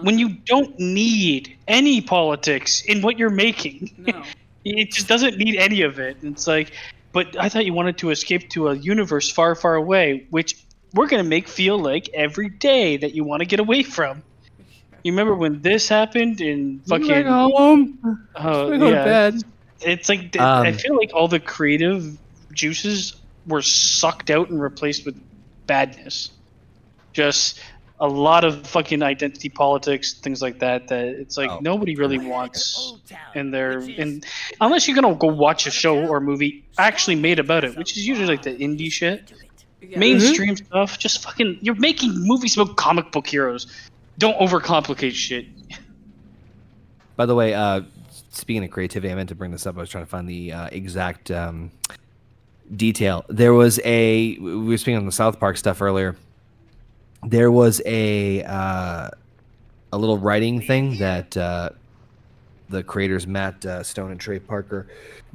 when you don't need any politics in what you're making. No. It just doesn't need any of it. It's like, but I thought you wanted to escape to a universe far, far away, which we're going to make feel like every day that you want to get away from. You remember when this happened in fucking home? Oh go to yeah, bed. It's like I feel like all the creative juices were sucked out and replaced with badness. Just a lot of fucking identity politics, things like that. That it's like nobody really wants in their unless you're gonna go watch a show or movie actually made about it, which is usually like the indie shit. Yeah. Mainstream stuff, just fucking. You're making movies about comic book heroes. Don't overcomplicate shit. By the way, speaking of creativity, I meant to bring this up. I was trying to find the exact detail. There was we were speaking on the South Park stuff earlier. There was a little writing thing that the creators Matt Stone and Trey Parker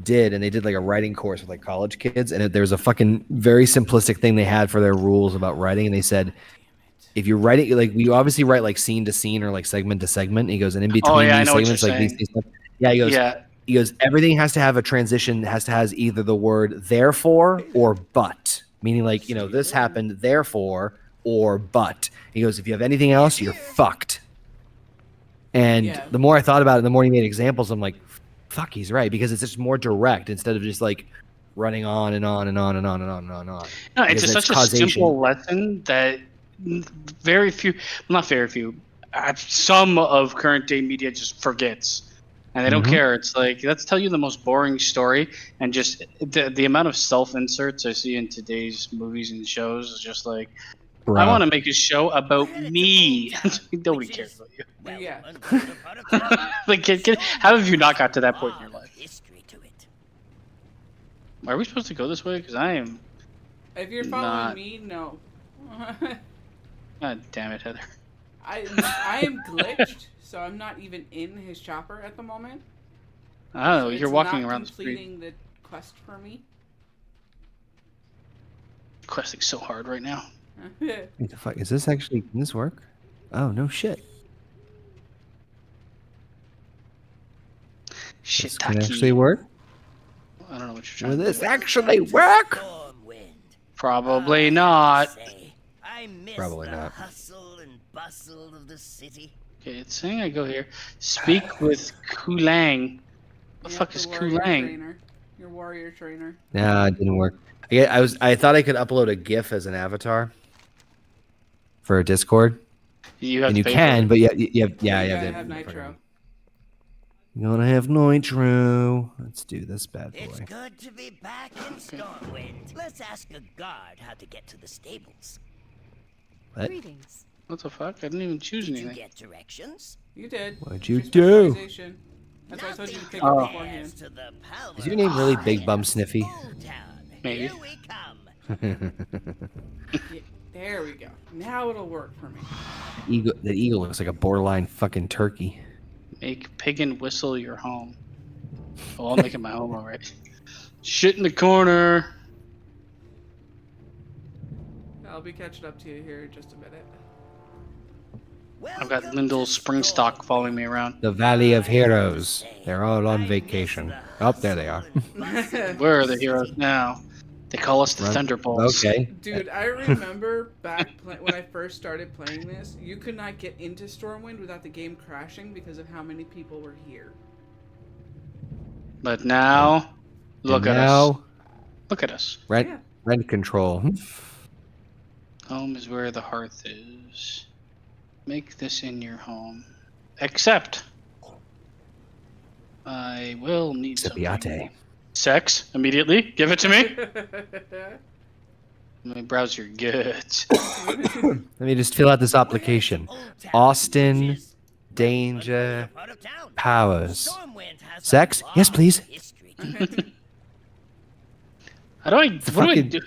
did, and they did like a writing course with like college kids, and there was a fucking very simplistic thing they had for their rules about writing, and they said, if you're writing, like, we obviously write like scene to scene or like segment to segment. He goes, and in between these segments, like these stuff. Yeah, he goes, everything has to have a transition, has either the word therefore or but, meaning like, you know, this happened, therefore, or but. He goes, if you have anything else, you're fucked. And the more I thought about it, the more he made examples, I'm like, fuck, he's right, because it's just more direct instead of just like running on and on and on and on and on and on and on. No, it's just such a simple lesson that very few, well, not very few, some of current day media just forgets, and they don't care. It's like, let's tell you the most boring story, and just the amount of self inserts I see in today's movies and shows is just like, I want to make a show about me. Nobody cares about you. Yeah. Like, how have you not got to that point in your life? Are we supposed to go this way? Because I am. If you're following me, no. God damn it, Heather. I am glitched, so I'm not even in his chopper at the moment. Oh, So you're walking around the completing street. the quest for me. Questing so hard right now. What the fuck? Is this actually, can this work? Oh, no shit. Shit, this can actually work? I don't know what you're trying to do. Will this actually work? Probably not. Probably not. Hustle and bustle of the city. Okay, it's saying I go here. Speak with Kulang. What the fuck is Kulang? Your warrior trainer. Nah, it didn't work. I thought I could upload a GIF as an avatar for a Discord. You have and you to can, but you have You have Nitro. You wanna have Nitro? Let's do this bad boy. It's good to be back in Stormwind. Let's ask a guard how to get to the stables. What? Greetings. What the fuck? I didn't even choose Did anything. you get directions? You did. What'd you Your do? specialization. That's why I told you to pick up beforehand. Is your name really Big Bum Sniffy? Maybe. Here we come. Yeah, there we go. Now it'll work for me. The eagle looks like a borderline fucking turkey. Make pig and whistle your home. Oh, I'll make it my home, alright. Shit in the corner. I'll be catching up to you here in just a minute. I've got Lyndall Springstock following me around. The Valley of Heroes. They're all on vacation. Oh, there they are. Where are the heroes now? They call us the Thunderbolts. Okay. Dude, I remember back when I first started playing this, you could not get into Stormwind without the game crashing because of how many people were here. But now, look at us. Look at us. Rent control. Home is where the hearth is. Make this in your home. Except, I will need something. Sex, immediately. Give it to me. Let me browse your goods. Let me just fill out this application. Austin, danger, powers. Sex? Yes, please. How do I? What do I do?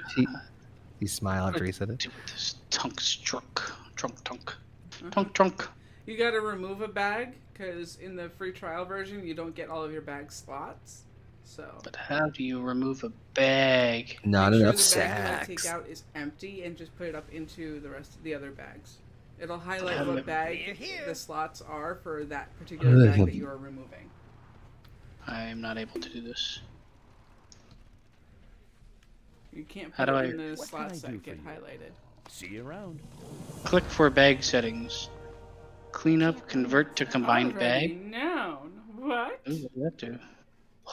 He smiled after he said it. Do with this trunk. You gotta remove a bag, because in the free trial version, you don't get all of your bag slots. So. But how do you remove a bag? Not Make enough sure the bag you want to sex. take out is empty, and just put it up into the rest of the other bags. It'll highlight what bag the slots are for that particular bag that you are removing. I am not able to do this. You can't How put do it I- in the What slots can I do that get for you? highlighted. See you around. Click for bag settings. Clean up, convert to combined Already bag. known. What? Ooh, what does that do?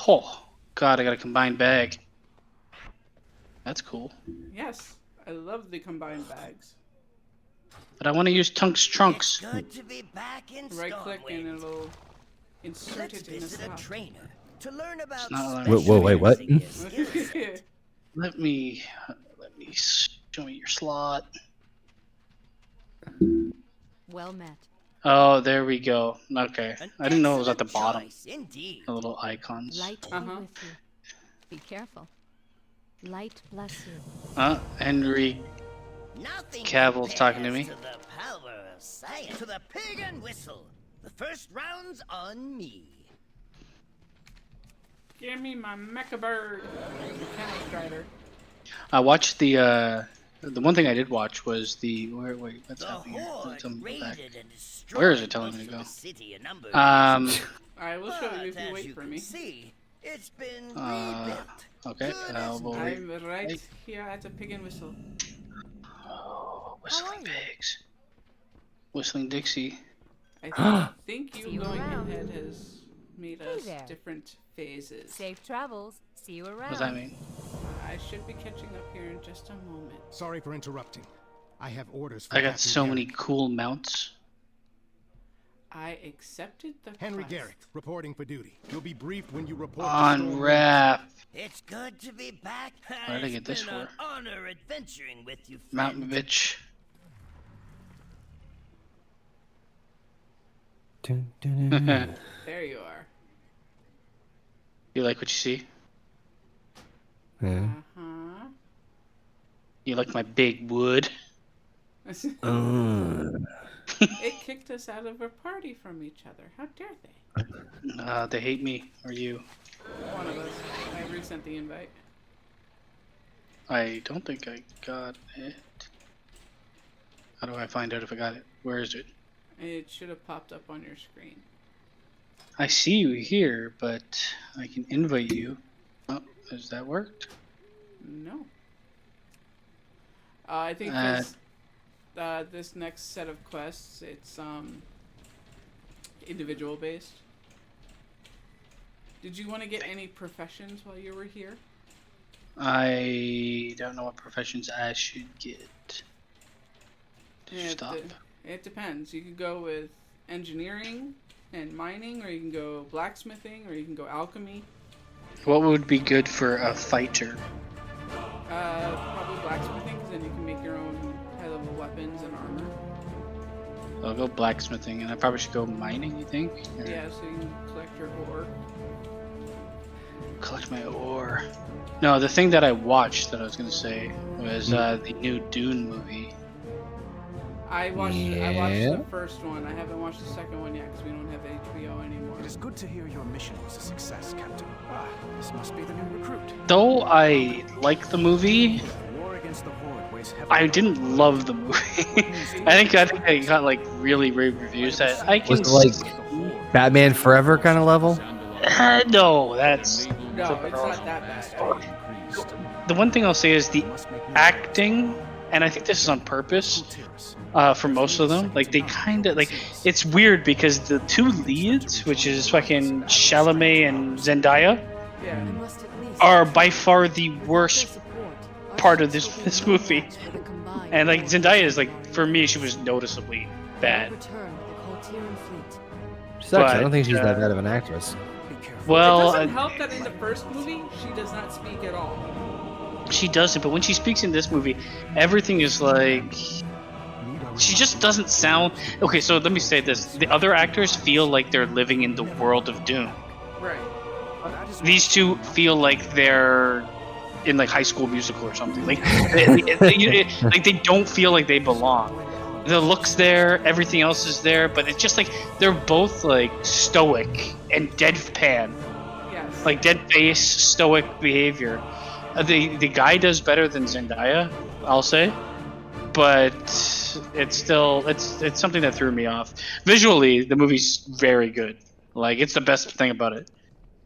Oh, God, I got a combined bag. That's cool. Yes, I love the combined bags. But I want to use trunks. Good to be back in Right click and Stormwind. it'll insert Let's it in a visit a slot. trainer to learn about not allowed. Whoa, wait, what? specializing your skill set. Let me show me your slot. Well met. Oh, there we go. Okay, An I didn't know it was at the excellent bottom. choice, Indeed. The little icons. Light be Uh-huh. with you. Be careful. Light bless you. Henry Nothing Cavill's talking to compares me. To the power of science. To the pig and whistle. The first round's on me. Give me my mecha bird. Mechanic strider. I watched the one thing I did watch was the wait, what's The happening here? Horde Tell me to go back. raided and destroyed Where is it telling me most to of go? the city a number of Um, years ago. I will show you if But you as wait you for can me. See, it's been Uh, rebuilt. okay, Good as we'll new. I'm right here at the pig and whistle. Oh, whistling pigs. Whistling Dixie. I think See you you going around. ahead has made Hey us there. different phases. Safe travels. See you around. What does that mean? I should be catching up here in just a moment. Sorry for interrupting. I have orders for I got Captain so many Garrick. cool mounts. I accepted the Henry quest. Garrick, reporting for duty. You'll be briefed when you report to On Stormwind. wrap. It's good to be back. Where did I get this It's been an for? honor adventuring with you, friend. Mountain bitch. There you are. You like what you see? Yeah. Uh-huh. You like my big wood? It kicked us out of a party from each other. How dare they? They hate me or you. One of us. I resent the invite. I don't think I got it. How do I find out if I got it? Where is it? It should have popped up on your screen. I see you here, but I can invite you. Oh, has that worked? No. I think this next set of quests, it's individual based. Did you want to get any professions while you were here? I don't know what professions I should get. Did you It- stop? It depends. You could go with engineering and mining, or you can go blacksmithing, or you can go alchemy. What would be good for a fighter? Probably blacksmithing, because then you can make your own high-level weapons and armor. I'll go blacksmithing, and I probably should go mining, you think? Or Yeah, so you can collect your ore. collect my ore. No, the thing that I watched that I was going to say was the new Dune movie. I watched Yeah. the first one. I haven't watched the second one yet because we don't have HBO anymore. It is good to hear your mission was a success, Captain. Ah, this must be the new recruit. Though I like the movie, War against the Horde weighs heavily. I didn't love the movie. I think I got like really rave reviews that I can. Was it like Batman Forever kind of level? No, that's No, it's not that bad. the one thing I'll say is the acting, and I think this is on purpose. For most of them, like they kind of like it's weird because the two leads, which is fucking Chalamet and Zendaya, Yeah. are by far the worst part of this movie. And like Zendaya is like, for me, she was noticeably bad. She's actually, I don't think she's that bad of an actress. Well, It doesn't help that in the first movie she does not speak at all. she does it, but when she speaks in this movie, everything is like she just doesn't sound okay. So let me say this: the other actors feel like they're living in the world of Doom. Right. These two feel like they're in like High School Musical or something. Like like they don't feel like they belong. The looks there, everything else is there, but it's just like they're both like stoic and deadpan. Yes. Like dead face, stoic behavior. The guy does better than Zendaya, I'll say, but it's still it's something that threw me off. Visually, the movie's very good. Like it's the best thing about it.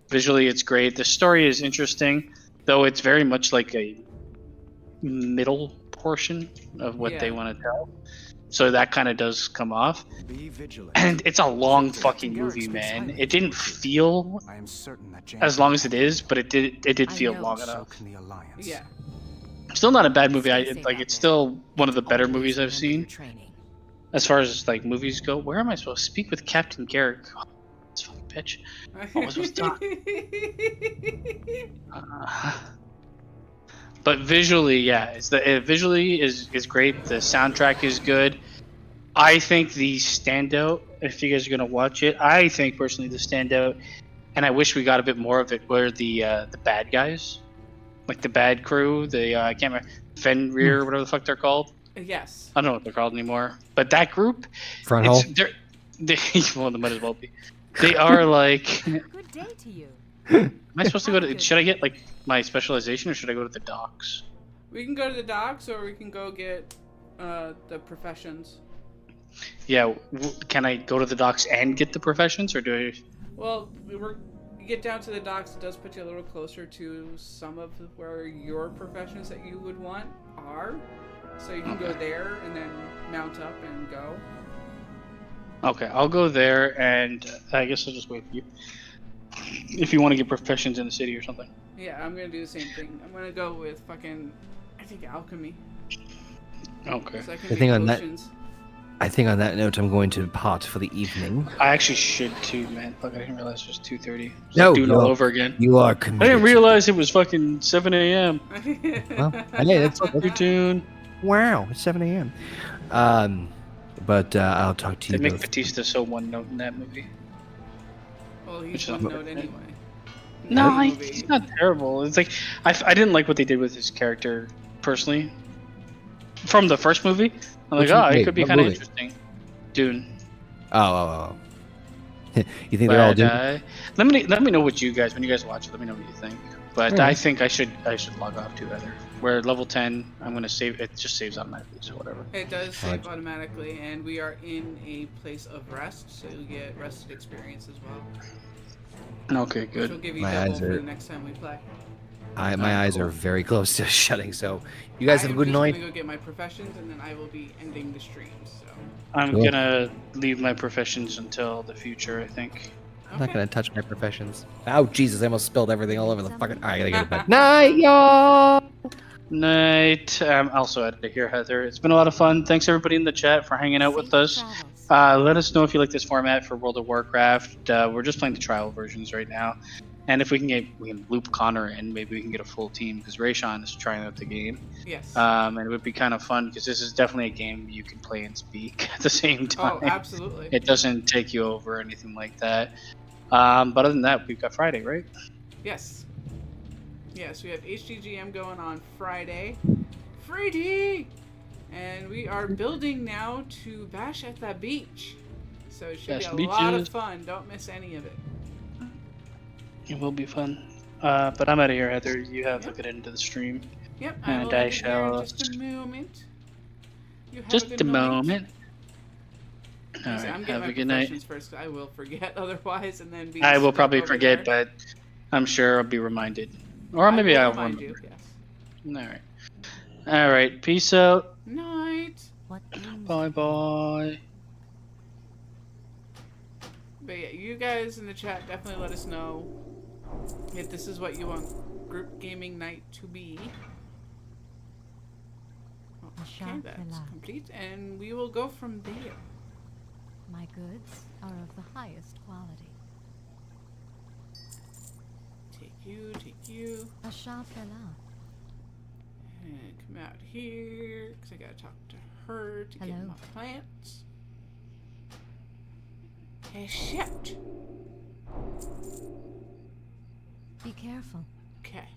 Visually, it's great. The story is interesting, though it's very much like a middle portion of what they want to tell. So that kind of does come off. Be vigilant. And it's a long fucking movie, man. It didn't feel I am certain that as long as it is, but it did feel long enough. can the Alliance. Yeah. Still not a bad movie. It's still one of the better movies I've seen. As far as like movies go, where am I supposed to speak with Captain Garrick? Oh, this fucking bitch. What was I supposed to talk? But visually, yeah, visually is great. The soundtrack is good. I think the standout, if you guys are gonna watch it, I think personally the standout, and I wish we got a bit more of it, were the bad guys, like the bad crew. I can't remember Fenrir, whatever the fuck they're called. Yes. I don't know what they're called anymore. But that group, Front hole. Well, they might as well be. They are like. Good day to you. Am I supposed to go to? Should I get like my specialization, or should I go to the docks? We can go to the docks, or we can go get the professions. Yeah, can I go to the docks and get the professions, or do I? Well, you get down to the docks. It does put you a little closer to some of where your professions that you would want are. So you can go there and then mount up and go. Okay, I'll go there, and I guess I'll just wait for you. If you want to get professions in the city or something. Yeah, I'm gonna do the same thing. I'm gonna go with fucking, I think alchemy. Okay. So I can I think on that note, I'm going to depart for the evening. I actually should too, man. Fuck, I didn't realize it was 2:30. No, doing it all over again. You are committed. I didn't realize it was fucking 7 a.m. Well, hey, that's your tune. Wow, it's 7 a.m. But I'll talk to you. They make both. Batista so one note in that movie. Well, he's one note anyway. No, he's not terrible. It's like I didn't like what they did with his character personally. From the first movie, I'm like, it could be kind of interesting. Dune. Oh. You think they're all Dune? Let me know what you guys, when you guys watch it, let me know what you think. But I think I should log off to Heather. We're at level 10. I'm gonna save it. Just saves automatically, so whatever. It does save automatically, and we are in a place of rest, so you get rested experience as well. Okay, good. Which will give you double for the next time we play. My eyes are very close to shutting, so you guys have a good night. I'm just gonna go get my professions, and then I will be ending the stream. So I'm gonna leave my professions until the future, I think. I'm not gonna touch my professions. Oh Jesus! I almost spilled everything all over the fucking. All right, I gotta go to bed. Night, y'all. Night. I'm also out of here, Heather. It's been a lot of fun. Thanks everybody in the chat for hanging out with us. Let us know if you like this format for World of Warcraft. We're just playing the trial versions right now, and if we can loop Connor in, maybe we can get a full team because Rayshawn is trying out the game. Yes. And it would be kind of fun because this is definitely a game you can play and speak at the same time. Oh, absolutely. It doesn't take you over or anything like that. But other than that, we've got Friday, right? Yes. Yes, we have HGGM going on Friday. And we are building now to bash at the beach. So it should be a lot of fun. Don't miss any of it. It will be fun. But I'm out of here, Heather. You have a good end to the stream. Yep, and I shall. Just a moment. Just a moment. All right, I'm getting my professions first. I will forget otherwise, and then be. I will probably forget, but I'm sure I'll be reminded. Or maybe I'll remind you. Yes. All right. Peace out. Night. Bye bye. But yeah, you guys in the chat definitely let us know if this is what you want group gaming night to be. Okay, that's complete, and we will go from there. My goods are of the highest quality. Take you. A Shah Fela. I'm out here because I gotta talk to her to get my plants. Okay, shit. Be careful. Okay.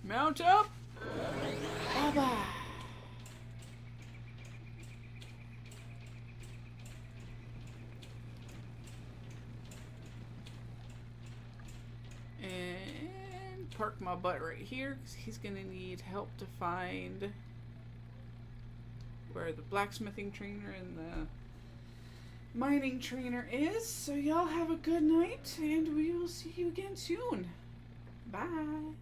Mount up. Bye-bye. And park my butt right here because he's gonna need help to find where the blacksmithing trainer and the mining trainer is. So y'all have a good night and we will see you again soon. Bye.